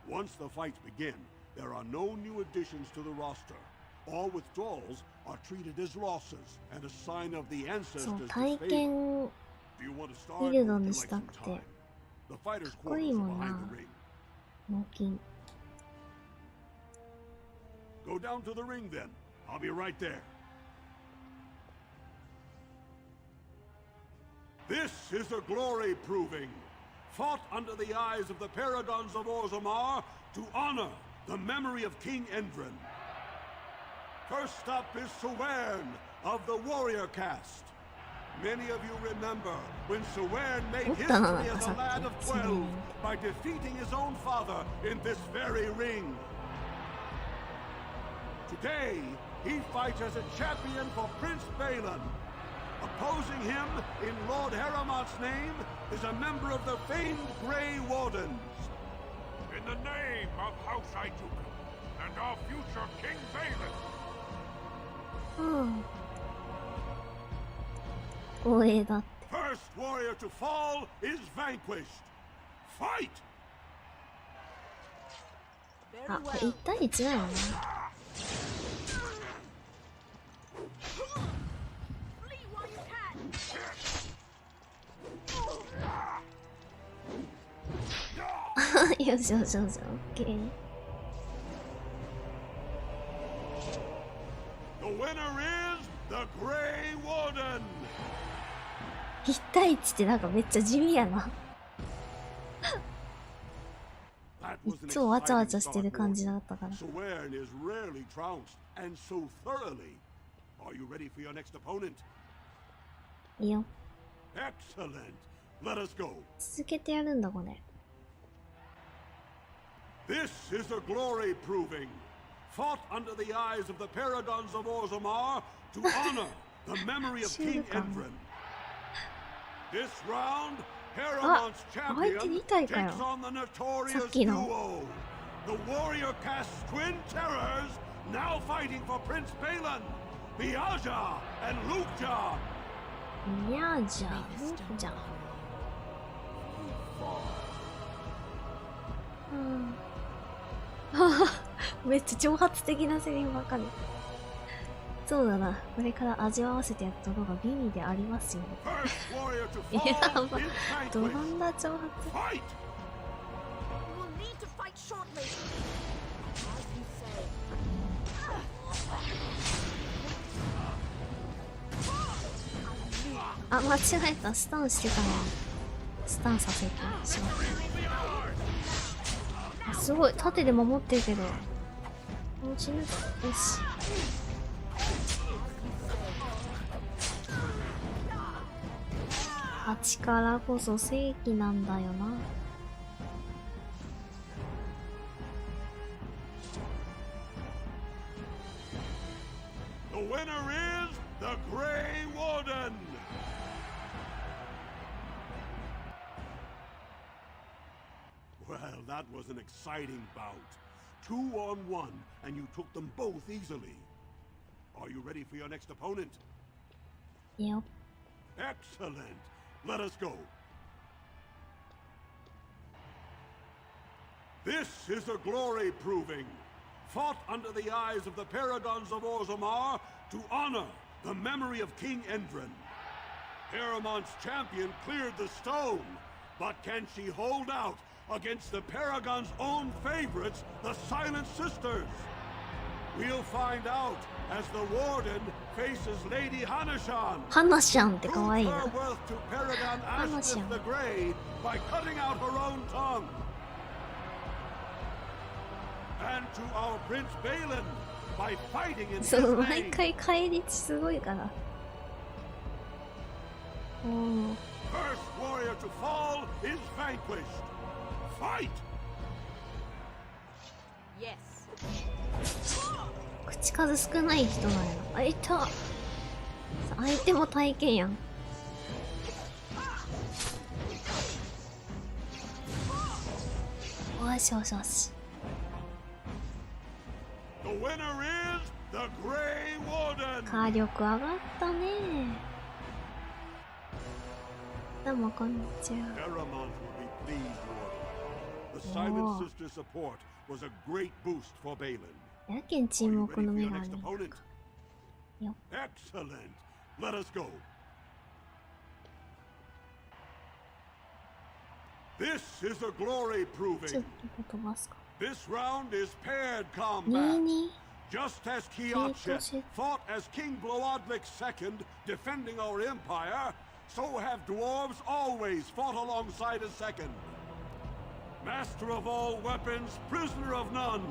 Once the fights begin, there are no new additions to the roster. All withdrawals are treated as losses and a sign of the そう、 ancestors' 体 disfavor. 験 Do you want to start フィ or ールド would に you し like た some くて。 time? The fighters' かっこい quarters い are もん behind な。 the ring. 脳筋。 Go down to the ring then. I'll be right there. This is a glory proving, fought under the eyes of the paragons of Orzammar to honor the memory of King Endrin. First up is Sewern of the Warrior Caste. Many of you remember when Sewern made history as a lad of 12 by defeating his own father in this very ring. Today, he fights as a champion for Prince Balin. Opposing him, in Lord Heramont's name, is a member of the famed Grey Wardens. In the name of House Ijuka and our future King Balin. 光栄だって。 First warrior to fall is vanquished. Fight! あ、これ1対1だよな。よしよしよし、オッケー。 The winner is the Grey Warden. 1対1ってなんかめっちゃ地味やな。いつもわちゃわちゃしてる感じだったから。 Sewern is rarely trounced and so thoroughly. Are you ready for your next opponent? いいよ。 Excellent. Let us go. 続けてやるんだこれ。 This is a glory proving, fought under the eyes of the paragons of Orzammar to honor the memory of King Endrin. This round, Heramont's champion takes on the notorious duo, the warrior caste twin terrors, now fighting for Prince Balin, Biaja and Lukja. Biaja, Lukja. めっちゃ挑発的なセリフばかり。そうだな、これから味わわせてやった方が美味でありますよね。やば、ドランダ挑発。あ、間違えた、スタンしてたのにスタンさせてしまった。すごい、縦で守ってるけど。もう死ぬ。よし。8からこそ正義なんだよな。The winner is the Grey Warden! Well, that was an exciting bout. 2-on-1, and you took them both easily. Are you ready for your next opponent? Yep. Excellent. Let us go. This is a glory proving, fought under the eyes of the Paragons of Orzammar to honor the memory of King Endrin. Heramont's champion cleared the stone, but can she hold out against the Paragon's own favorites, the Silent Sisters? We'll find out as the Warden faces Lady Hanashan. Hanashan って可愛いな。 Prove her worth to Paragon Ashnith the Grey by cutting out her own tongue. And to our Prince Balin by fighting in his そう、 name. 毎回返り血すごいから。おー。 First warrior to fall is vanquished. Fight! Yes. 口数少ない人なんや。あ、いた。相手も体験やん。よしよしよし。The winner is the Grey Warden. 火力上がったね。どうもこんにちは。 Heramonth will be pleased, Warden. The Silent Sister support was a great boost for Balin. やけん沈黙の目がある。 Excellent. Let us go. This is a glory ちょっ proving. と飛ばすか。 This round is paired combat. 22 Just as Kiaksha fought as King Bloodlick II, defending our empire, so have dwarves always fought alongside a second. Master of all weapons, prisoner of none,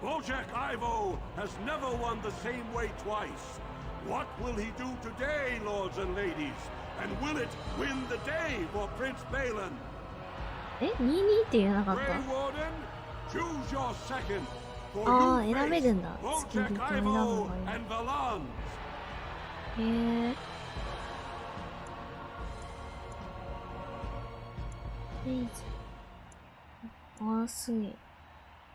Wojak Ivo has never won the same way twice. What will he do today, lords and ladies? And will it win the day for Prince Balin? え、22って言わなかっ Grey た？ Warden, choose your second. For ああ、 you 選べ face るんだ。スキル Wojak と選ぶ Ivo のがい and Valans. い。へえ。ああ、すげえ。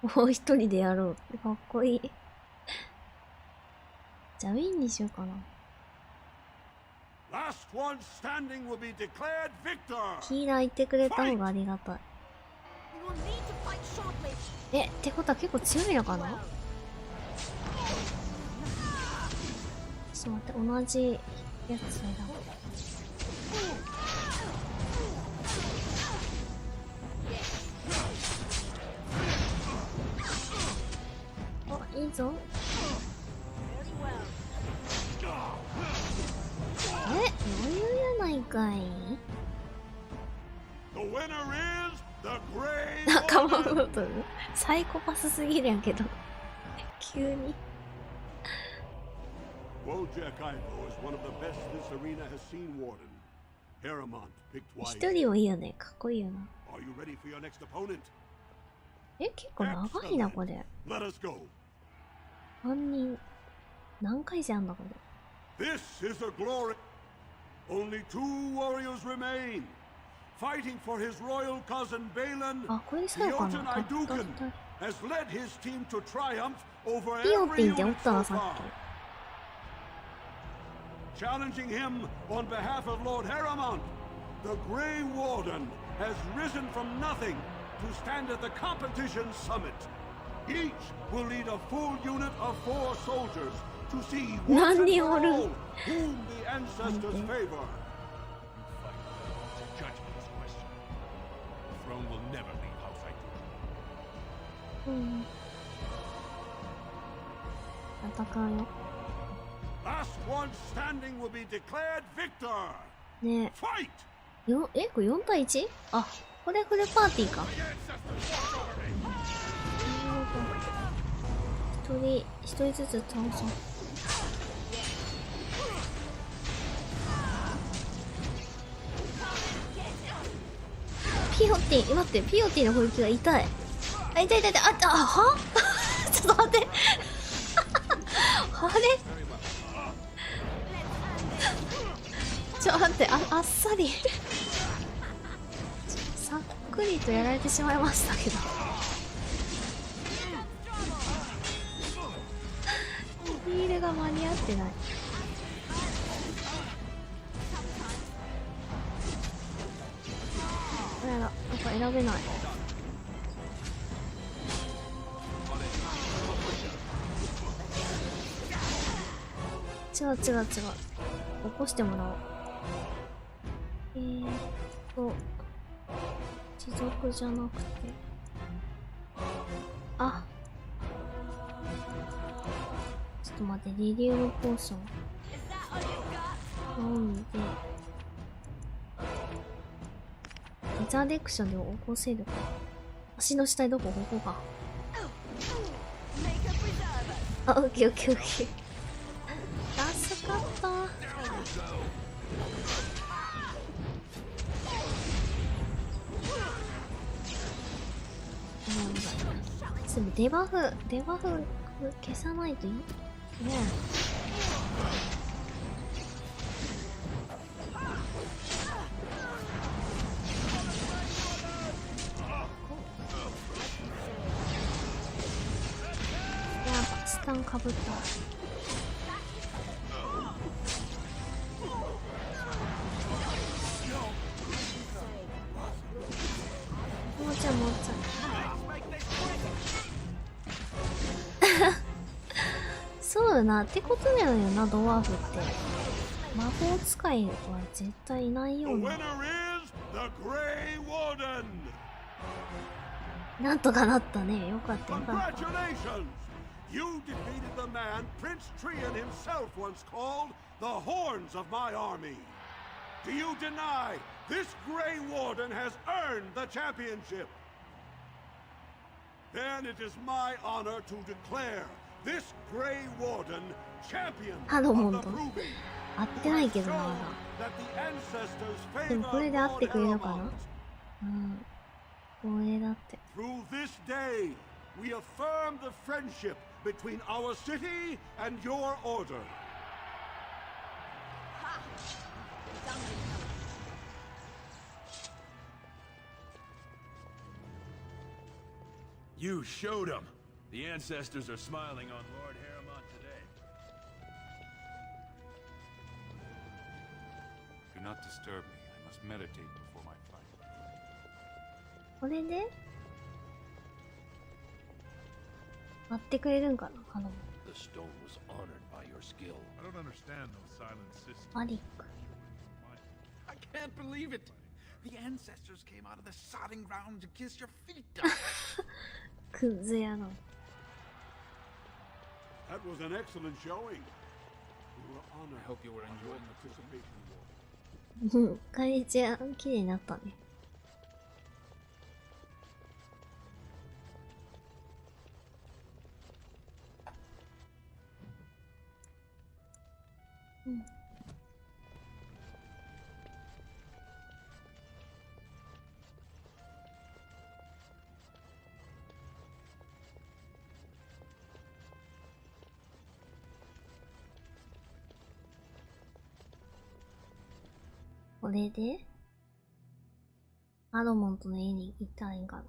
もう一人でやろう。かっこいい。じゃあウィンにしようかな。 Last one standing will be declared victor. ヒーラー言ってくれた方がありがたい。え、ってことは結構強いのかな？ちょっと待って、同じやつ選ぶ。あ、いいぞ。え、余裕やないかい。 The winner is the Grey 仲間 Warden. ごとサイコパスすぎるやんけど急に Wojak Ivo is one of the best this arena has seen, Warden. Heramonth picked 一 wisely. 人はいいよね。かっこいいよな。 Are you ready for your next opponent? え、結構長いなこれ。 Let us go. 犯人何回戦あんだこれ。 This is a glory. Only 2 warriors remain. Fighting for his royal cousin Balin, あ、これ最後か Eoten な。 Iduken has led his team to triumph over ピオテ every ィンっておっ unit た so なさ far. っ Challenging him on behalf of Lord Heramonth, the Grey Warden has risen from nothing to stand at the competition summit. Each will lead a full unit of 4 soldiers to see once and 何人 for おる？ all whom the ancestors favor. Judgment is questioned. The throne will never leave House Iduken. うん。戦うよ。 Last one standing will be declared victor. ね Fight! え。これ4対 1？ あ、これパーティーか。一人ずつ倒そう。ピオティ、待って、ピオティの攻撃が痛い。あ、痛い。あ、はちょっと待って。あれちょっと待って、あっさりさっくりとやられてしまいましたけどヒールが間に合ってない。あらら、なんか選べない。違う、起こしてもらおう。持続じゃなくて、あ、ちょっと待って、リリウムポーション飲んで、リザレクションで起こせるか。足の下にどこ？ここか。あ、オッケー。助かった。すぐデバフ消さないといいね。やば、スタンかぶった。もうちゃんそうよな、ってことだよな、ドワーフって。魔法使いは絶対いないような。なんとかなったね。よかったよかった。You defeated the man Prince Trian himself once called the horns of my army. Do you deny this Grey Warden has earned the championship? Then it is my honor to declare this Grey Warden champion of the proving. 合ってないけどな。でもこれで合ってくれるかな？うん。これだって。Through this day, we affirm the friendship between our city and your order. You showed him. The ancestors are smiling on Lord Harriman today. Do not disturb me. I must meditate before my fight. これで待ってくれるんかな、カノン。 The stone was honored by your skill. I don't understand those silent systems. マリック。 I can't believe it. The ancestors came out of the sodding ground to kiss your feet. クズやろ。 That was an excellent showing. We were honored. I hope you were enjoying the participation. こんにちは、綺麗になったね。うん。これでアドモントの家に行ったらいいんかな。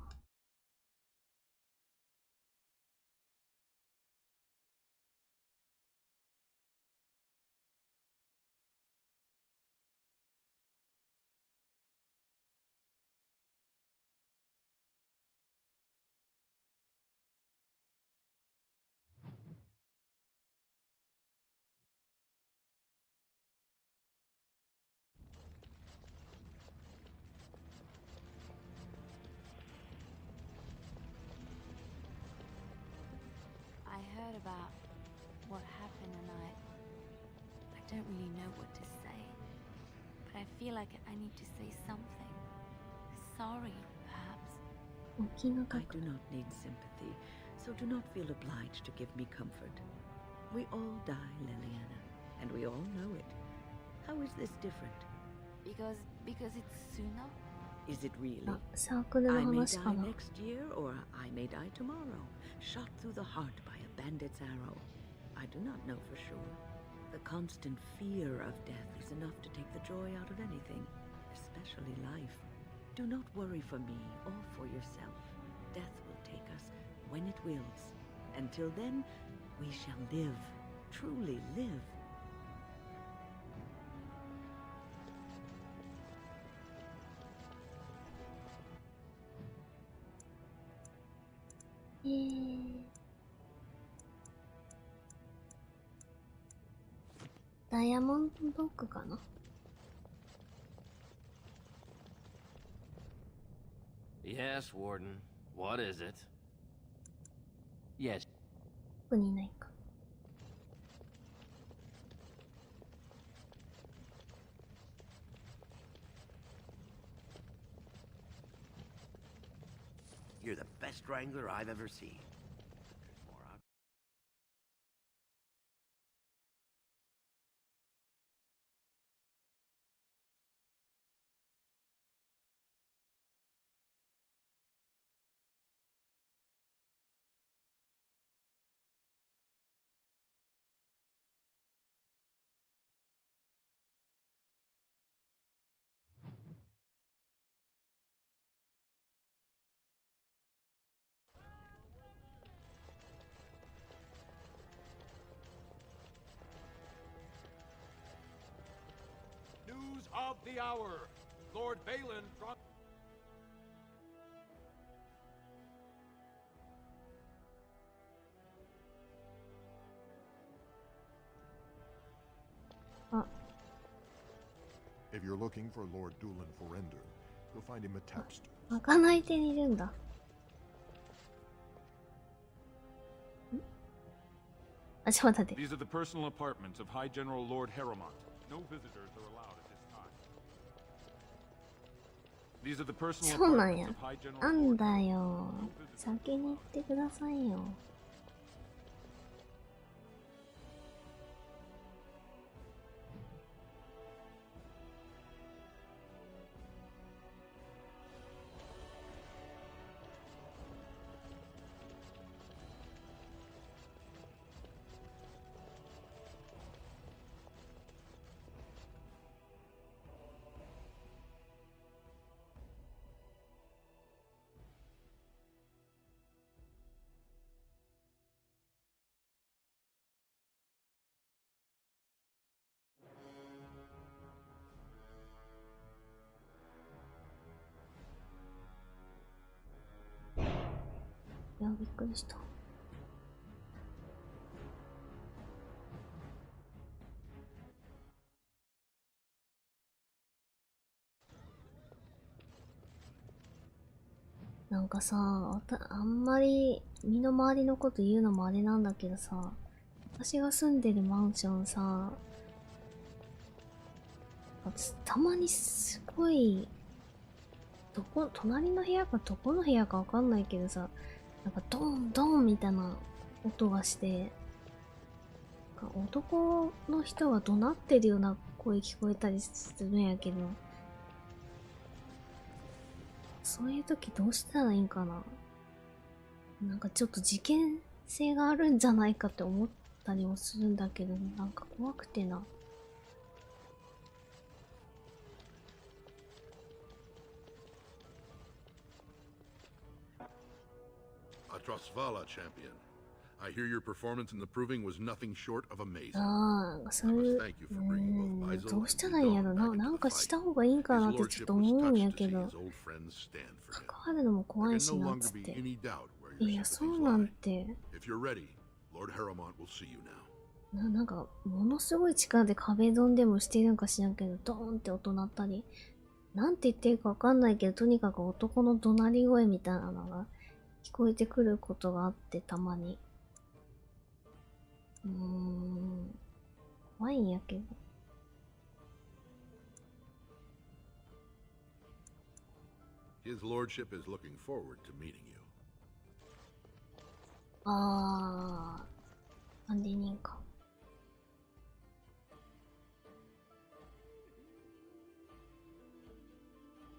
I heard about what happened and I don't really know what to say. But I feel like I need to say something. Sorry, perhaps. I do not need sympathy, so do not feel obliged to give me comfort. We all die, Liliana, and we all know it. How is this different? Because it's sooner? Is it really? I may die next year, or I may die tomorrow, shot through the heart by a bandit's arrow. I do not know for sure. The constant fear of death is enough to take the joy out of anything, especially life. Do not worry for me or for yourself. Death will take us when it wills. Until then, we shall live, truly live. Diamond Block かな。Yes, Warden. What is it? Yes. ここにいないか。You're the best wrangler I've ever seen. News of the hour. Lord Balin from... If you're looking for Lord Doolin Forender, you'll find him at Tapster. 開かない手にいるんだ。あ、ちょっと待って。 These are the personal apartments of High General Lord Harrowmont. No visitors are allowed at this time. These are the personal そうなん apartments や。 of High General なんだよ。先に行ってくださいよ。いや、びっくりした。なんかさ、あんまり身の回りのこと言うのもあれなんだけどさ、私が住んでるマンションさ、たまにすごい、隣の部屋かどこの部屋かわかんないけどさ、なんかドンドンみたいな音がして、なんか男の人が怒鳴ってるような声聞こえたりするんやけど、そういう時どうしたらいいんかな。なんかちょっと事件性があるんじゃないかって思ったりもするんだけど、なんか怖くてな。Atrasvala, champion. I hear your performance in the proving was nothing short of amazing. ああ、そういう、どうしたらいいんやろな。なんかした方がいいんかなってちょっと思うんやけど、関わるのも怖いしなっつって。いや、そうなんて。なんか、ものすごい力で壁ドンでもしてるんか知らんけど、ドーンって音鳴ったり、なんて言ってるかわかんないけど、とにかく男の怒鳴り声みたいなのが聞こえてくることがあって、たまに。怖いんやけど。His lordship is looking forward to meeting you. あー、管理人か。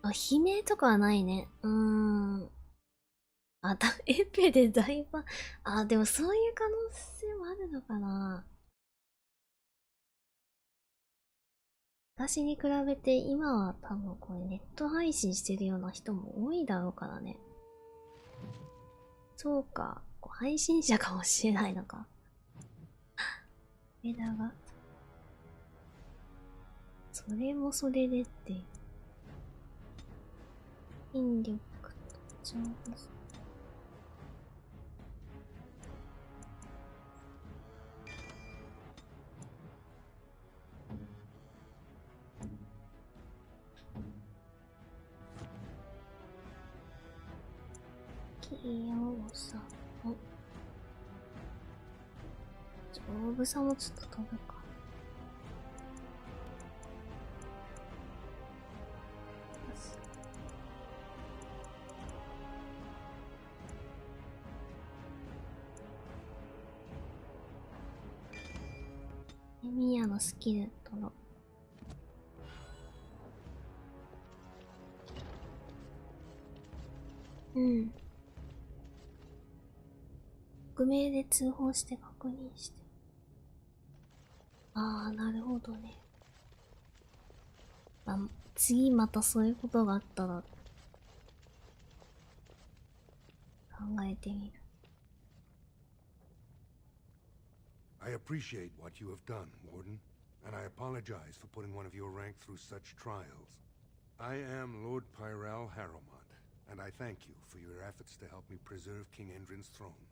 あ、悲鳴とかはないね。あ、エペでだいぶ、あ、でもそういう可能性もあるのかな。昔に比べて今は多分これネット配信してるような人も多いだろうからね。そうか、配信者かもしれないのか。枝が。それもそれでって。引力と丈夫さ。器用さも。丈夫さもちょっと飛ぶか。ミヤのスキルとの匿名で通報して確認して。ああ、なるほどね。次またそういうことがあったら考えてみる。I appreciate what you have done, Warden, and I apologize for putting one of your rank through such trials. I am Lord Pyrel Harrowmont, and I thank you for your efforts to help me preserve King Endrin's throne.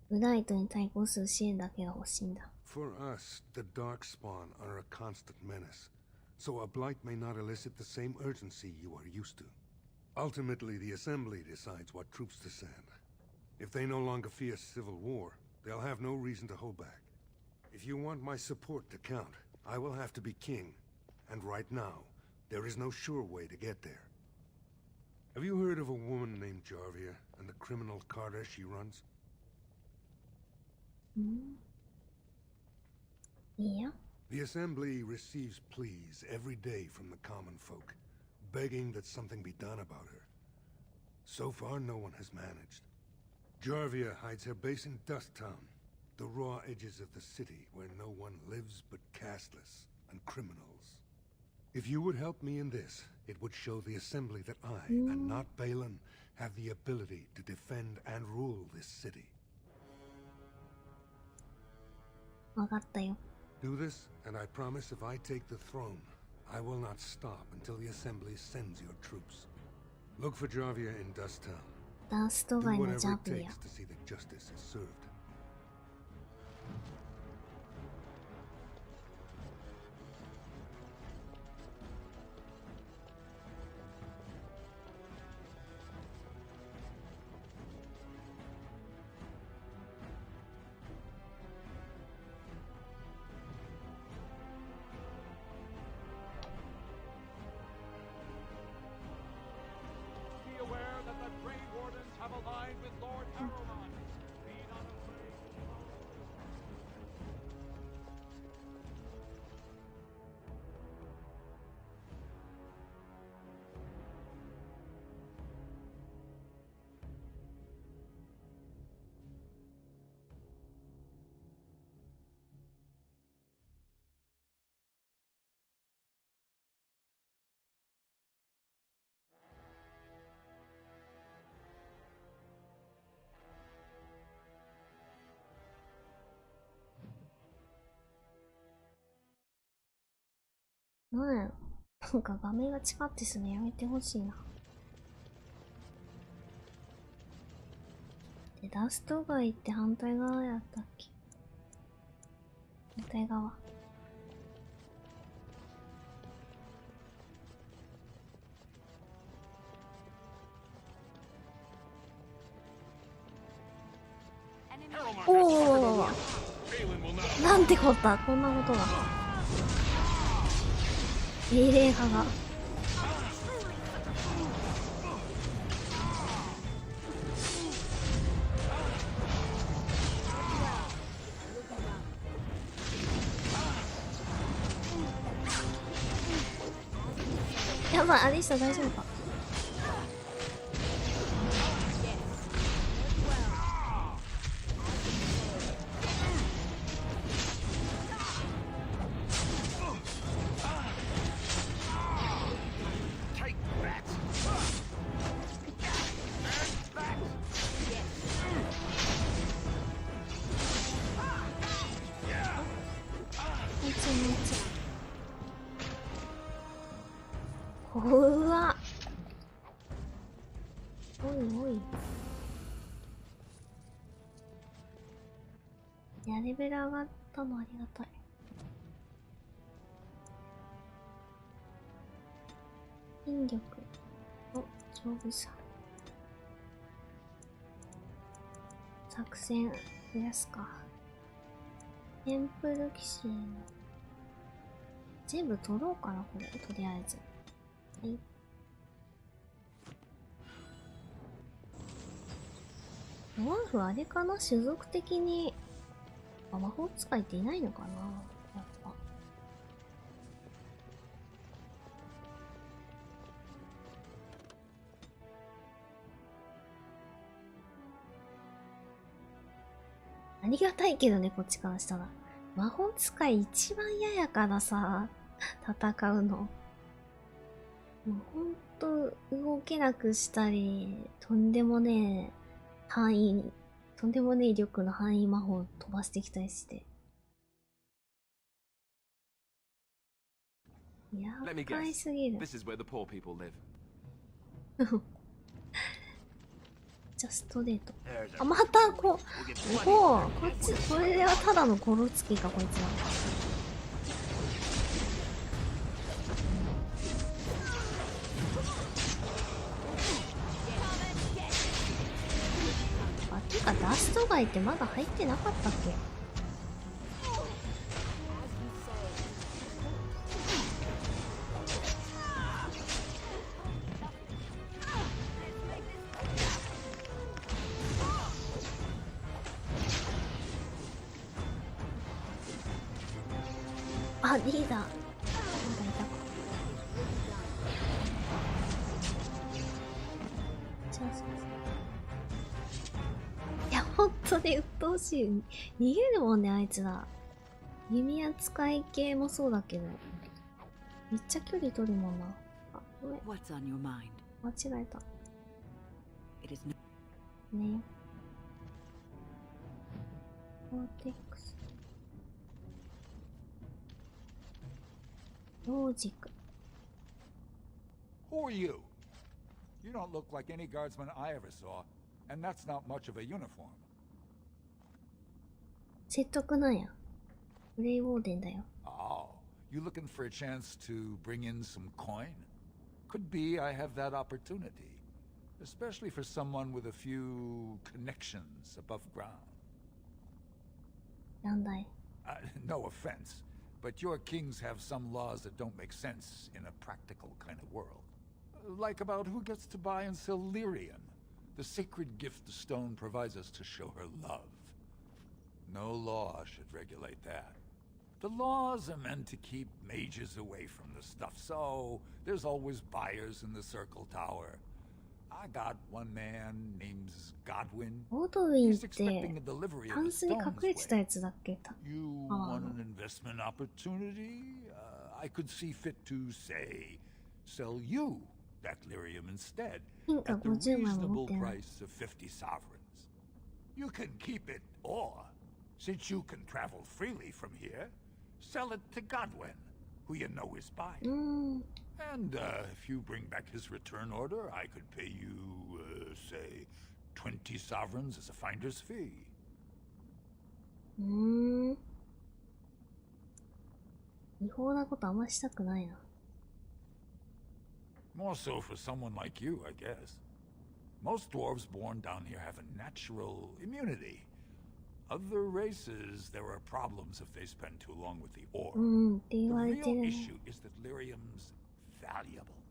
ブライトに対抗する支援だけが欲しいんだ。For us, the Darkspawn are a constant menace, so a blight may not elicit the same urgency you are used to. Ultimately, the Assembly decides what troops to send. If they no longer fear civil war, they'll have no reason to hold back. If you want my support to count, I will have to be king. And right now, there is no sure way to get there. Have you heard of a woman named Jarvia and the criminal carter she runs? Yeah. The Assembly receives pleas every day from the common folk, begging that something be done about her. So far, no one has managed. Jarvia hides her base in Dust Town, the raw edges of the city where no one lives but castless and criminals. If you would help me in this, it would show the Assembly that I, and not Balin, have the ability to defend and rule this city. わかったよ。Do this, and I promise if I take the throne, I will not stop until the Assembly sends your troops. Look for Jarvia in Dust Town. ダストガイのジャビア。なんか画面が近ってするのやめてほしいな。で、ダスト街って反対側やったっけ？反対側。おお、なんてこった、こんなことが。英霊派が。やばい、アリサ大丈夫か。いや、レベル上がったのありがたい。筋力と丈夫さ。作戦増やすか。テンプル騎士の全部取ろうかな、これ。とりあえず。はい。ドワーフあれかな、種族的に魔法使いっていないのかな、やっぱ。ありがたいけどね、こっちからしたら。魔法使い一番嫌やからさ、戦うの。もうほんと動けなくしたり、とんでもねえ範囲、とんでもねえ力の範囲魔法を飛ばしてきたりして。やばいすぎる。じゃあストレート。あ、またこっち、これはただのコロつきか、こいつは。あ、てかダストガイってまだ入ってなかったっけ？あ、リーダー。なんかいたか。いや、ほんとに鬱陶しい。逃げるもんね、あいつら。弓扱い系もそうだけど。めっちゃ距離取るもんな。あ、ごめん。間違えた。ね。コーテックス。ロジック。 Who are you? You don't look like any guardsman I ever saw, and that's not much of a uniform. 説得なんや。グレイウォーデンだよ。Oh, you looking for a chance to bring in some coin? Could be I have that opportunity, especially for someone with a few connections above ground. なんだい。No offense, but your kings have some laws that don't make sense in a practical kind of world. Like about who gets to buy and sell lyrium, the sacred gift the stone provides us to show her love. No law should regulate that. The laws are meant to keep mages away from the stuff, so there's always buyers in the Circle Tower. I got one man named Godwin. オードウィンってタンスに隠れてたやつだっけ？ You want an investment opportunity? I could see fit to say, sell you that lyrium instead at the reasonable price of 50 sovereigns. You can keep it, or since you can travel freely from here, sell it to Godwin, who you know is buying. And if you bring back his return order, I could pay you, say, 20 sovereigns as a finder's fee. 違法なことあんましたくないな。 More so for someone like you, I guess. Most dwarves born down here have a natural immunity. Other races, there are problems if they spend too long with the ore. The real issue is that lyrium's valuable.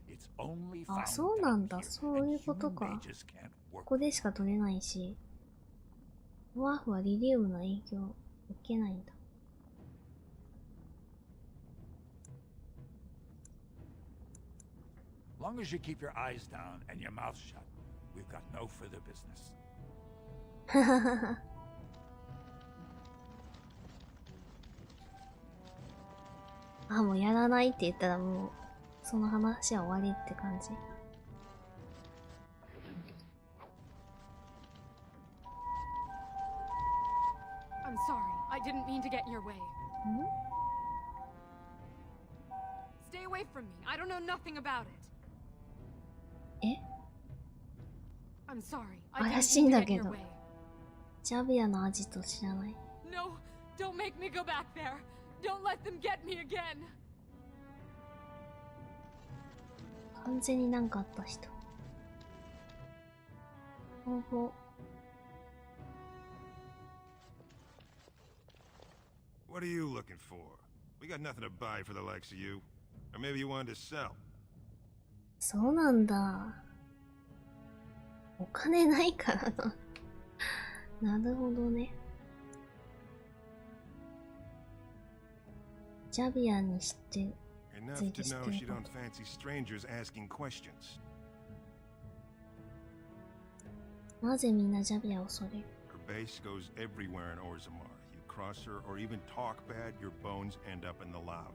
It's only found あ、そうなんだ。そういうことか。ここでしか取れないし。ドワーフはリリウムの影響を受けないんだ。Long as you keep your eyes down and your mouth shut, we've got no further business. あ、もうやらないって言ったらもうその話は終わりって感じ。I'm sorry. I didn't mean to get in your way. Stay away from me. I don't know nothing about it. え？ I'm sorry. 怪しいんだけど。ジャビアのアジト知らない。No, don't make me go back there. Don't let them get me again. 完全になんかあった人。ほぼ。What are you looking for? We got nothing to buy for the likes of you. Or maybe you wanted to sell. そうなんだ。お金ないからな。なるほどね。ジャビアに知ってる。Enough to know she don't fancy strangers asking questions. なぜみんなジャビアを恐れる？ Her base goes everywhere in Orzammar. You cross her or even talk bad, your bones end up in the lava.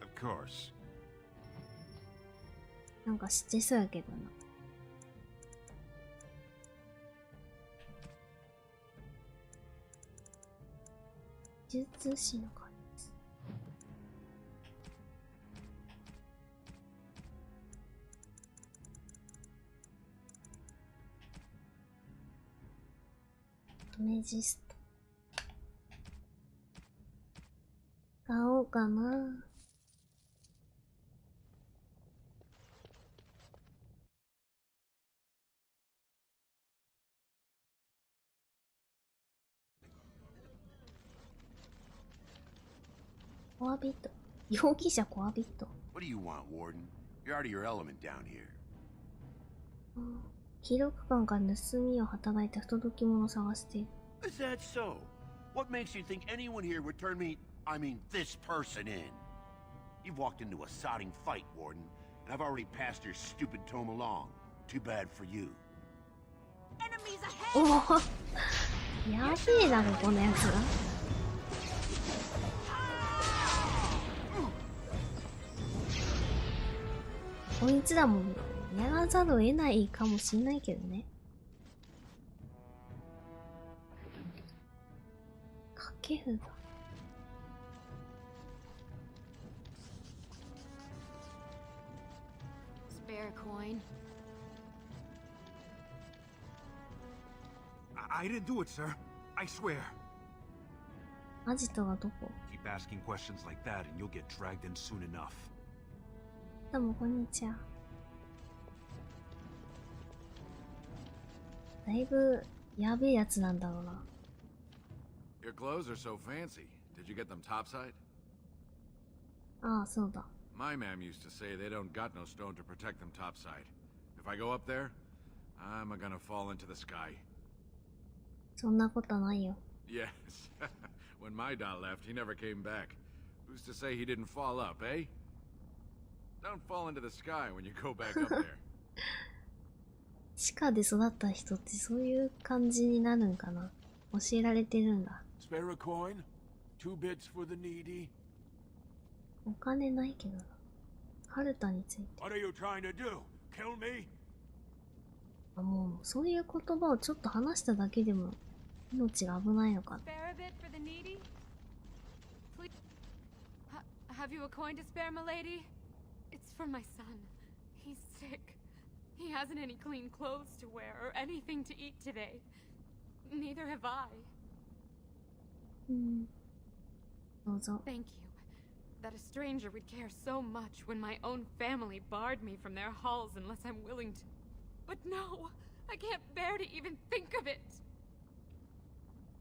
Of course. なんか知ってそうやけどな。術師の感じです。アメジスト。買おうかな。コアビット。容疑者コアビット。What do you want, Warden? You're out of your element down here. 記録官が盗みを働いた不届き者を探している。Is that so? What makes you think anyone here would turn me, I mean this person in? You've walked into a sodding fight, Warden, and I've already passed your stupid tome along. Too bad for you. Enemies お ahead! お、やべえな、ここのやつら。こいつらもやらざるを得ないかもしんないけどね。掛け札。Spare coin. I didn't do it, sir. I swear. アジトはどこ？ Keep asking questions like that and you'll get dragged in soon enough. どうもこんにちは。だいぶやべえやつなんだろうな。Your clothes are so fancy. Did you get them topside? ああ、そうだ。My ma'am used to say they don't got no stone to protect them topside. If I go up there, I'm gonna fall into the sky. そんなことないよ。Yes. When my dad left, he never came back. Who's to say he didn't fall up, eh? Don't fall into the sky when you go back up there. 地下で育った人ってそういう感じになるんかな。教えられてるんだ。Spare a coin? 2 bits for the needy? お金ないけどな。カルタについて。What are you trying to do? Kill me? あ、もうそういう言葉をちょっと話しただけでも命が危ないのかな。Spare a bit for the needy? Please. Have you a coin to spare, milady? It's for my son. He's sick. He hasn't any clean clothes to wear or anything to eat today. Neither have I. どうぞ。Thank you. That a stranger would care so much when my own family barred me from their halls unless I'm willing to. But no, I can't bear to even think of it.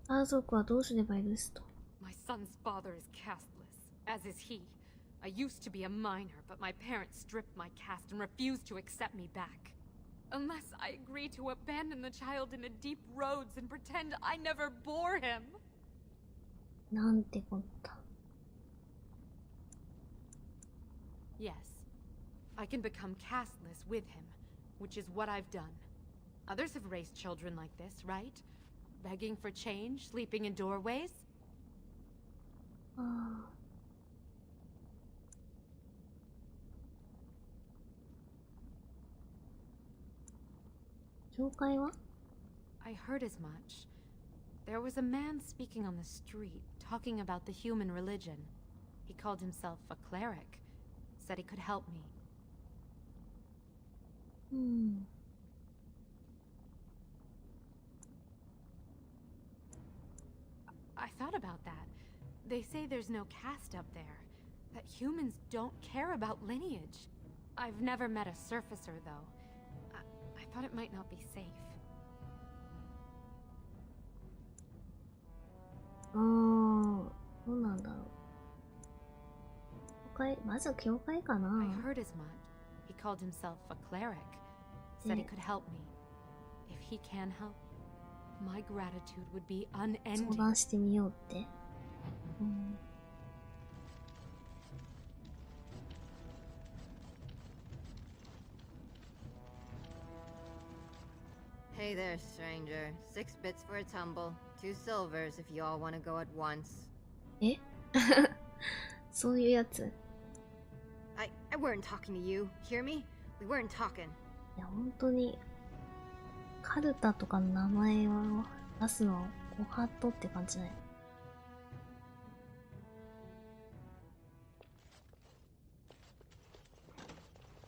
家族はどうすれば許すと。My son's father is casteless, as is he. I used to be a minor, but my parents stripped my caste and refused to accept me back. Unless I agree to abandon the child in the deep roads and pretend I never bore him. なんてこった。Yes, I can become casteless with him, which is what I've done. Others have raised children like this, right? Begging for change, sleeping in doorways? ああ。教会は？ I heard as much. There was a man speaking on the street, talking about the human religion. He called himself a cleric. Said he could help me. うん。forgot about that. They say there's no caste up there. That humans don't care about lineage. I've never met a surfacer, though. I thought it might not be safe. どうなんだろう。まず教会かな。I heard as much. He called himself a cleric. Said he could help me. If he can help, my gratitude would be unending. 相談してみようって。Hey there, stranger. 6 bits for a tumble. 2 silvers if you all want to go at once. えそういうやつ。I weren't talking to you. Hear me? We weren't talking. いや、本当に、カルタとかの名前を出すのはご法度って感じだよ。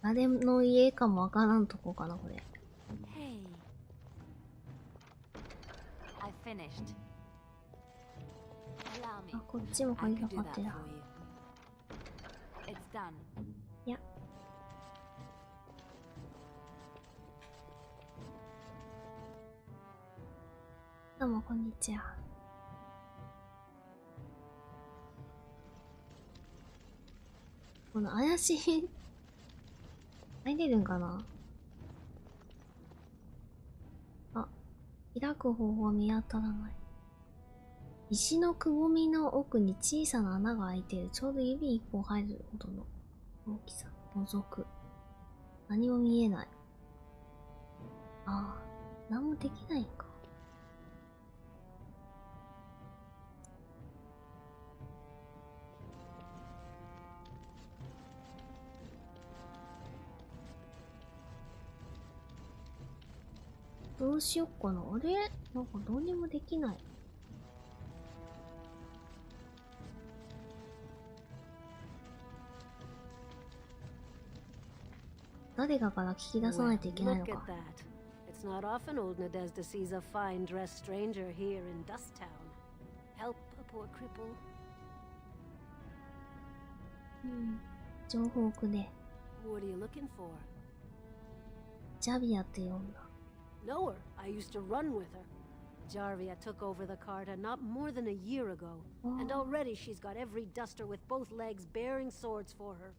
誰の家かもわからんとこかな、これ。Hey. I finished. Allow me. あ、こっちも鍵かかってる。It's done. いや。どうもこんにちは。この怪しい入れるんかな。あ、開く方法は見当たらない。石のくぼみの奥に小さな穴が開いている。ちょうど指一本入るほどの大きさ。覗く。何も見えない。ああ、何もできないんか。どうしよっかな。あれ？なんかどうにもできない。誰かから聞き出さないといけないのか。It's not often old Nadezhda sees a fine-dressed stranger here in Dusttown. Help a poor cripple. 情報くれ。What are you looking for? ジャビアって呼んだ。Know her. I used to run with her. Jarvia took over the Carta not more than a year ago, and already she's got every duster with both legs bearing swords for her.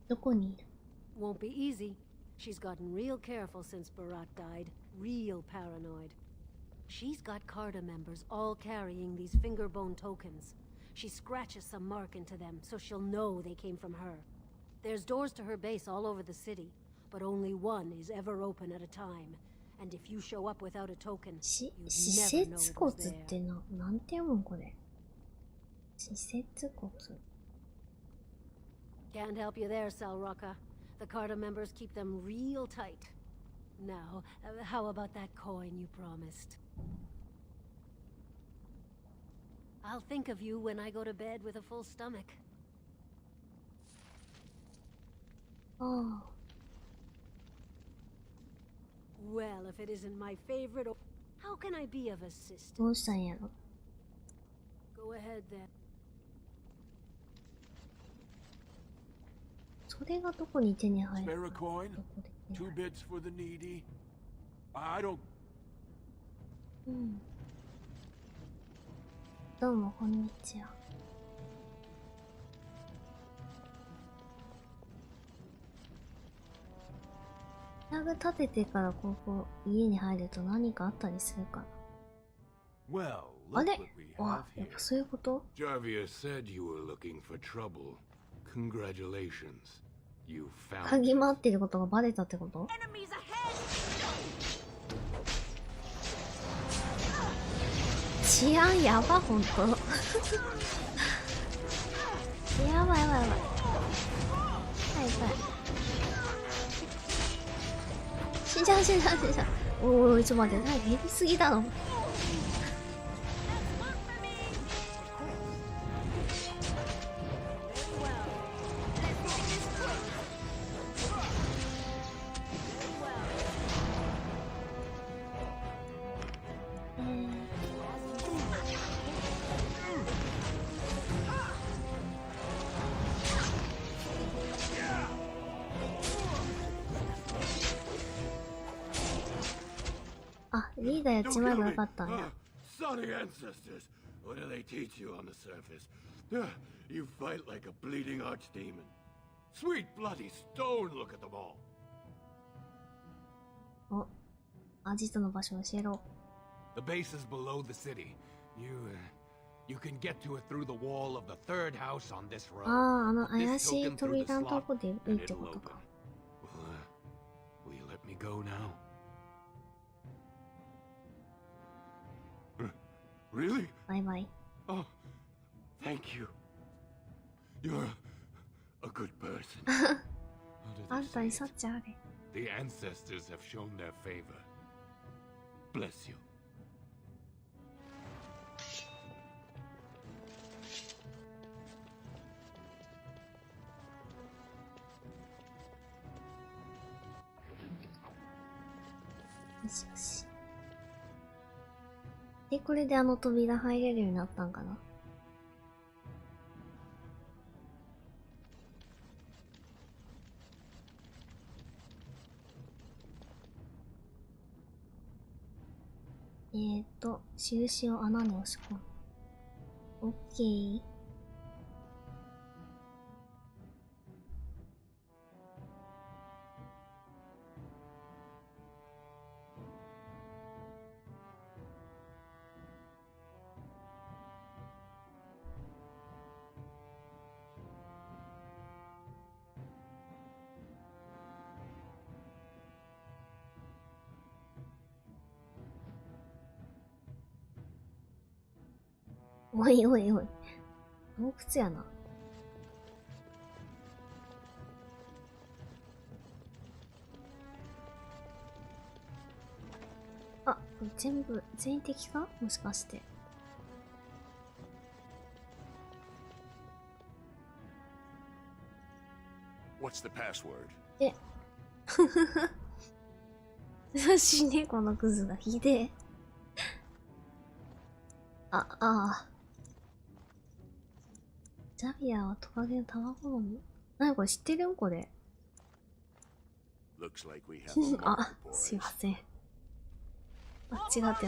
どこにいる？ Won't be easy. She's gotten real careful since Barat died. Real paranoid. She's got Carta members all carrying these fingerbone tokens. She scratches some mark into them so she'll know they came from her. There's doors to her base all over the city, but only one is ever open at a time. And if you show up without a token, you'd never know it was there. ってなんて読むんこれ。施設骨。Can't help you there, Salraka. The Carta members keep them real tight. Now, how about that coin you promised? I'll think of you when I go to bed with a full stomach. Oh. Well, if it isn't my favorite, how can I be of assistance? どうしたんやろ。 Go ahead then. それがどこに手に入る？ Spare a coin? 2 bits for the needy. I don't. どうもこんにちは。フラグ立ててからここ家に入ると何かあったりするかな。あれ？わ、やっぱそういうこと？ Jarvia said you were looking for trouble. Congratulations. You found 嗅ぎ回ってることがバレたってこと？治安やば、ほんと。やばいやばいやばい。はいはい。死んじゃう死んじゃう死んじゃう。おい、ちょっと待って、減りすぎだろ。リーダーやっちまえばよかったんや。Sorry ancestors. What do they teach you on the surface? You fight like a bleeding archdemon. Sweet bloody stone, look at them all. お、アジトの場所教えろ。The base is below the city. You can get to it through the wall of the third house on this road. ああ、怪しい扉のとこでいいってことか。Will you let me go now? Really? バイバイ。Oh, thank you. You're a good person. あんたにそっちあれ。The ancestors have shown their favor. Bless you. よしよし。で、これであの扉入れるようになったんかな。印を穴に押し込む。オッケー。おいおいおい。洞窟やな。あ、これ全員敵かもしかして。What's the password? え。ふふふ。死ね、このクズが。ひでえ。ああ。ジャビアはトカゲの卵の実。なにこれ知ってるんこれ。あ、すいません。あ、違って間違って。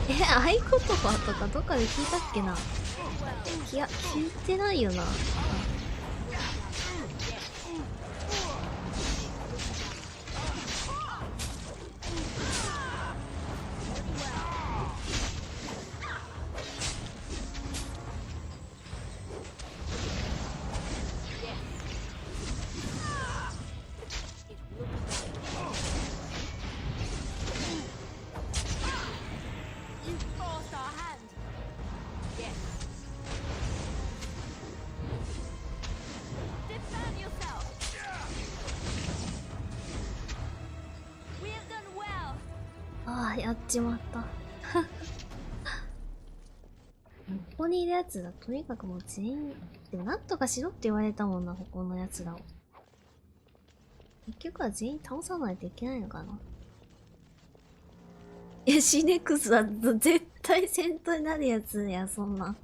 合言葉とかどっかで聞いたっけな。いや、聞いてないよな。やっちまった。ここにいるやつだ。とにかくもう全員、でもなんとかしろって言われたもんな、ここのやつらを。結局は全員倒さないといけないのかな。シネクスは絶対戦闘になるやつや、そんな。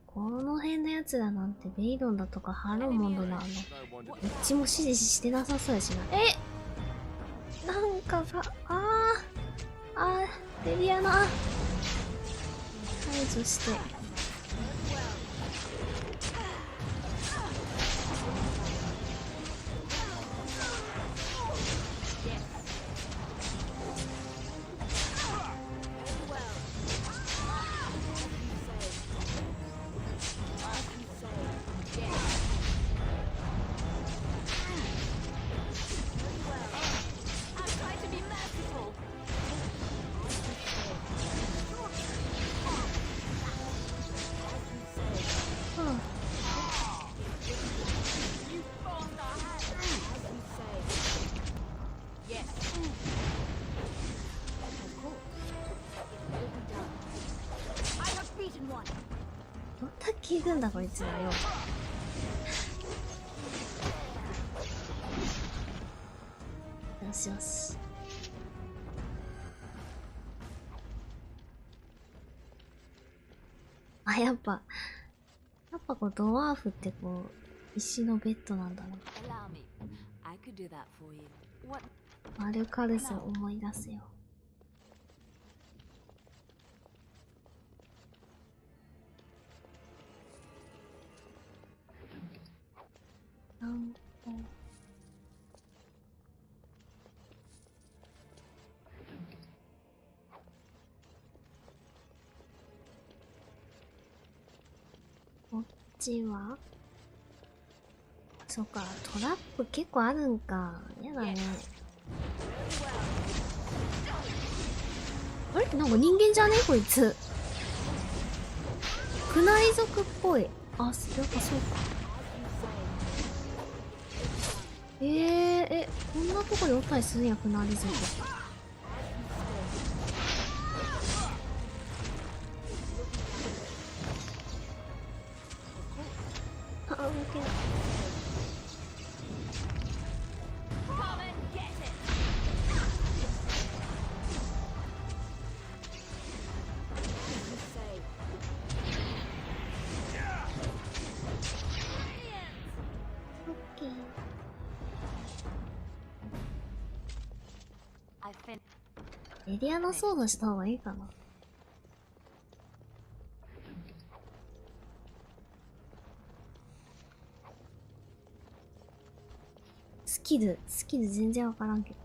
この辺のやつらなんてベイロンだとかハロモンドなの。どっちも支持してなさそうやしな。なんかさ、レディアナ排除して。どんだけいるんだこいつらよ。よしよし。あ、やっぱこうドワーフってこう石のベッドなんだね。Allow me. I could do that for you. What? マルカルスを思い出すよ。なんとこっちはそうか、トラップ結構あるんか。やだね。あれなんか人間じゃねこいつ。クナリ族っぽい。あ、やっぱそうか。こんなとこにおったりするんや、クナリ族。あ、動けない。エリアのソードした方がいいかな。スキル全然わからんけど。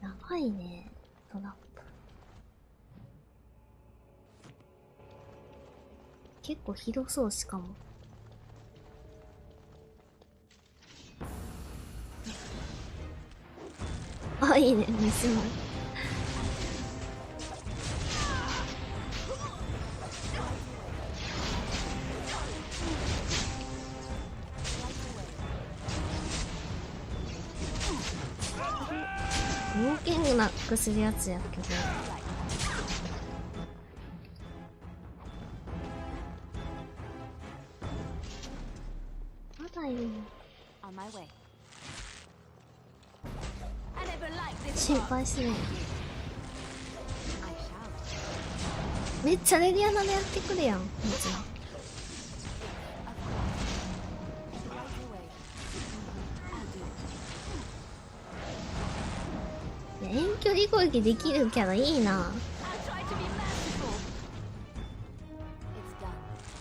長いね、トラップ。結構広そう、しかも。あ、いいね、盗む。動けなくするやつやけど。まだいるの。心配する。めっちゃレディアナでやってくれやん、こいつら。遠距離攻撃できるキャラいいな。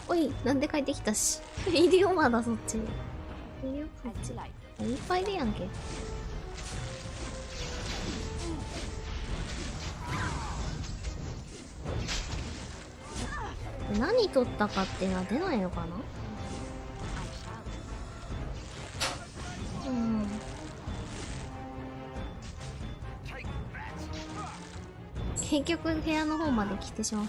おい、なんで帰ってきたし。いるよ、まだそっち。いるよ、そっち。いっぱいいるやんけ。何取ったかっていうのは出ないのかな。結局部屋の方まで来てしまっ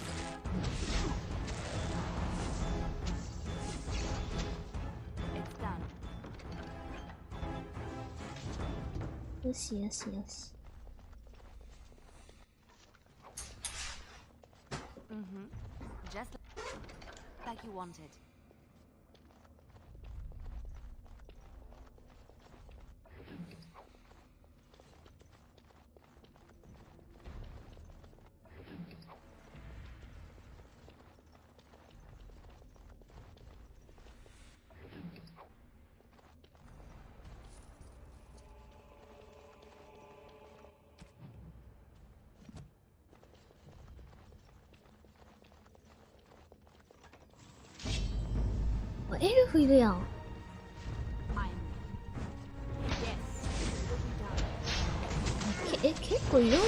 た。よしよしよし。Just like you wanted.エルフいるやん。結構いろんな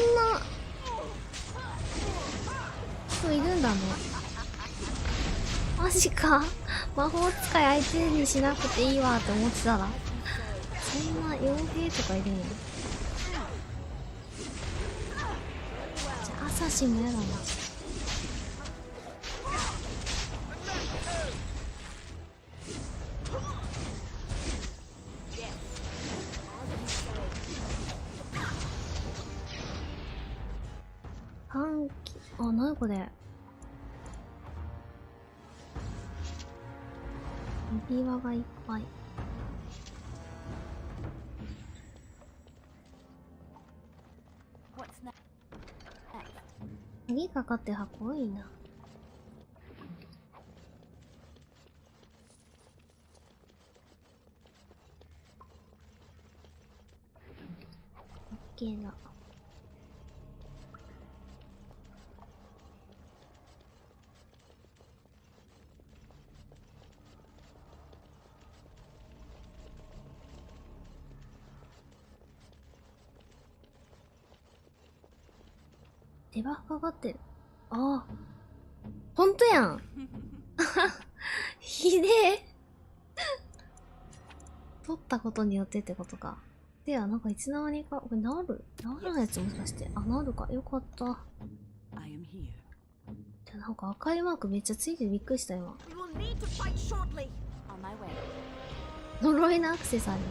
人いるんだね。マジか。魔法使い相手にしなくていいわって思ってたら、そんな傭兵とかいるんや。じゃあアサシンもやだな。あ、なにこれ。指輪がいっぱい。鍵かかってる箱多いな。オッケーだ。デバフかかってる。ああ。ほんとやん。ひでえ。取ったことによってってことか。では、なんかいつの間にか、これなるやつもしかして。あ、なるか。よかった。じゃ、なんか赤いマークめっちゃついてびっくりした今。呪いのアクセサリー。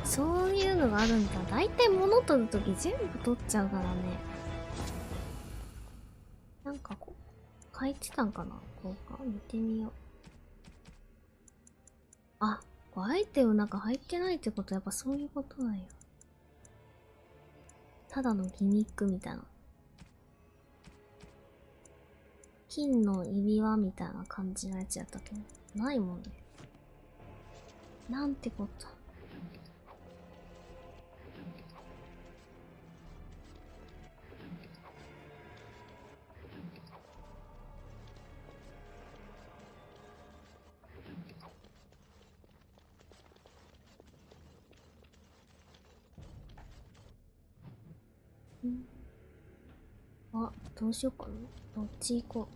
そういうのがあるんだ。だいたい物取るとき全部取っちゃうからね。なんかこう、書いてたんかなこうか。見てみよう。あ、こうアイテムなんか入ってないってことはやっぱそういうことなんや。ただのギミックみたいな。金の指輪みたいな感じのやつやったけど。ないもんね。なんてこと。あ、どうしようかな。どっち行こう。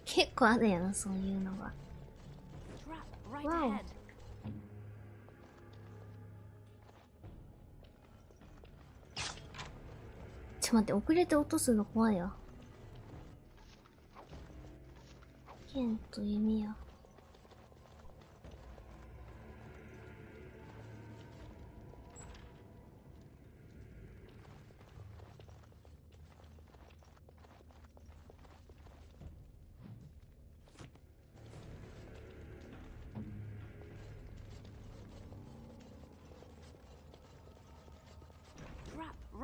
結構あるやな、そういうのが。わお。ちょっと待って、遅れて落とすの怖いわ。剣と弓矢。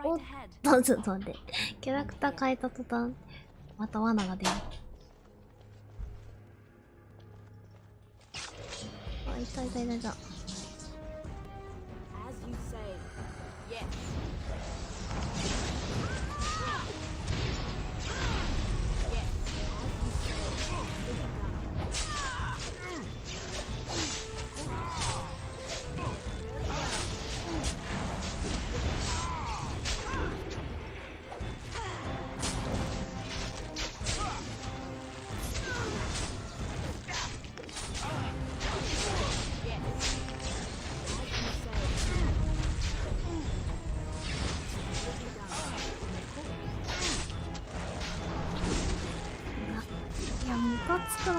おっと、ちょっと待って。キャラクター変えた途端、また罠が出る。あ、いたいたいたいた。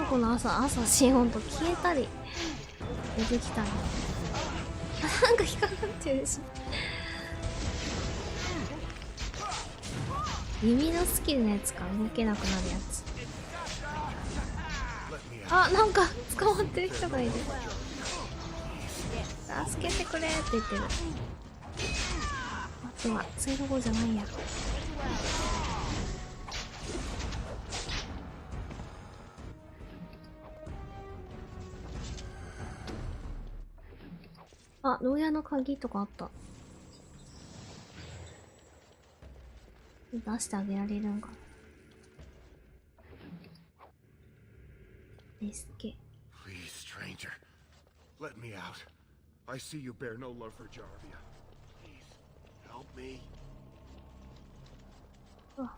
この朝シーンほんと消えたり出てきたりなんか引っかかってるし耳のスキルのやつか動けなくなるやつ。あ、なんか捕まってる人がいる。助けてくれって言ってる。待ってはそういうとこじゃないや。あ、牢屋の鍵とかあった。出してあげられるんかな。レスケ。 Please, stranger, let me out. I see you bear no love for Jarvia. Please, help me. うわ。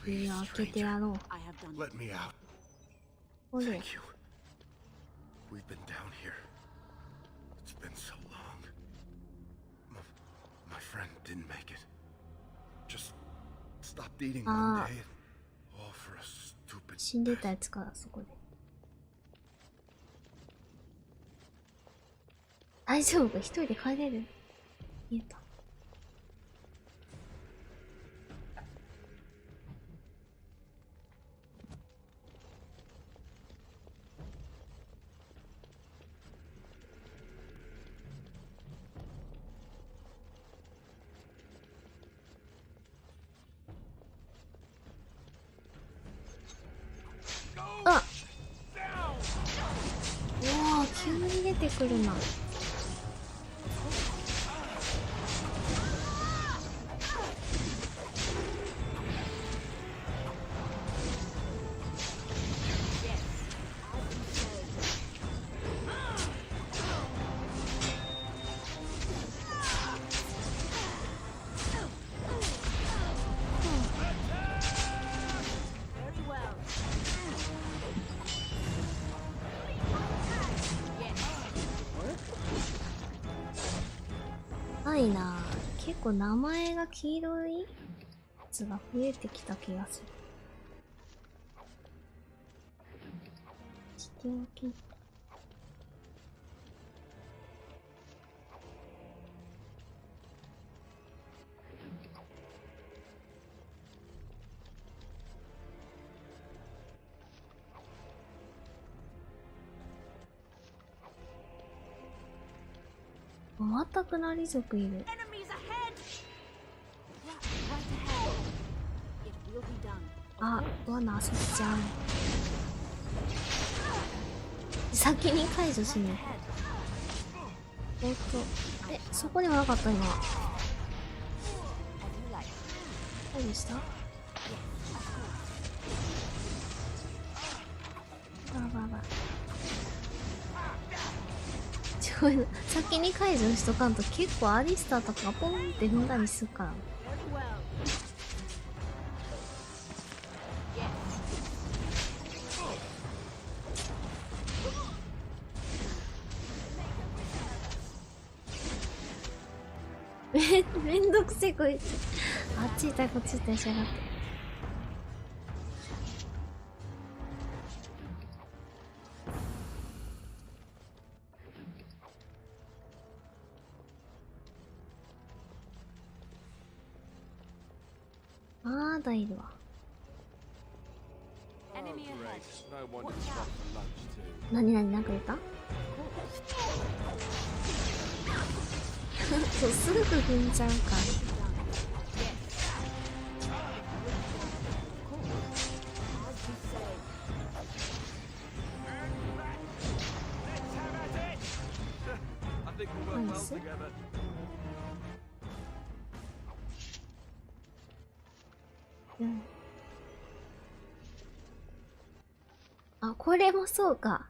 いや、開けてやろう。 Let me out. ほれ。 Thank you. We've been down here. It's been so long. My friend didn't make it. Just stopped eating one day. All for a stupid. 死んでたやつか、そこで。大丈夫か、一人で帰れる。見えた。あ、うわー、急に出てくるな。ないな。結構名前が黄色いやつが増えてきた気がする。しておき。全くなり族いる。あ、罠遊びちゃう。先に解除しに行く。え、そこでもなかった今。解除した？先に解除しとかんと結構アリスターとかポンって踏んだりするから。めんどくせえこいつ。あっちいたいこっちいたいしやがって。まだいるわ。何なんか言った？そう、すぐ踏んじゃうから。ナイス。うん。あ、これもそうか。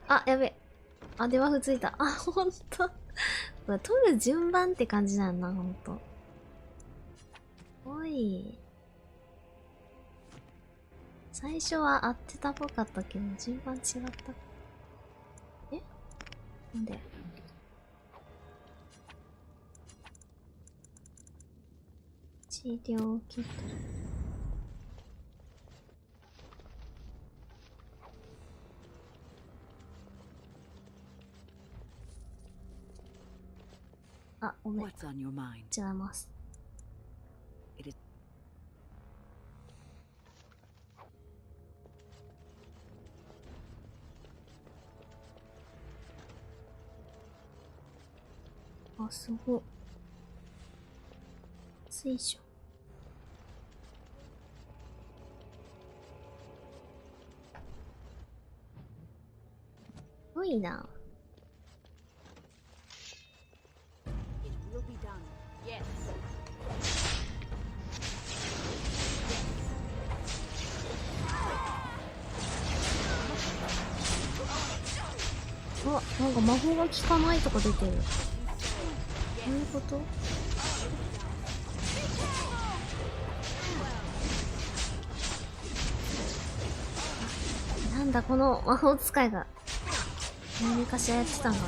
あ、やべ。あ、デバフついた。あ、ほんと。これ取る順番って感じなんだ、ほんと。おい。最初は合ってたっぽかったけど、順番違った。え？なんで？治療キット。あ、ごめん。違います。あ、すごい。水晶。ごいな。あ、なんか魔法が効かないとか出てる。どういうこと？なんだこの魔法使いが何かしらやってたんだな。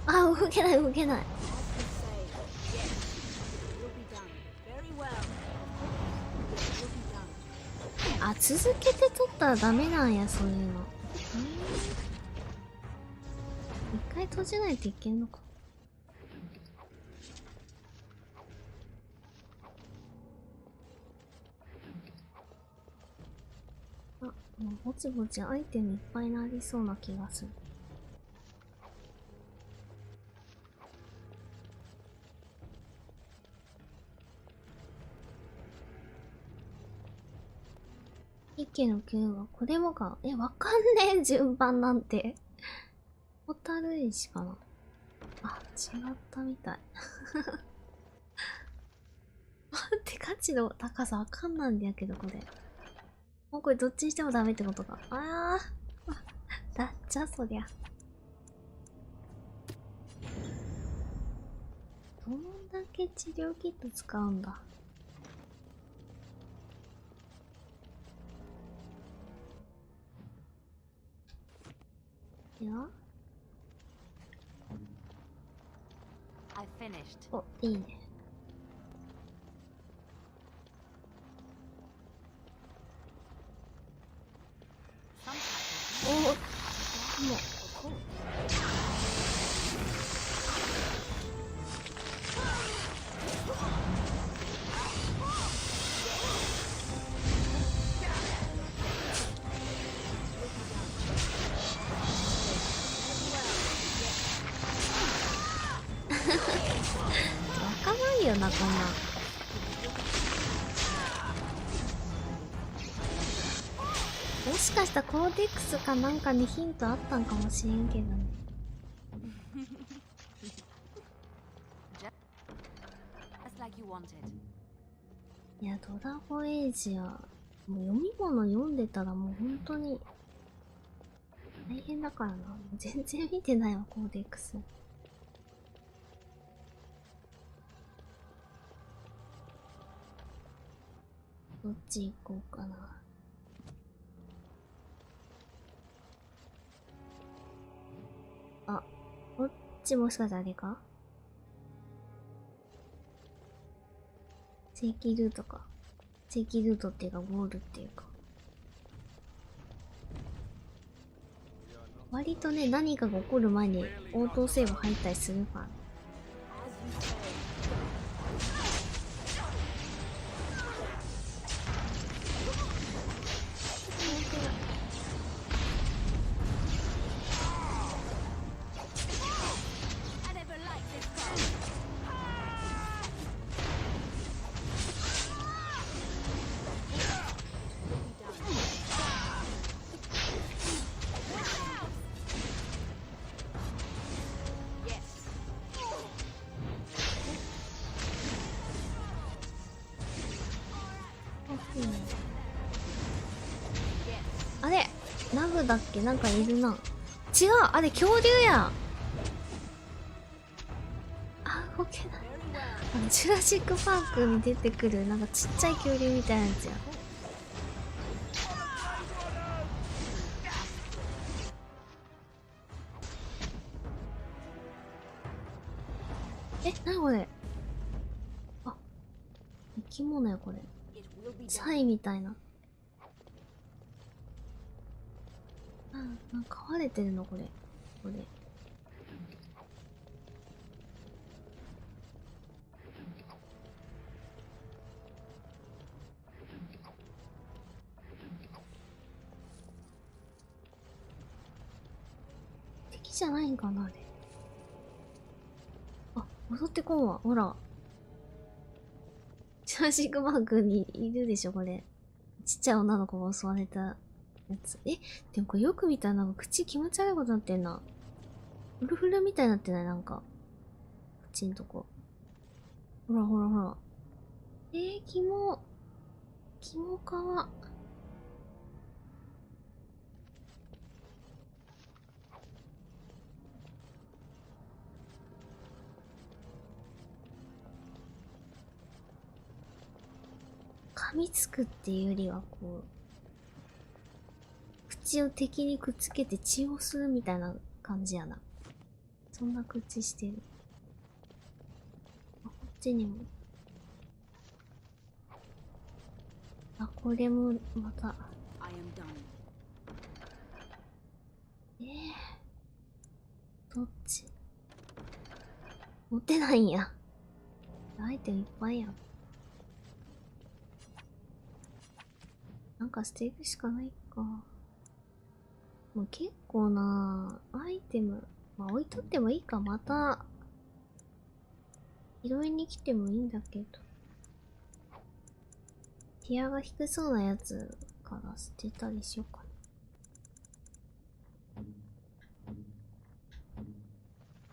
あ、動けない動けない。あ、続けて取ったらダメなんや、そういうの。一回閉じないといけんのか。あ、もうぼちぼちアイテムいっぱいなりそうな気がする。一家の9はこれもか。わかんねえ、順番なんて。ホタル石かな。あ、違ったみたい。待って、価値の高さわかんないんだけど、これ。もうこれどっちにしてもダメってことか。あー。だっちゃ、そりゃ。どんだけ治療キット使うんだ。いや、お、いいね。お、もう。開かないよな、こんなん。もしかしたらコーデックスかなんかにヒントあったんかもしれんけどね。いや、ドラゴンエイジはもう読み物読んでたらもう本当に大変だからな。もう全然見てないわ、コーデックス。どっち行こうかな。あ、こっちもしかしてあれか？正規ルートか。正規ルートっていうかゴールっていうか。割とね、何かが起こる前に応答セーブ入ったりするから。あれナグだっけ？なんかいるな。違う、あれ恐竜や。あ、動けない。ジュラシック・パークに出てくるなんかちっちゃい恐竜みたいなやつや。なにこれ。あ、生き物やこれ。サイみたいな。あ、なんか飼われてるのこれ。これ。じゃないんかな、あれ。あ、戻ってこんわ。ほら。ジュラシックマークにいるでしょ、これ。ちっちゃい女の子が襲われたやつ。え、でもこれよく見たらなんか口気持ち悪いことになってんな。フルフルみたいになってないなんか。口んとこ。ほらほらほら。キモかわ。噛みつくっていうよりはこう、口を敵にくっつけて血を吸うみたいな感じやな。そんな口してる。あ、こっちにも。あ、これもまた。どっち？持ってないんや。アイテムいっぱいやん。なんか捨てるしかないか。もう結構なアイテム、まあ置いとってもいいか。また拾いに来てもいいんだけど、ティアが低そうなやつから捨てたりしようかな。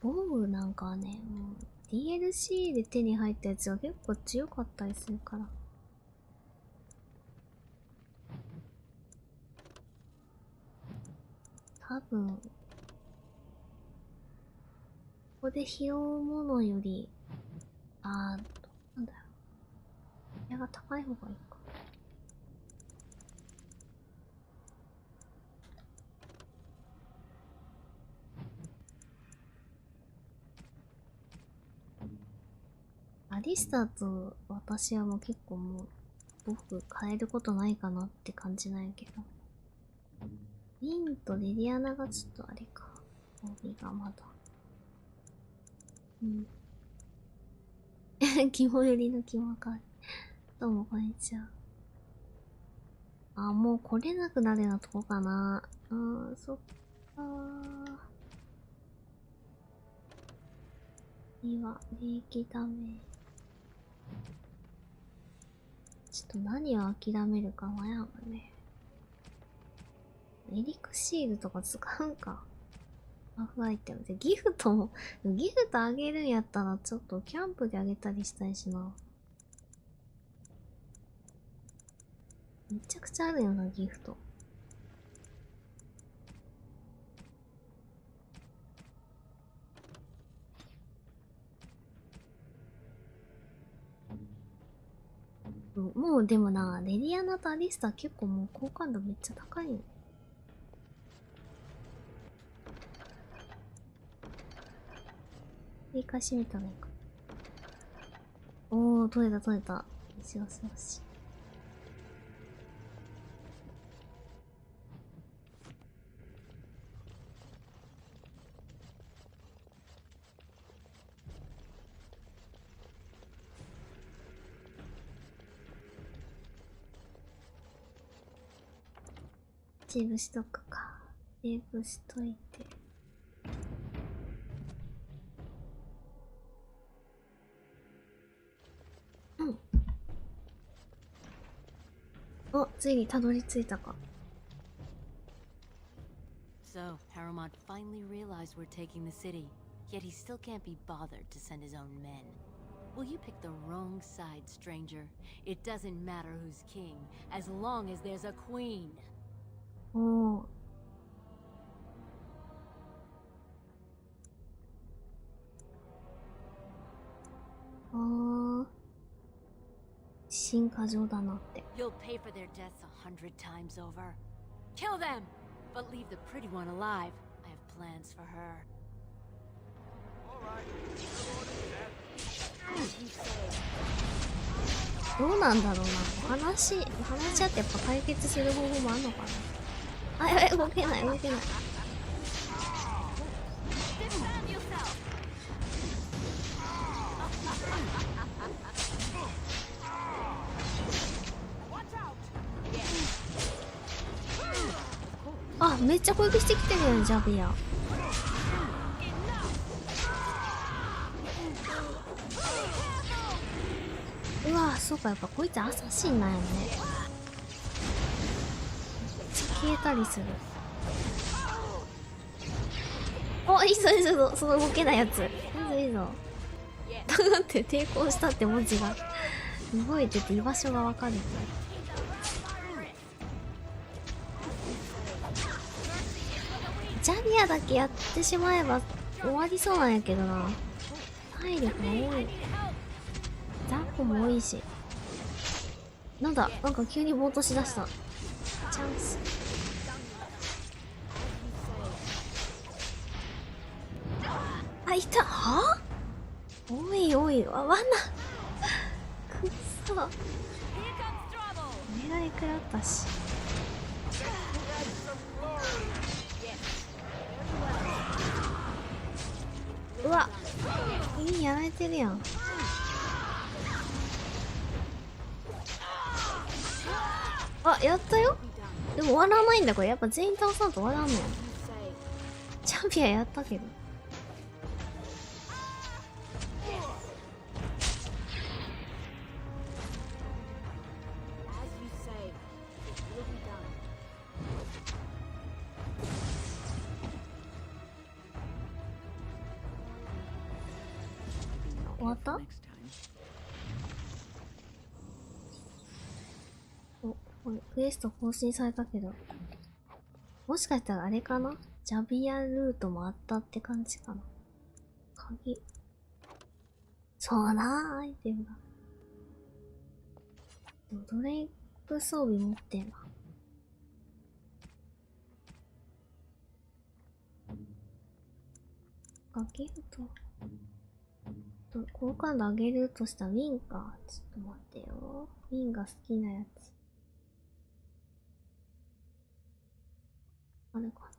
ボムなんかはね、もう DLC で手に入ったやつは結構強かったりするから。多分ここで拾うものより、どうなんだろう。矢が高い方がいいか。アリスターと私はもう結構もう僕変えることないかなって感じなんやけど、リンとレディアナがちょっとあれか。帯がまだ。うん。肝よりの肝かい。どうもこんにちは。あ、もう来れなくなるようなとこかな。そっかー。いわ、利益ダメ。ちょっと何を諦めるか悩むね。エリクシールとか使うか。バフアイテムでギフトも、ギフトあげるんやったらちょっとキャンプであげたりしたいしな。めちゃくちゃあるよな、ギフト。もうでもな、レディアナとアリスター結構もう好感度めっちゃ高いよ。一回閉めたらいいか。おー、取れた取れた。よしよしよし。セーブしとくか。セーブしといて。お、ついにたどり着いたか。So, Harumad finally realized we're taking the city, yet he still can't be bothered to send his own men. Well, you picked the wrong side, stranger. It doesn't matter who's king, as long as there's a queen. おー。進化上だなって。You'll pay for their deaths 100 times over. Kill them, but leave the pretty one alive. I have plans for her. どうなんだろうな。話し合ってやっぱ解決する方法もあんのかな。あ、やばい、動けない動けない。あ、めっちゃ攻撃してきてるやん、ジャビア。うわ、そうか、やっぱこいつアサシンなんやね。消えたりする。お、いいぞいいぞ、その動けないやつ。いいぞいいぞ。だって抵抗したって文字が動いてて居場所がわかる。ジャビアだけやってしまえば終わりそうなんやけどな。体力が多い。ザコも多いし。なんだ、なんか急に暴投しだした。チャンス。あ、いた。は？おいおい、罠。くっそ。狙い食らったし。うわ、いいやられてるやん。あ、やったよ。でも笑わないんだこれ。やっぱ全員倒さんと笑わんの。チャンピオンやったけど。終わった？お、これクエスト更新されたけど、もしかしたらあれかな？ジャビアルートもあったって感じかな。鍵。そうな、アイテムが。でもドレイク装備持ってんな。かけると。好感度上げるとしたらウィンか。ちょっと待ってよ。ウィンが好きなやつ。あれか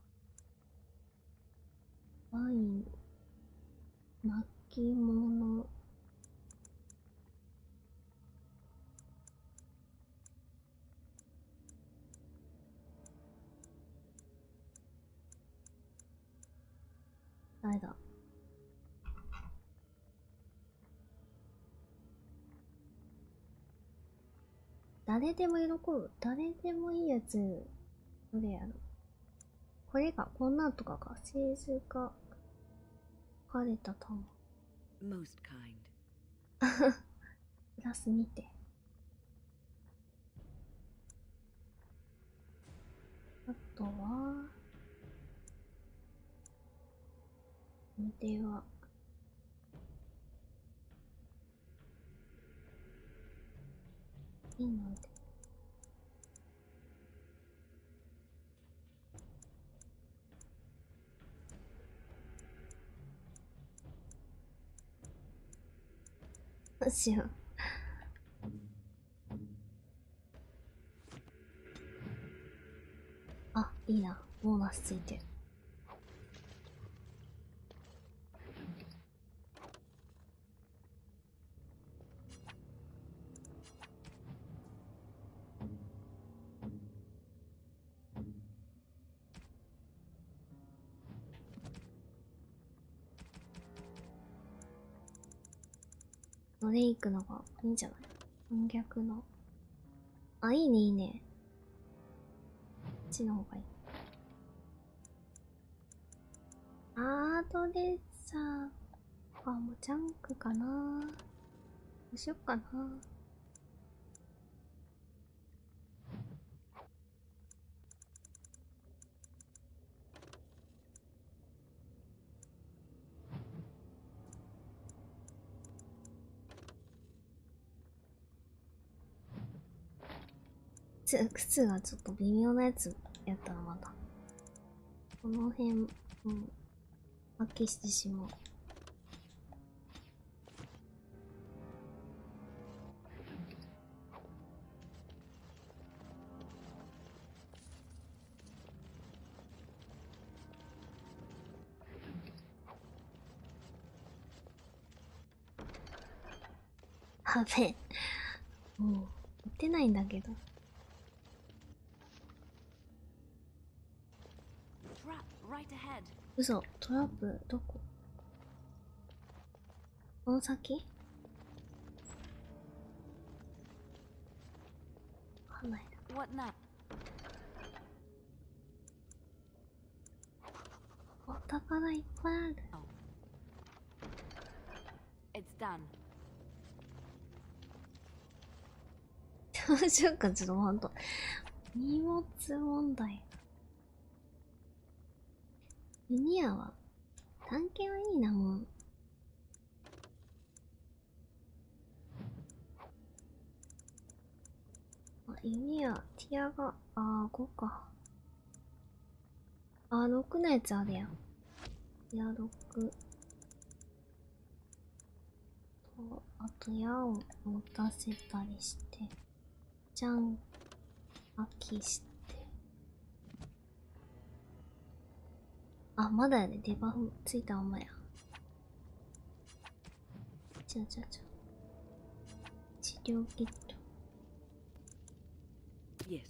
な。ワイン。巻物。誰だ？誰でも喜ぶ。誰でもいいやつ。どれやろ。これか。こんなんとかか。製図が書かれた玉。Most kind. プラス2点。あとは、では、いいので。どうしよう。あ、いいな。ボーナスついてる。ドレイクのがいいんじゃない？反逆の。あ、いいね、いいね。こっちの方がいい。アートレッサーとかもジャンクかな。どうしよっかな。靴がちょっと微妙なやつやったらまだ。この辺、破棄してしまう。やべえ。もう、売ってないんだけど。嘘、トラップ、どこ？この先？かんないな。What now? お宝いっぱいある。It's done. どうしようか、ちょっとほんと。荷物問題。ユニアは、探検はいいな、もう。あ、ユニア、ティアが、5か。6のやつあるやん。ティア6。と、あと矢を持たせたりして。じゃん、破棄して。あ、まだやね。デバフついたままや。治療キット。Yes.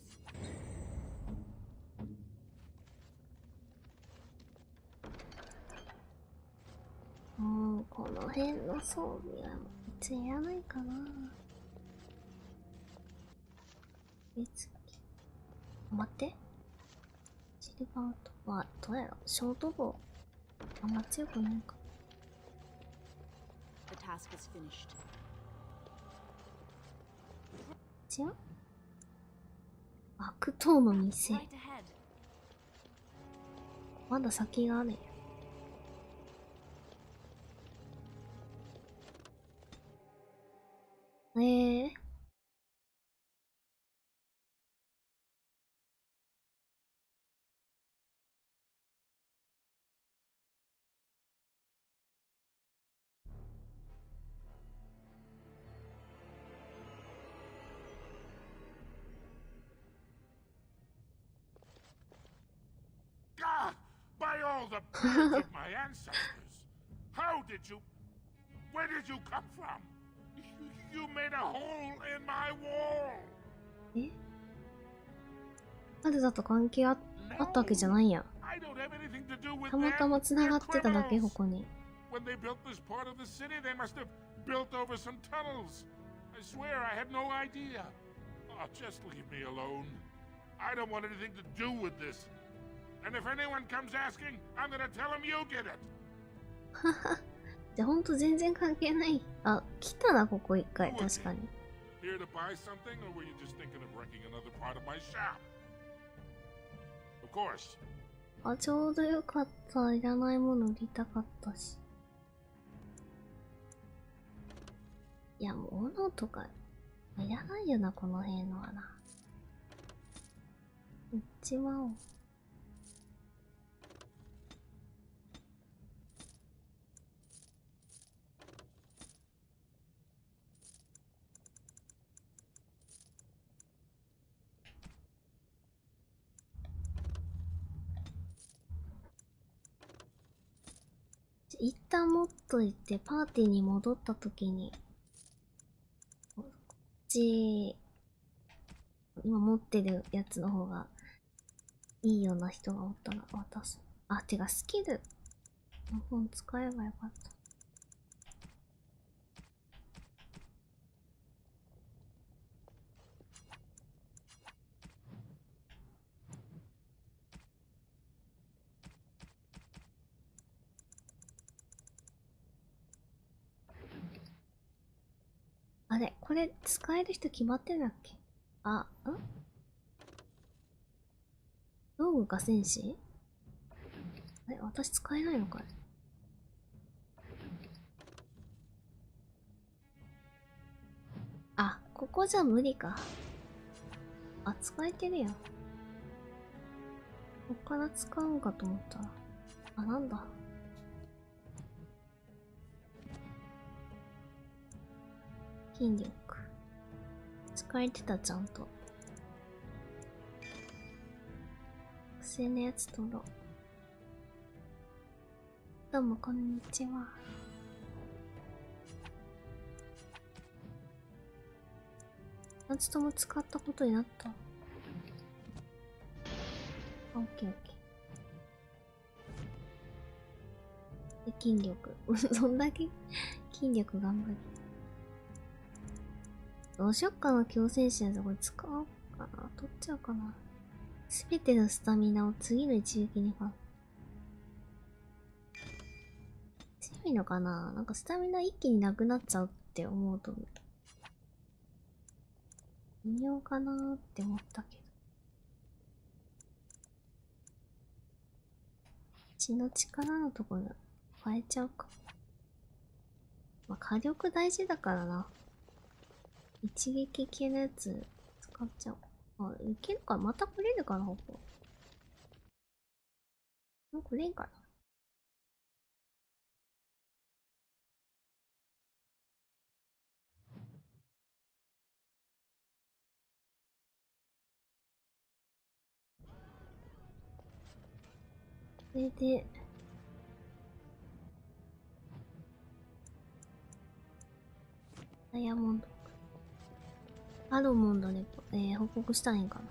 この辺の装備はいつやらないかな。別に。待って。シルバーとは、どうやろ、ショートボー。あんま強くないか。The task is finished. 違う？悪党の店。まだ先があるよ。God! By all the blood of my ancestors! How did you... Where did you come from? You made a hole in my wall! え？まだだと関係あったわけじゃないや。たまたま繋がってただけ、ここに。When they built this part of the city, they must have built over some tunnels. I swear I had no idea. Oh, just leave me alone. I don't want anything to do with this. And if anyone comes asking, I'm gonna tell them you did it. はは。じゃあほんと全然関係ない。あ、来たな、ここ一回、確かに。Here to buy something, or were you just thinking of wrecking another part of my shop? Of course. あ、ちょうどよかった。いらないもの売りたかったし。いや、物とか、いらないよな、この辺のはな。売っちまおう。一旦持っといて、パーティーに戻った時に、こっち、今持ってるやつの方がいいような人がおったら渡す。あ、てかスキルの本使えばよかった。あれ、これ使える人決まってるんだっけ？あ、道具か戦士？あれ、私使えないのかい？あ、ここじゃ無理か。あ、使えてるやん。こっから使うんかと思ったら。あ、なんだ。筋力。使えてた、ちゃんと。癖のやつ取ろう。どうも、こんにちは。2つとも使ったことになった。オッケーオッケー。で、筋力。そんだけ筋力頑張る。どうしよっかな、強戦士やつ。これ使おう。かな、取っちゃうかな。すべてのスタミナを次の一撃にか。強いのかな、なんかスタミナ一気になくなっちゃうって思うと微妙かなーって思ったけど。血の力のところ変えちゃうか。まあ、火力大事だからな。一撃系のやつ使っちゃおう。あ、いけるか、また来れるかな、ここ。もう来れんかな。それで、ダイヤモンド。アロモンドで、報告したらいいんかな。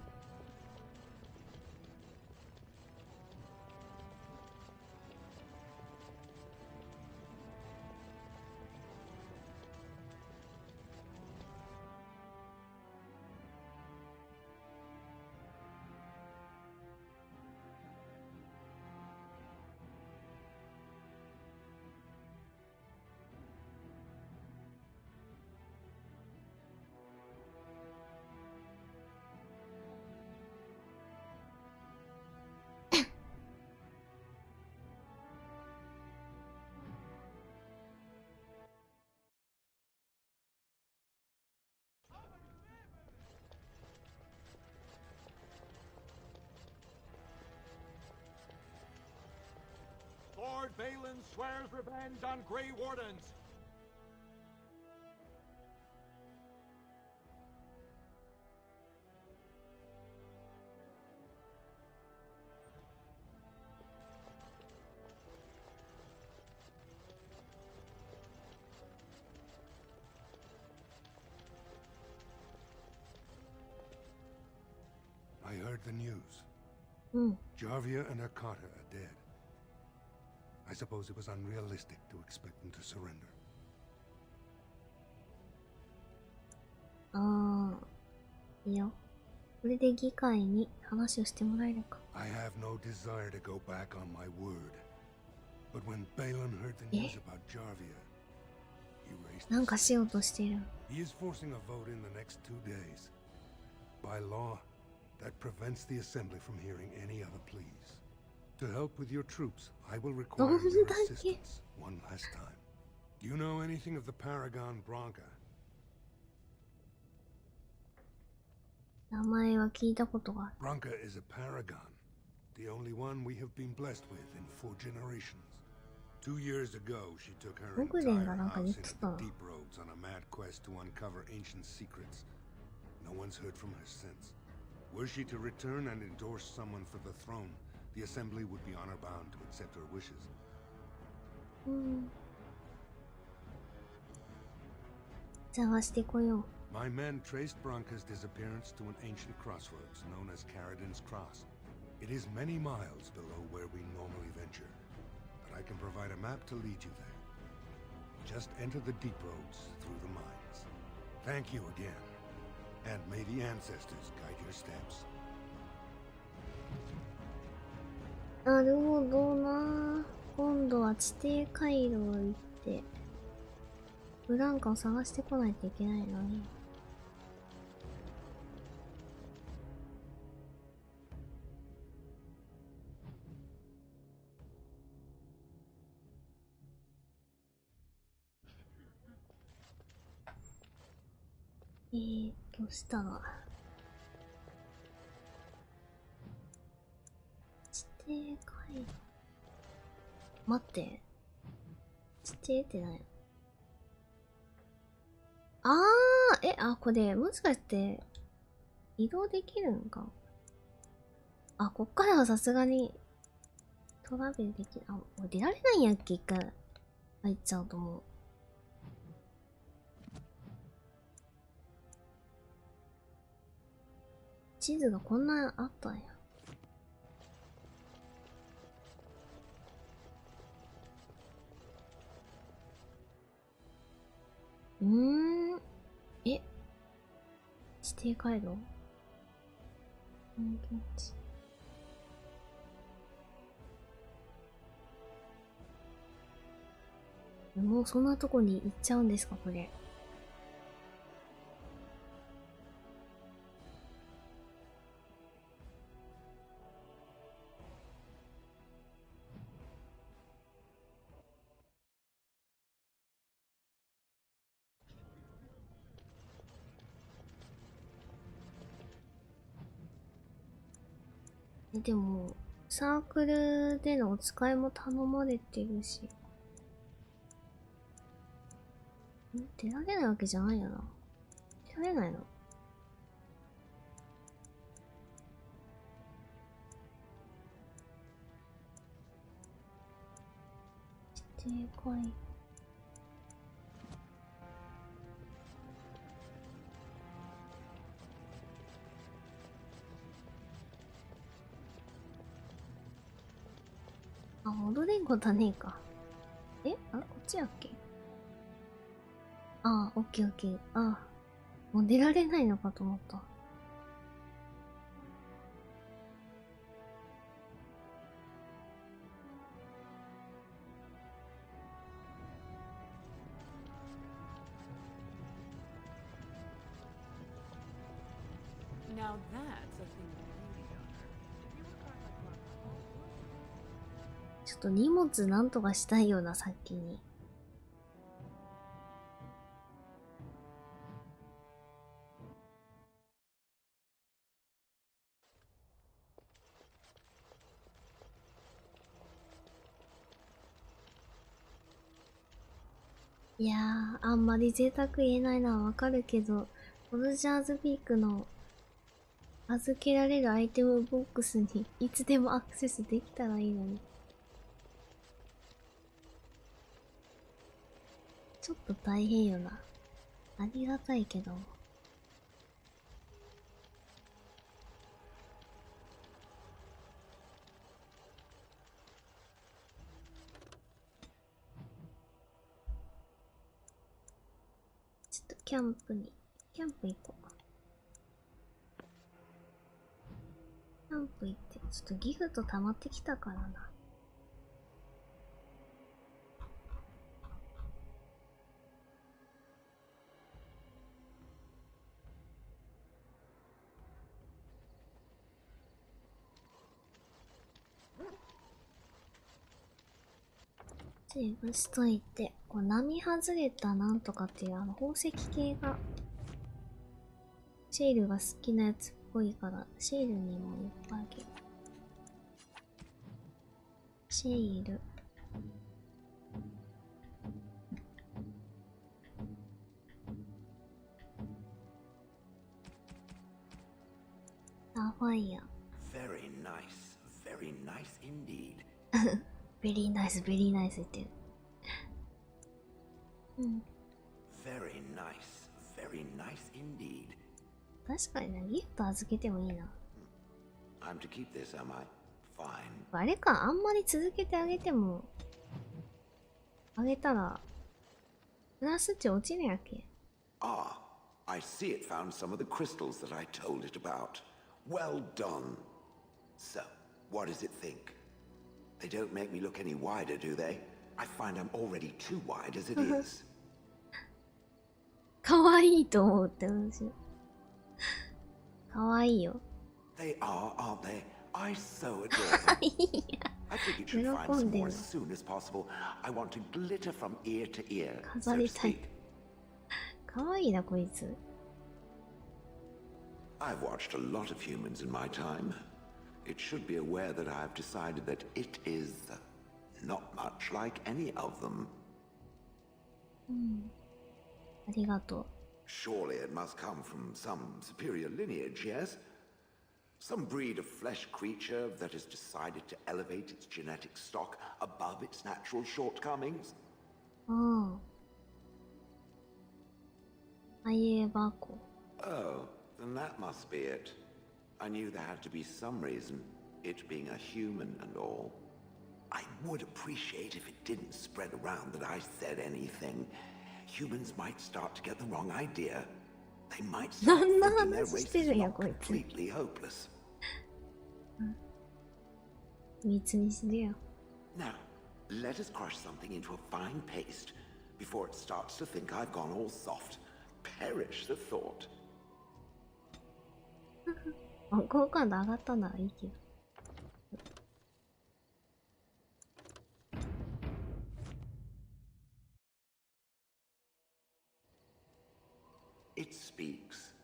Lord Balin swears revenge on Grey Wardens. I heard the news. Jarvia and Arcata are dead. I suppose it was unrealistic to expect them to surrender. ああ、いいよ。これで議会に話をしてもらえるか。I have no desire to go back on my word. But when Balin heard the news about Jarvia, he raised なんかしようとしてる。He is forcing a vote in the next 2 days. By law, that prevents the assembly from hearing any other pleas. To help with your troops, I will require your assistance one last time. Do you know anything of the Paragon Branca? 名前は聞いたことがある。Branca is a paragon, the only one we have been blessed with in 4 generations. 2 years ago, she took her entire house into the deep roads on a mad quest to uncover ancient secrets. No one's heard from her since. Were she to return and endorse someone for the throne, the assembly would be honor-bound to accept her wishes. 探してこよう。My men traced Branca's disappearance to an ancient crossroads known as Caradin's Cross. It is many miles below where we normally venture, but I can provide a map to lead you there. Just enter the deep roads through the mines. Thank you again, and may the ancestors guide your steps. なるほどな。今度は地底回廊行って、ブランカを探してこないといけないのに。したら地底回路、待って、地底って何や。これもしかして移動できるんか。こっからはさすがにトラベルできる。もう出られないんやっけ。一回入っちゃうと思う。地図がこんなあったんや。地底回路もうそんなとこに行っちゃうんですか、これ。でも、サークルでのお使いも頼まれてるし。出られないわけじゃないよな。出られないの？指定会。あ、戻れんことはねえか。あ、こっちやっけ？ああ、オッケーオッケー。ああ、もう出られないのかと思った。Now that's a thing. ちょっと荷物なんとかしたいような、先に。いやー、あんまり贅沢言えないのはわかるけど、オルジャーズピークの預けられるアイテムボックスにいつでもアクセスできたらいいのに。ちょっと大変よな。ありがたいけど。ちょっとキャンプ行こう。キャンプ行って、ちょっとギフト溜まってきたからな。セーブしといて、こう並外れたなんとかっていう宝石系が、シェールが好きなやつっぽいから、シェールにもいっぱいあげる。シェール。ファイヤー。Very nice, very nice indeed. ベリーナイス、ベリーナイス言ってる。うん。Very nice, very nice indeed. 確かにな、ギフト預けてもいいな。I'm to keep this, am I? Fine. あれか、あんまり続けてあげても、あげたら、プラス値落ちるやっけ。Ah, I see it found some of the crystals that I told it about. Well done. So, what does it think? They don't make me look any wider, do they? I find I'm already too wide as it is. かわいいと思うって話。かわいいよ。They are, aren't they? I so adore them. I think you should find some more as soon as possible. I want to glitter from ear to ear. 飾りたい。かわいいな、こいつ。I've watched a lot of humans in my time. It should be aware that I've decided that it is not much like any of them. ありがとう。Surely it must come from some superior lineage, yes? Some breed of flesh creature that has decided to elevate its genetic stock above its natural shortcomings? ああ。あいえばこ。Oh, then that must be it. I knew there had to be some reason, it being a human and all. I would appreciate if it didn't spread around that I said anything. Humans might start to get the wrong idea. They might start thinking their race is not completely hopeless. うん。秘密にするよ。Now, let us crush something into a fine paste before it starts to think I've gone all soft. Perish the thought. 好感度上がったならいいけど。It speaks.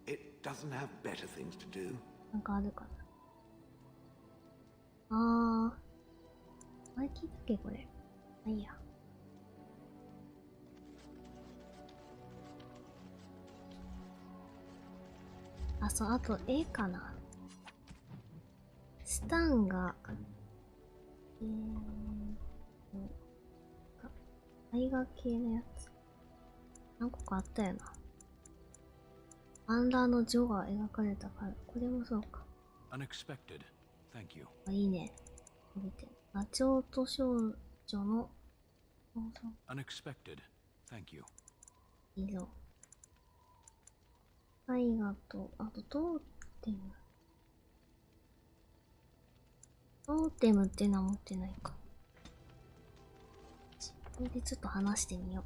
It doesn't have better things to do. なんかあるかな。前聞いたっけこれ。まあいいや。あ、そう、あと絵かな。スタンが、絵画系のやつ。何個かあったよな。アンダーの女が描かれたから、これもそうか。Unexpected. Thank you. あ、いいね。見て。ダチョウと少女の、Unexpected. Thank you. いいぞ。絵画と、あとトーテム。トーテムっていうのは持ってないか。これでちょっと話してみよう。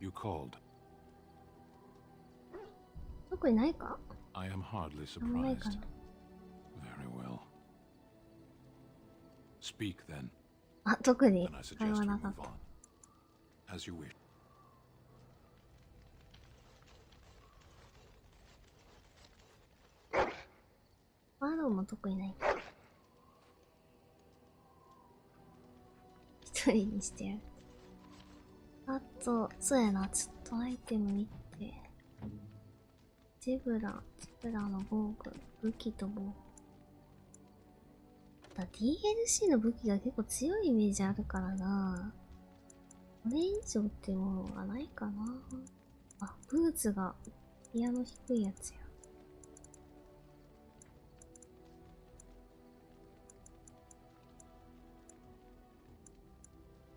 You called. 特にないか？ I am hardly あんまないか surprised. な。Very well. Speak then. あ、特に Then I 会 suggest 話 we なかっ move た。on. As you wish. マロも特にない。一人にしてやる。あと、そうやな、ちょっとアイテム見て。ジブラの防具、武器と防具。DLC の武器が結構強いイメージあるからな。これ以上っていうものがないかな。あ、ブーツがピアノ低いやつや。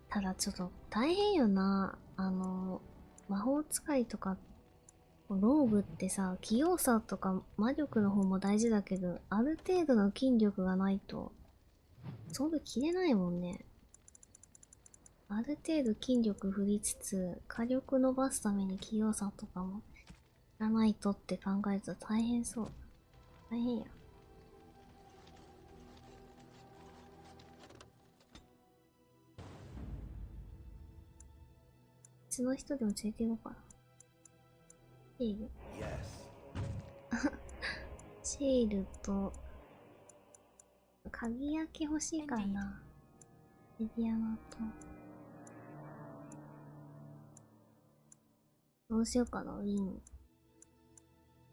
ただちょっと大変よな。魔法使いとか、ローグってさ、器用さとか魔力の方も大事だけど、ある程度の筋力がないと、装備着れないもんね。ある程度筋力振りつつ、火力伸ばすために器用さとかも、やらないとって考えると大変そう。大変や。別の人でも連れて行こうかな。シール。シールと、鍵焼き欲しいからな。メディアナと。どうしようかな、ウィン。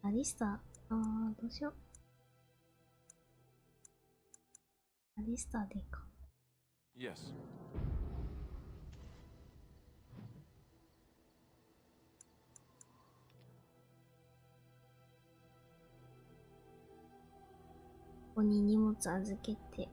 アリスタ、どうしよう。アリスタでいいか。Yes. ここに荷物預けて。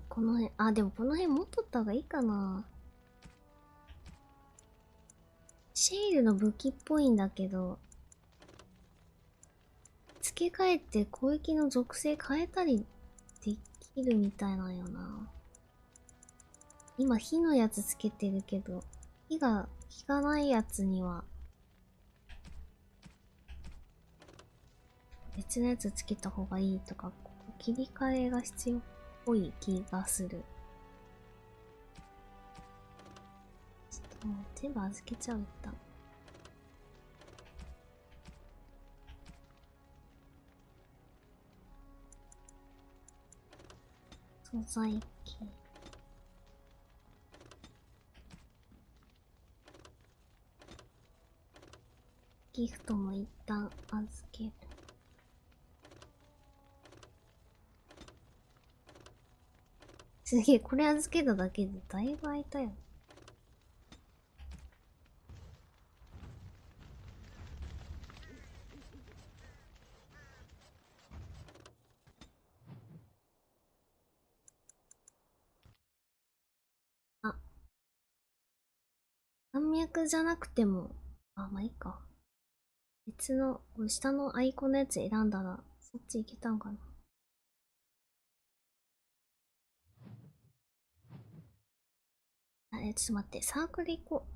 この辺、あ、でもこの辺持っとった方がいいかな。シェールの武器っぽいんだけど、付け替えて攻撃の属性変えたりできるみたいなんよな。今火のやつつけてるけど、火が効かないやつには別のやつつけた方がいいとか、ここ切り替えが必要っぽい気がする。ちょっともう全部預けちゃう、一旦。素材系。ギフトも一旦預ける。すげえ、これ預けただけでだいぶ空いたよ。あ、山脈じゃなくても、あ、まあいいか。別の、これ下のアイコンのやつ選んだら、そっち行けたんかな。あれ、ちょっと待って、サークル行こう。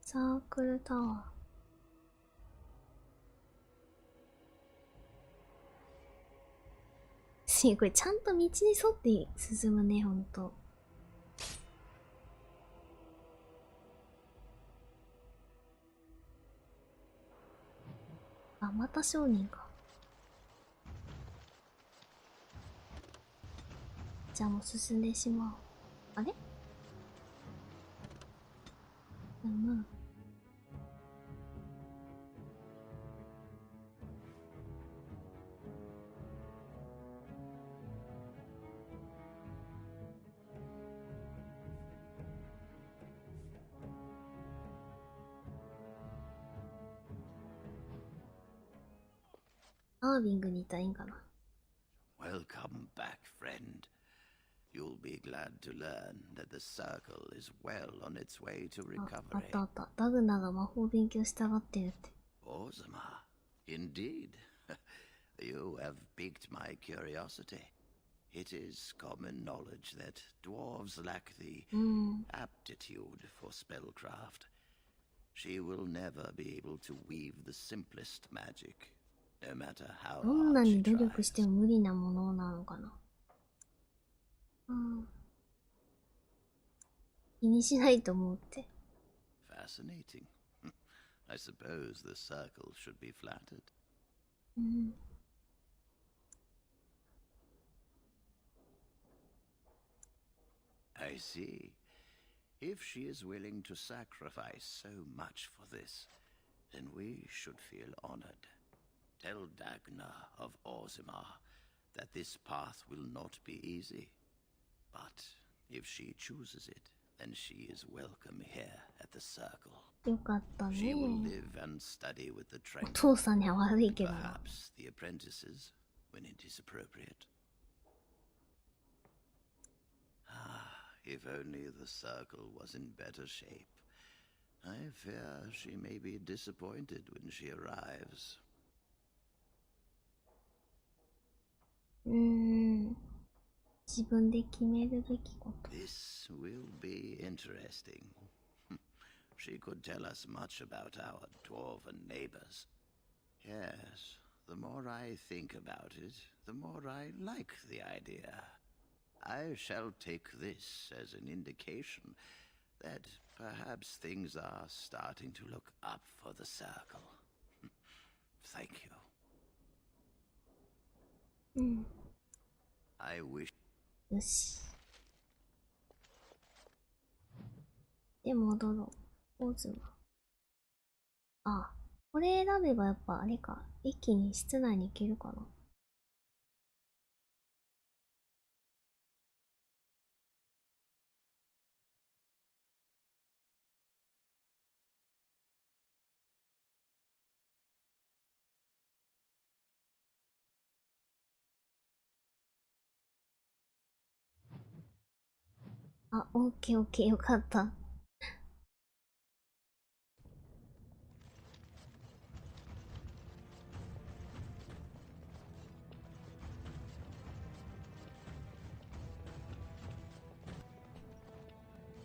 サークルタワー。これちゃんと道に沿って進むね、ほんと。あ、また商人か。じゃあもう進んでしまう。あれ？うん。アービングにいたらいいんかな。Welcome back, friend. You'll be glad to learn that the circle is well on its way to あっ recovery. たあった。ダグナが魔法勉強したがってるって。Orzammar, indeed. You have piqued my curiosity. It is common knowledge that dwarves lack the aptitude for spellcraft. She will never be able to weave the simplest magic, no matter how どんな hard に she 努力 tries. しても無理なものなのかな。気にしないと思うって。Fascinating. I suppose the circle should be flattered. I see. If she is willing to sacrifice so much for this, then we should feel honored. Tell Dagna of Orzammar that this path will not be easy. But if she chooses it, then she is welcome here at the circle. よかったね。 She will live and study with the お trainers. 父さんには悪いけどな。 Perhaps the apprentices, when it is appropriate. If only the circle was in better shape. I fear she may be disappointed when she arrives. 自分で決めるべきこと。 This will be interesting. She could tell us much about our dwarven neighbors. Yes, the more I think about it, the more I like the idea. I shall take this as an indication that perhaps things are starting to look up for the circle. Thank you. I wish. よし。で、戻ろう。オズマ。あ、これ選べばやっぱあれか。一気に室内に行けるかな。あ、オッケーオッケー、よかった。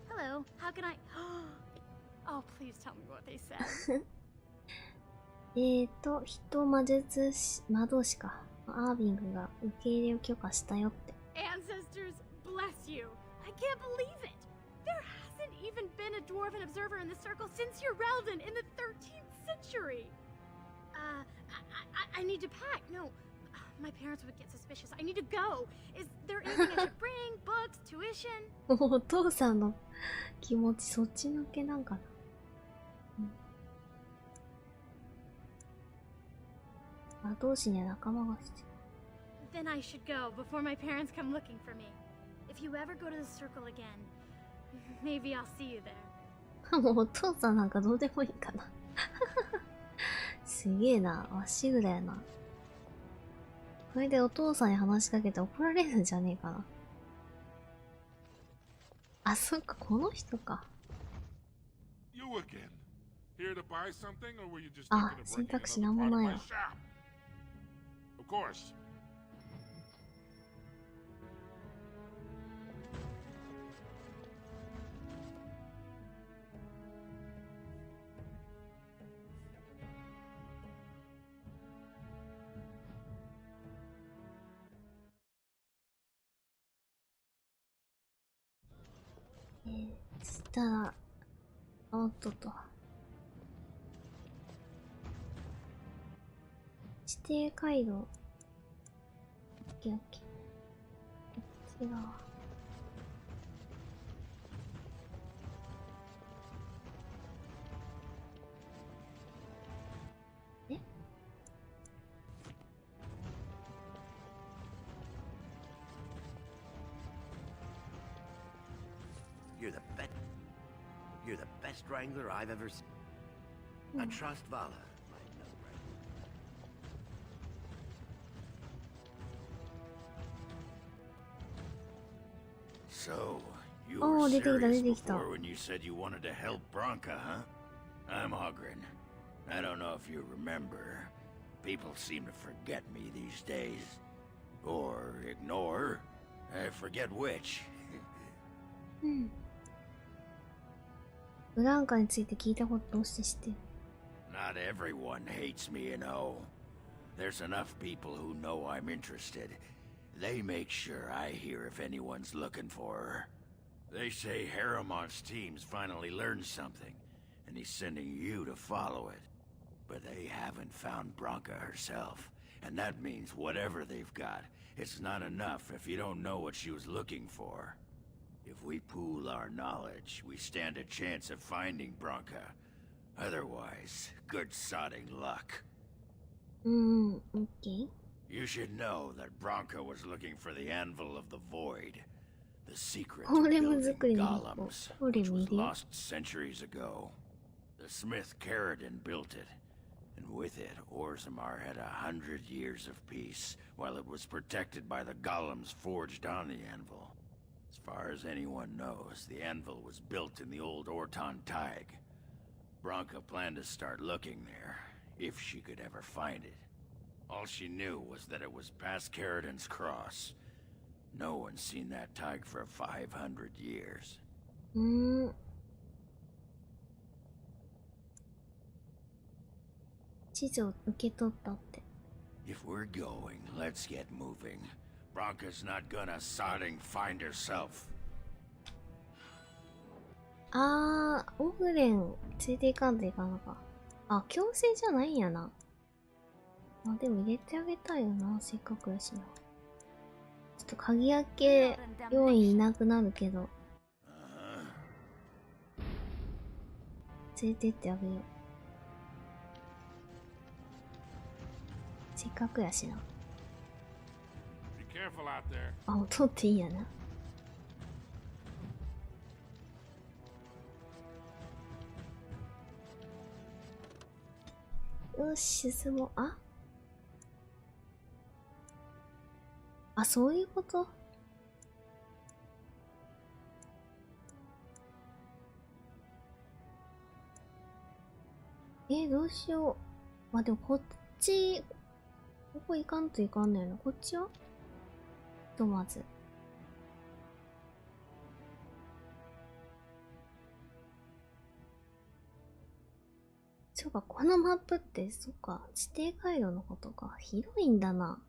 Hello, how can I? Oh, please tell me what they said. 魔術師、魔導士か。アービングが受け入れを許可したよって。Ancestors, bless you. I can't believe it. There hasn't even been a dwarven observer in the circle since you're relevant in the 13th century. I need to pack. No, My parents would get suspicious. I need to go. Is there anything I should bring? Books, tuition? お父さんの気持ちそっちのけなんかな。後押しには仲間が必要。Then I should go before my parents come looking for me. If you ever go to the circle again, maybe I'll see you there. もうお父さんなんかどうでもいいかな。すげえな、まっしぐだよな。これでお父さんに話しかけて怒られるんじゃねえかな。あ、そっか、この人か。あ、選択肢なんもないわ。そしたら、おっとっと。指定回路。オッケーオッケー。こっち側。え？ You're the best wrangler I've ever seen. I trust Vala. So, you were serious before when you said you wanted to help Branka, huh? I'm Hogren. I don't know if you remember. People seem to forget me these days. Or ignore. I forget which. ブランカについて聞いたことどうして知ってる？ Not everyone hates me, you know. There's enough people who know I'm interested. They make sure I hear if anyone's looking for her. They say Haramont's team's finally learned something, and he's sending you to follow it. But they haven't found Branka herself, and that means whatever they've got, it's not enough if you don't know what she was looking for. If we pool our knowledge, we stand a chance of finding Branka. Otherwise, good sodding luck. Okay. You should know that Branka was looking for the Anvil of the Void. The secret to building golems, which was lost centuries ago. The smith Caradon built it, and with it, Orzammar had 100 years of peace, while it was protected by the golems forged on the Anvil. As far as anyone knows, the Anvil was built in the old Orton Tig. Branka planned to start looking there, if she could ever find it. All she knew was that it was past Caradon's cross. No one's seen that Tig for 500 years. 地図を受け取ったって。If we're going, let's get moving. Branka's not gonna sodding find herself. オグレン連れて行かんといかんのか。あ、強制じゃないんやな。あ、でも入れてあげたいよな、せっかくやしな。ちょっと鍵開け要員いなくなるけど。連れてってあげよう。せっかくやしな。あ、音っていいやな。よし、進もう。あ、そういうこと？どうしよう。まあ、でもこっち、ここ行かんといかんのやな。こっちは？まず。そうか、このマップって、そっか、指定回路のことか。広いんだな。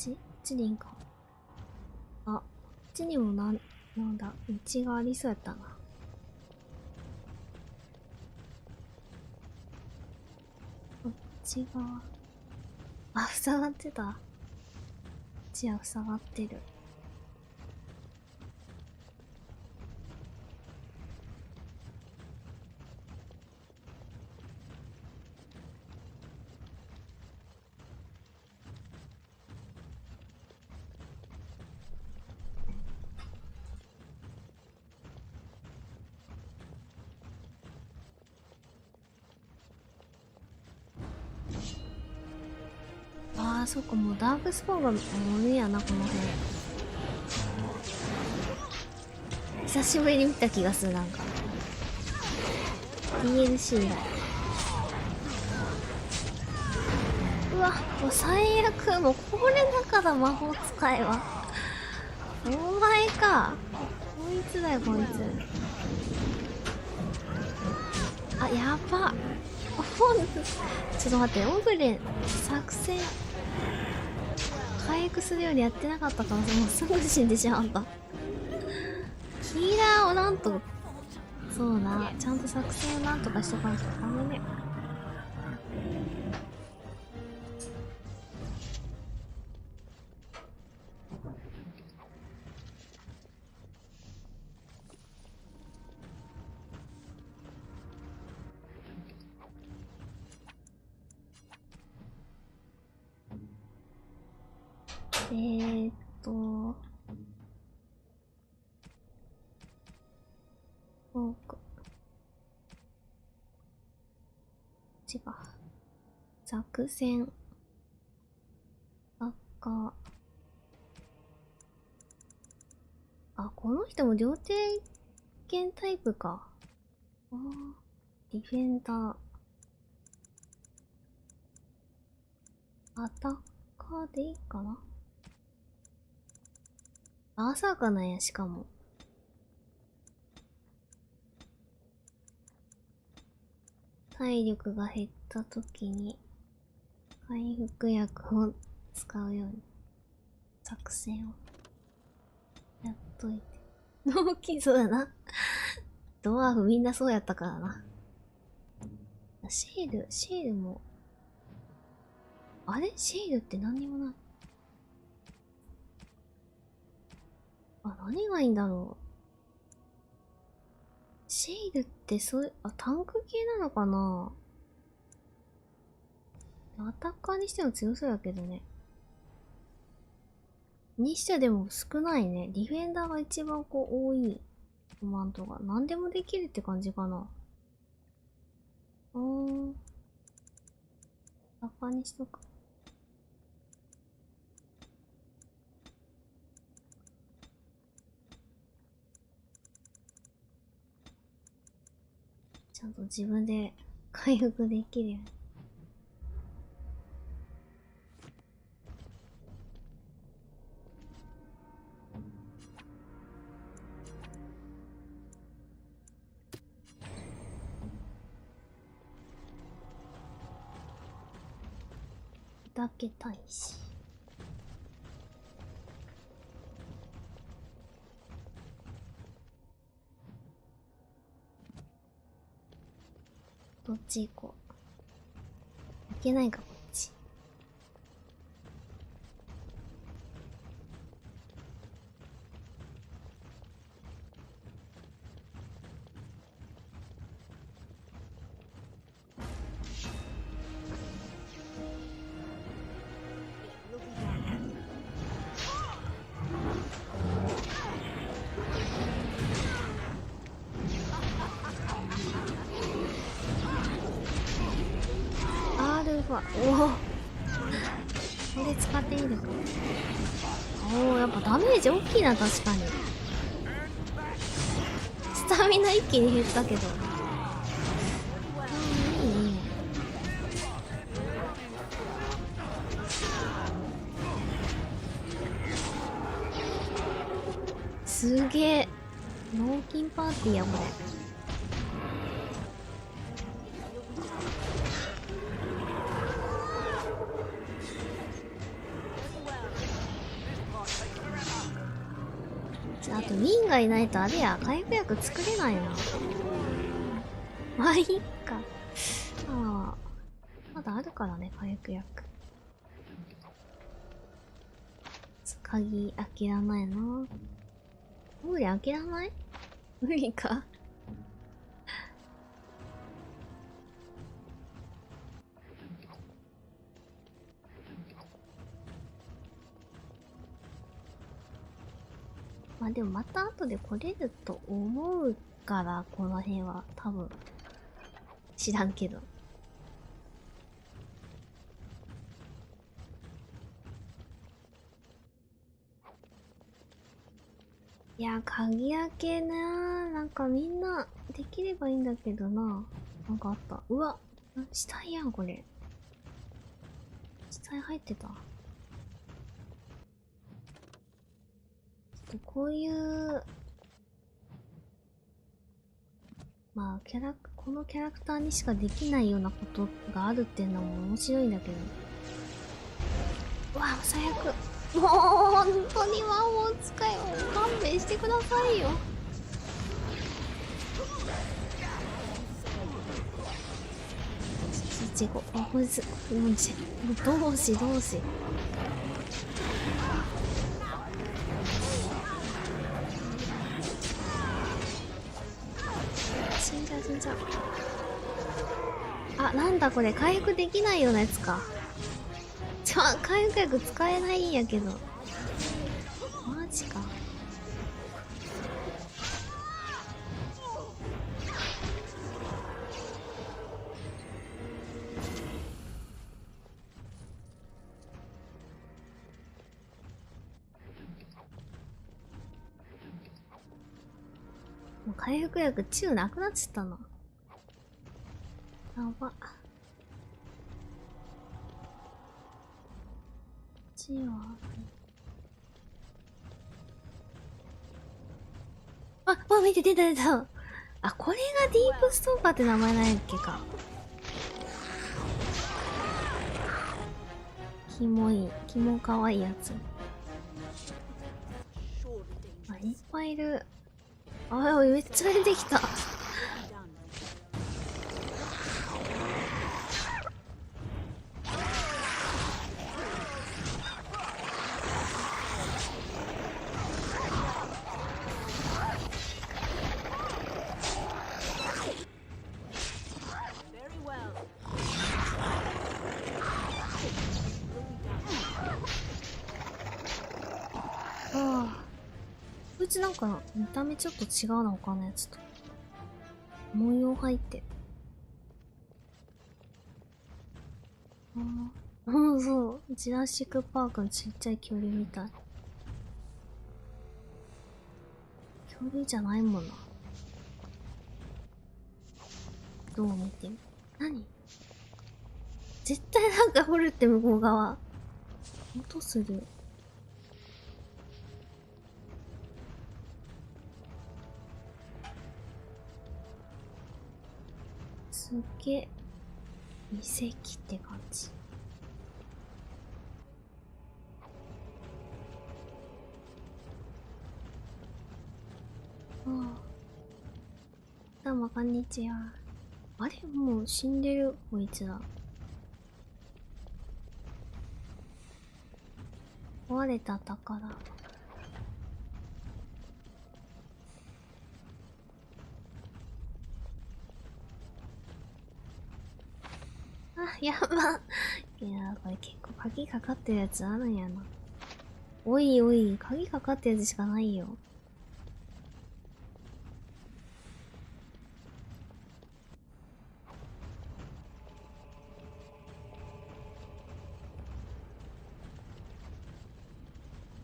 こっちでいいんか。あ、こっちにもなんだ、道がありそうやったな。こっち側。あ、塞がってた。こっちは塞がってる。ああ、そっか、もうダークスポーンがもうねやな、この辺。久しぶりに見た気がする、なんか。DLC 以来。うわ、もう最悪。もうこれだから魔法使いは。お前か。こいつだよ、こいつ。あ、やば。ちょっと待って、オブレン、作戦、回復するようにやってなかったから、もうすぐ死んでしまった。ヒーラーをなんと、そうな、ちゃんと作戦をなんとかしとかないとダメね。違う。作戦。赤。あ、この人も両手剣タイプか。あー、ディフェンダー。アタッカーでいいかな。アーサーかなんや、しかも。体力が減った時に回復薬を使うように作戦をやっといて。脳筋そうだな。ドワーフみんなそうやったからな。シールも。あれシールって何にもない。あ、何がいいんだろう。シールってそういう、あ、タンク系なのかな。アタッカーにしても強そうやけどね。にしてでも少ないね。ディフェンダーが一番こう多いコマンドが。何でもできるって感じかな。アタッカーにしとく。ちゃんと自分で回復できるように。けたいし。どっち行こう。いけないか、こっち。おお、これ使っていいのか。おお、やっぱダメージ大きいな。確かにスタミナ一気に減ったけど、いいね。すげえ、脳筋パーティーやこれ。あとウィンがいないとあれや、回復薬作れないな。まあいいか。ああ、まだあるからね、回復薬。鍵開けらないな。無理開けらない？無理か。まあでもまた後で来れると思うから、この辺は多分知らんけど。いや、鍵開けなー。なんかみんなできればいいんだけどな。なんかあった。うわ、死体やん、これ。死体入ってた。ちょっとこういう、まあ、このキャラクターにしかできないようなことがあるっていうのも面白いんだけど。うわ、最悪。もう本当に魔法使いを勘弁してくださいよ。むずどうし死んじゃう。あ、なんだこれ、回復できないようなやつか。回復薬使えないんやけど。マジか。もう回復薬中なくなっちゃったな。やば。あ、見て、出た。あ、これがディープストーカーって名前なんやっけか。キモかわいいやつ。あ、いっぱいいる。あ、めっちゃ出てきた。こいつなんか見た目ちょっと違うな、他のやつと。模様入ってる。そう。ジュラシックパークのちっちゃい恐竜みたい。恐竜じゃないもんな。どう見ても。何？絶対なんか掘るって向こう側。音する。すっげえ遺跡って感じ。どうもこんにちは。あれもう死んでるこいつら。壊れた宝。あ、やば。いやこれ結構鍵かかってるやつあるんやな。おいおい、鍵かかってるやつしかないよ。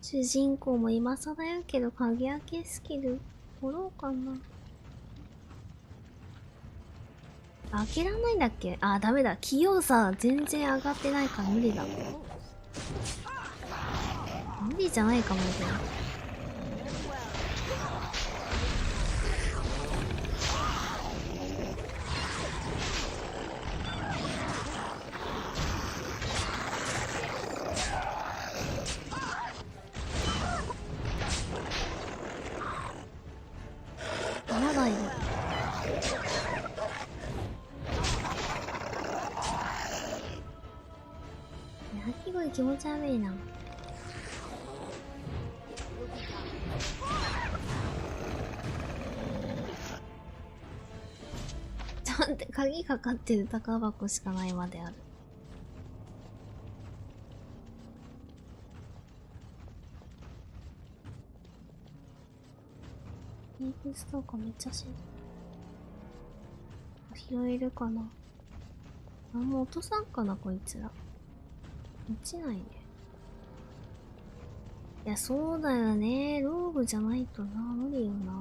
主人公も今更やけど鍵開けスキル取ろうかな。開けらんないんだっけ？あ、ダメだ。器用さ全然上がってないから無理だ。無理じゃないかもしれない。気持ち悪いな。ちょっと待って、鍵かかってる宝箱しかないまである。ディープストーカーめっちゃ死ぬ。拾えるかな。あ、もう落とさんかなこいつら。落ちないね。いや、そうだよね。ローグじゃないとな。無理よな。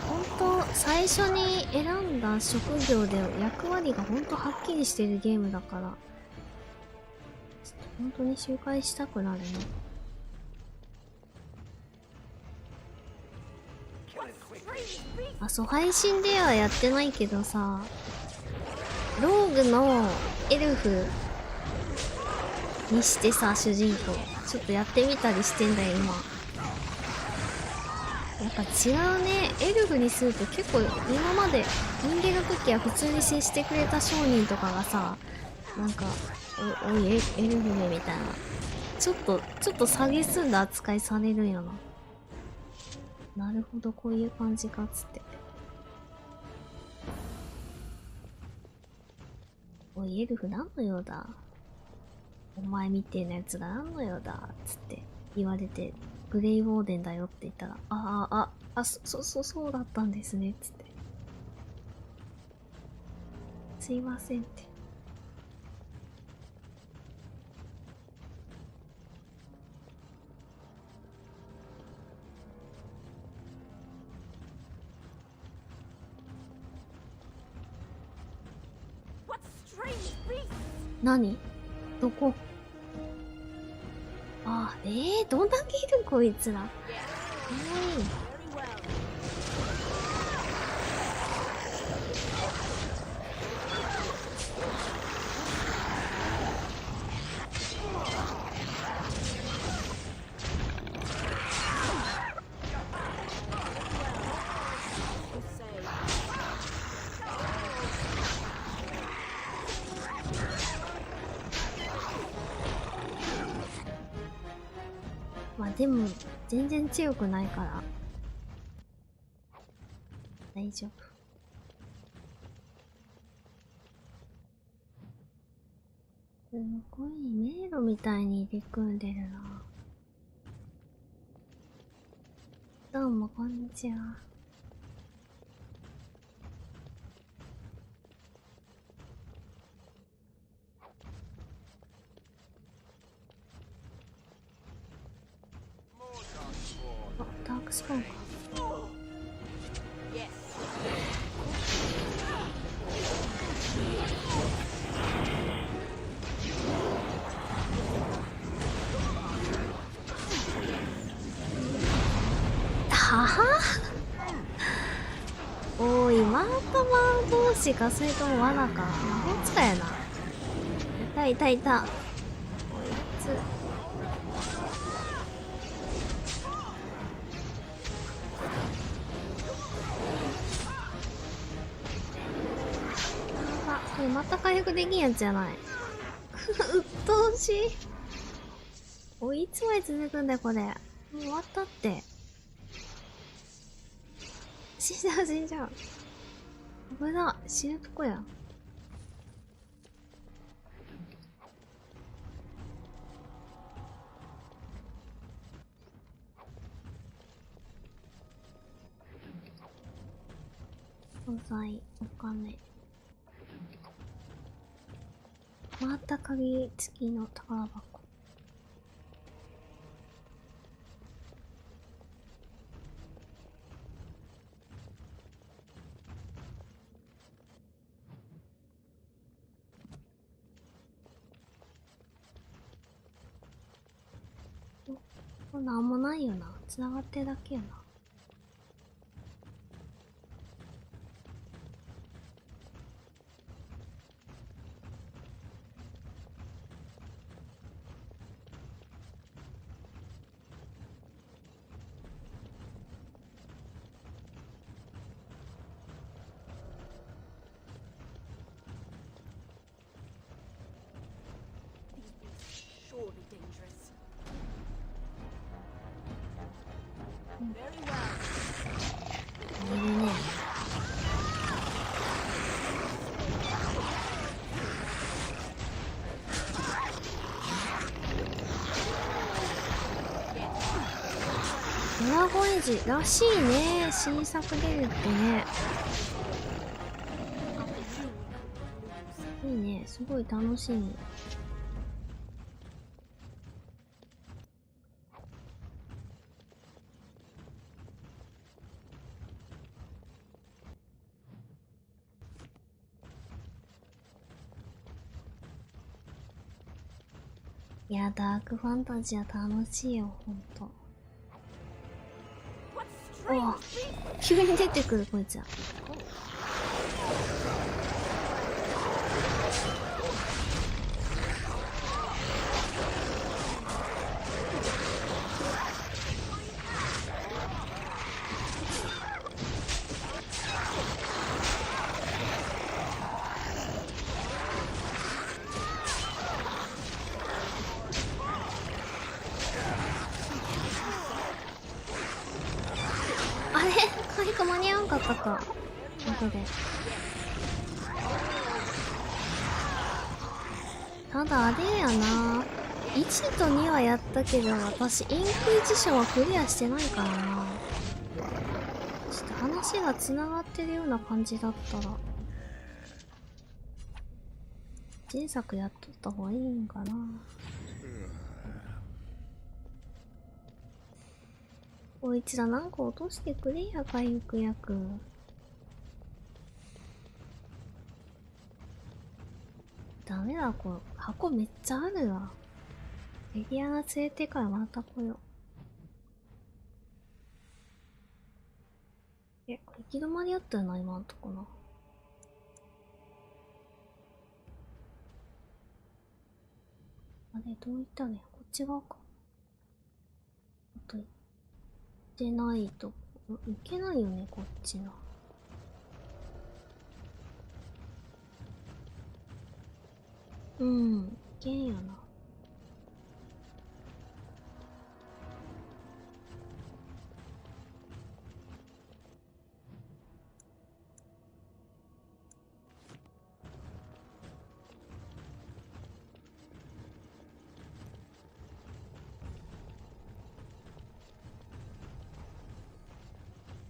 ほんと、最初に選んだ職業で役割がほんとはっきりしてるゲームだから、ほんとに周回したくなるね。あ、そう、配信ではやってないけどさ、ローグのエルフにしてさ、主人公ちょっとやってみたりしてんだよ今。やっぱ違うね。エルフにすると結構今まで人間の時は普通に接してくれた商人とかがさ、なんかおいエルフめみたいな、ちょっと下げすんだ扱いされるんよな。なるほど、こういう感じかっつって。おいエルフ何の用だ、お前みてえなやつが何の用だっつって言われて、グレイウォーデンだよって言ったら、そうだったんですねっつって、すいませんって。何？どこ？あ、どんだけいるこいつら。まあでも全然強くないから大丈夫。すごい迷路みたいに入り組んでるな。どうもこんにちは。ダークスパンか。ははおい、マータマン同士か、それとも罠か。魔法使いやな。いたこいつ。これまた回復できんやつじゃない。うっとうしい。おい、いつまで続くんだよこれ。もう終わったって。死んじゃう。危な、死ぬとこや。素材、お金。また鍵付きの宝箱。なんもないよな。繋がってるだけやな。いるね。ドラゴンエイジらしいね。新作出るってね。いいね。すごい楽しみ。いや、ダークファンタジーは楽しいよ、ほんと。おお、急に出てくる、こいつは。間に合わんかったか。ここで。ただあれやな。1と2はやったけど、私インクエジションはクリアしてないからな。ちょっと話が繋がってるような感じだったら、前作やっとった方がいいんかな。こいつらなんか落としてくれや、回復薬。ダメだ、これ。箱めっちゃあるわ。エリアナ連れてからまた来よう。これ行き止まりあったよな、今んとこな。あれ、どういったね。こっち側か。あと行ってないと、行けないよね、こっちな。うん、行けんよな。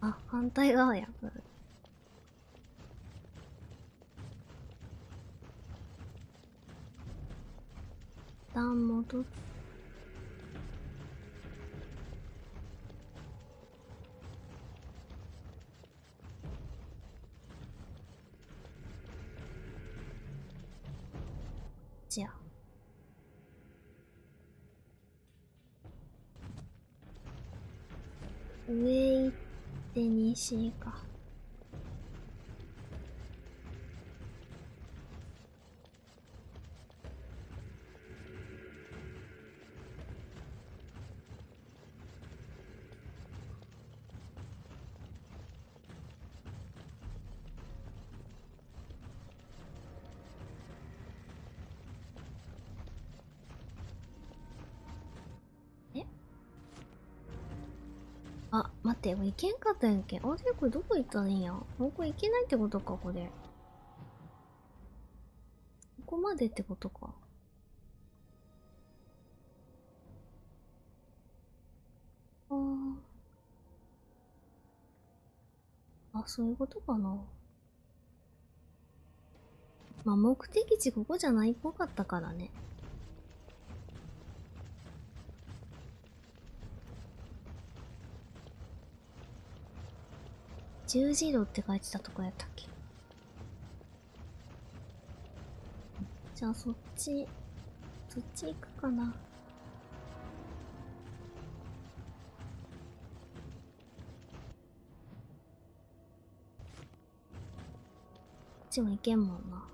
あ、反対側や。段戻っじゃあ上行って西か。あ、待って、これ行けんかったやんけ。あれ、これどこ行ったらいいんや。ここ行けないってことか、これ。ここまでってことか。あ、そういうことかな。まあ、目的地ここじゃないっぽかったからね。十字路って書いてたとこやったっけ。じゃあそっち行くかな。こっちも行けんもんな。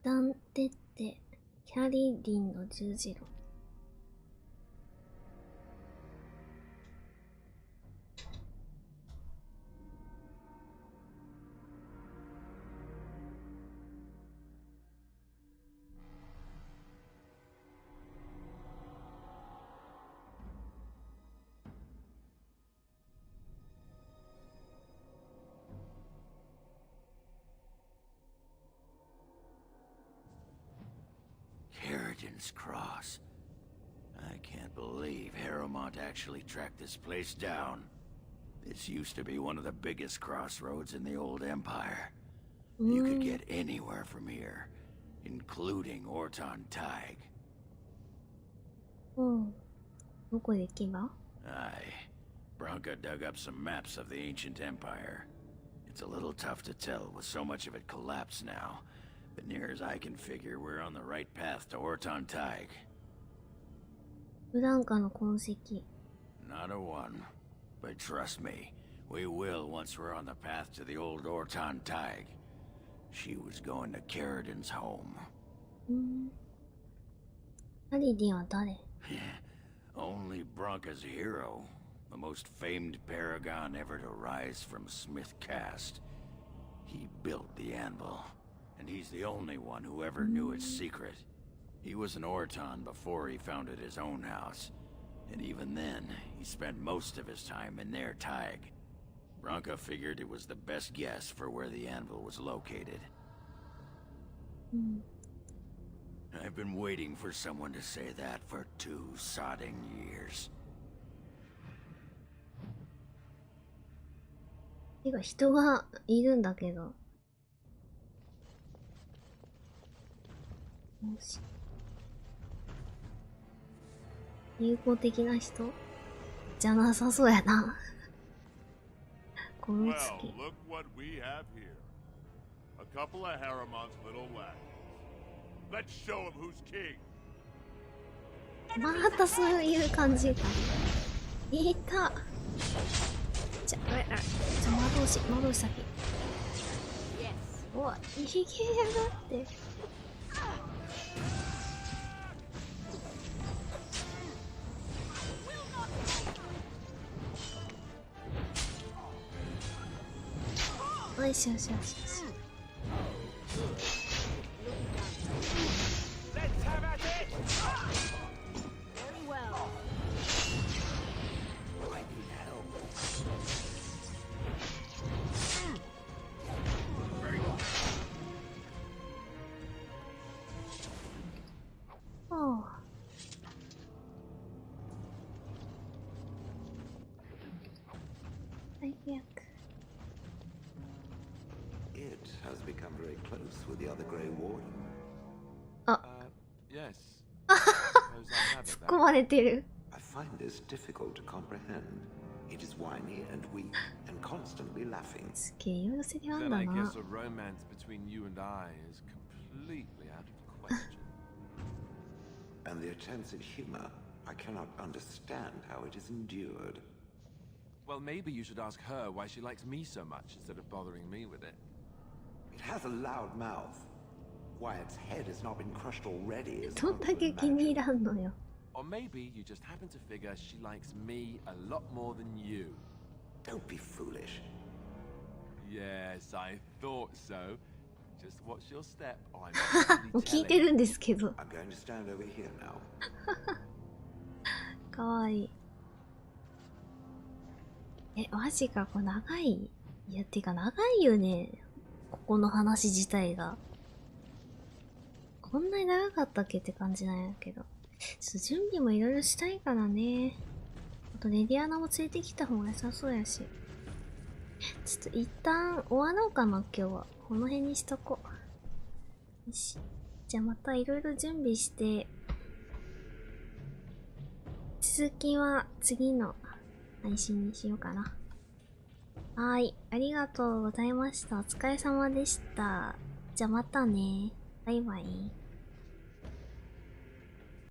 旦出て、キャリリンの十字路。Origins Cross. I can't believe Harrowmont actually tracked this place down. This used to be one of the biggest crossroads in the old Empire. You could get anywhere from here, including Orton Tig. Aye. Bronca dug up some maps of the ancient Empire. It's a little tough to tell with so much of it collapsed now. But near as I can figure, we're on the right path to Orton Tig. Not a one. But trust me, we will once we're on the path to the old Orton Tig. She was going to Carradin's home. Only Bronca's hero. The most famed paragon ever to rise from Smith Caste. He built the anvil. And he's the only one who ever knew its secret. He was an Orton before he founded his own house. And even then, he spent most of his time in their Tig. Bronca figured it was the best guess for where the anvil was located. I've been waiting for someone to say that for 2 sodding years. てか人がいるんだけど。よし。友好的な人じゃなさそうやな。この月。Well, look what we have here. A couple of Harrowmont's little wagons. Let's show him who's king. またそういう感じか。いた。じゃ、魔導士先。おい、逃げやがって。よしよしよしよし。It has become very close with the other Grey Warden. Yes. 突っ込まれてる。I find this difficult to comprehend. It is whiny and weak and constantly laughing. すげえいろいろせりあん Then だ I な。 guess a romance between you and I is completely out of the question. And the attempts at humor, I cannot understand how it is endured. Well, maybe you should ask her why she likes me so much instead of bothering me with it. It has a loud mouth. Why its head has not been crushed already is どんだけ気に入らんのよ。 Or maybe you just happen to figure she likes me a lot more than you. Don't be foolish. Yes, I thought so. Just watch your step. I'm もう聞いてるんですけど。 I'm going to stand over here now. かわいい。え、マジか、これ長い？いや、てか長いよね。ここの話自体が。こんなに長かったっけって感じなんやけど。ちょっと準備もいろいろしたいからね。あとレディアナも連れてきた方が良さそうやし。ちょっと一旦終わろうかな、今日は。この辺にしとこう。よし。じゃあまたいろいろ準備して、続きは次の配信にしようかな。はい。ありがとうございました。お疲れ様でした。じゃあまたね。バイバイ。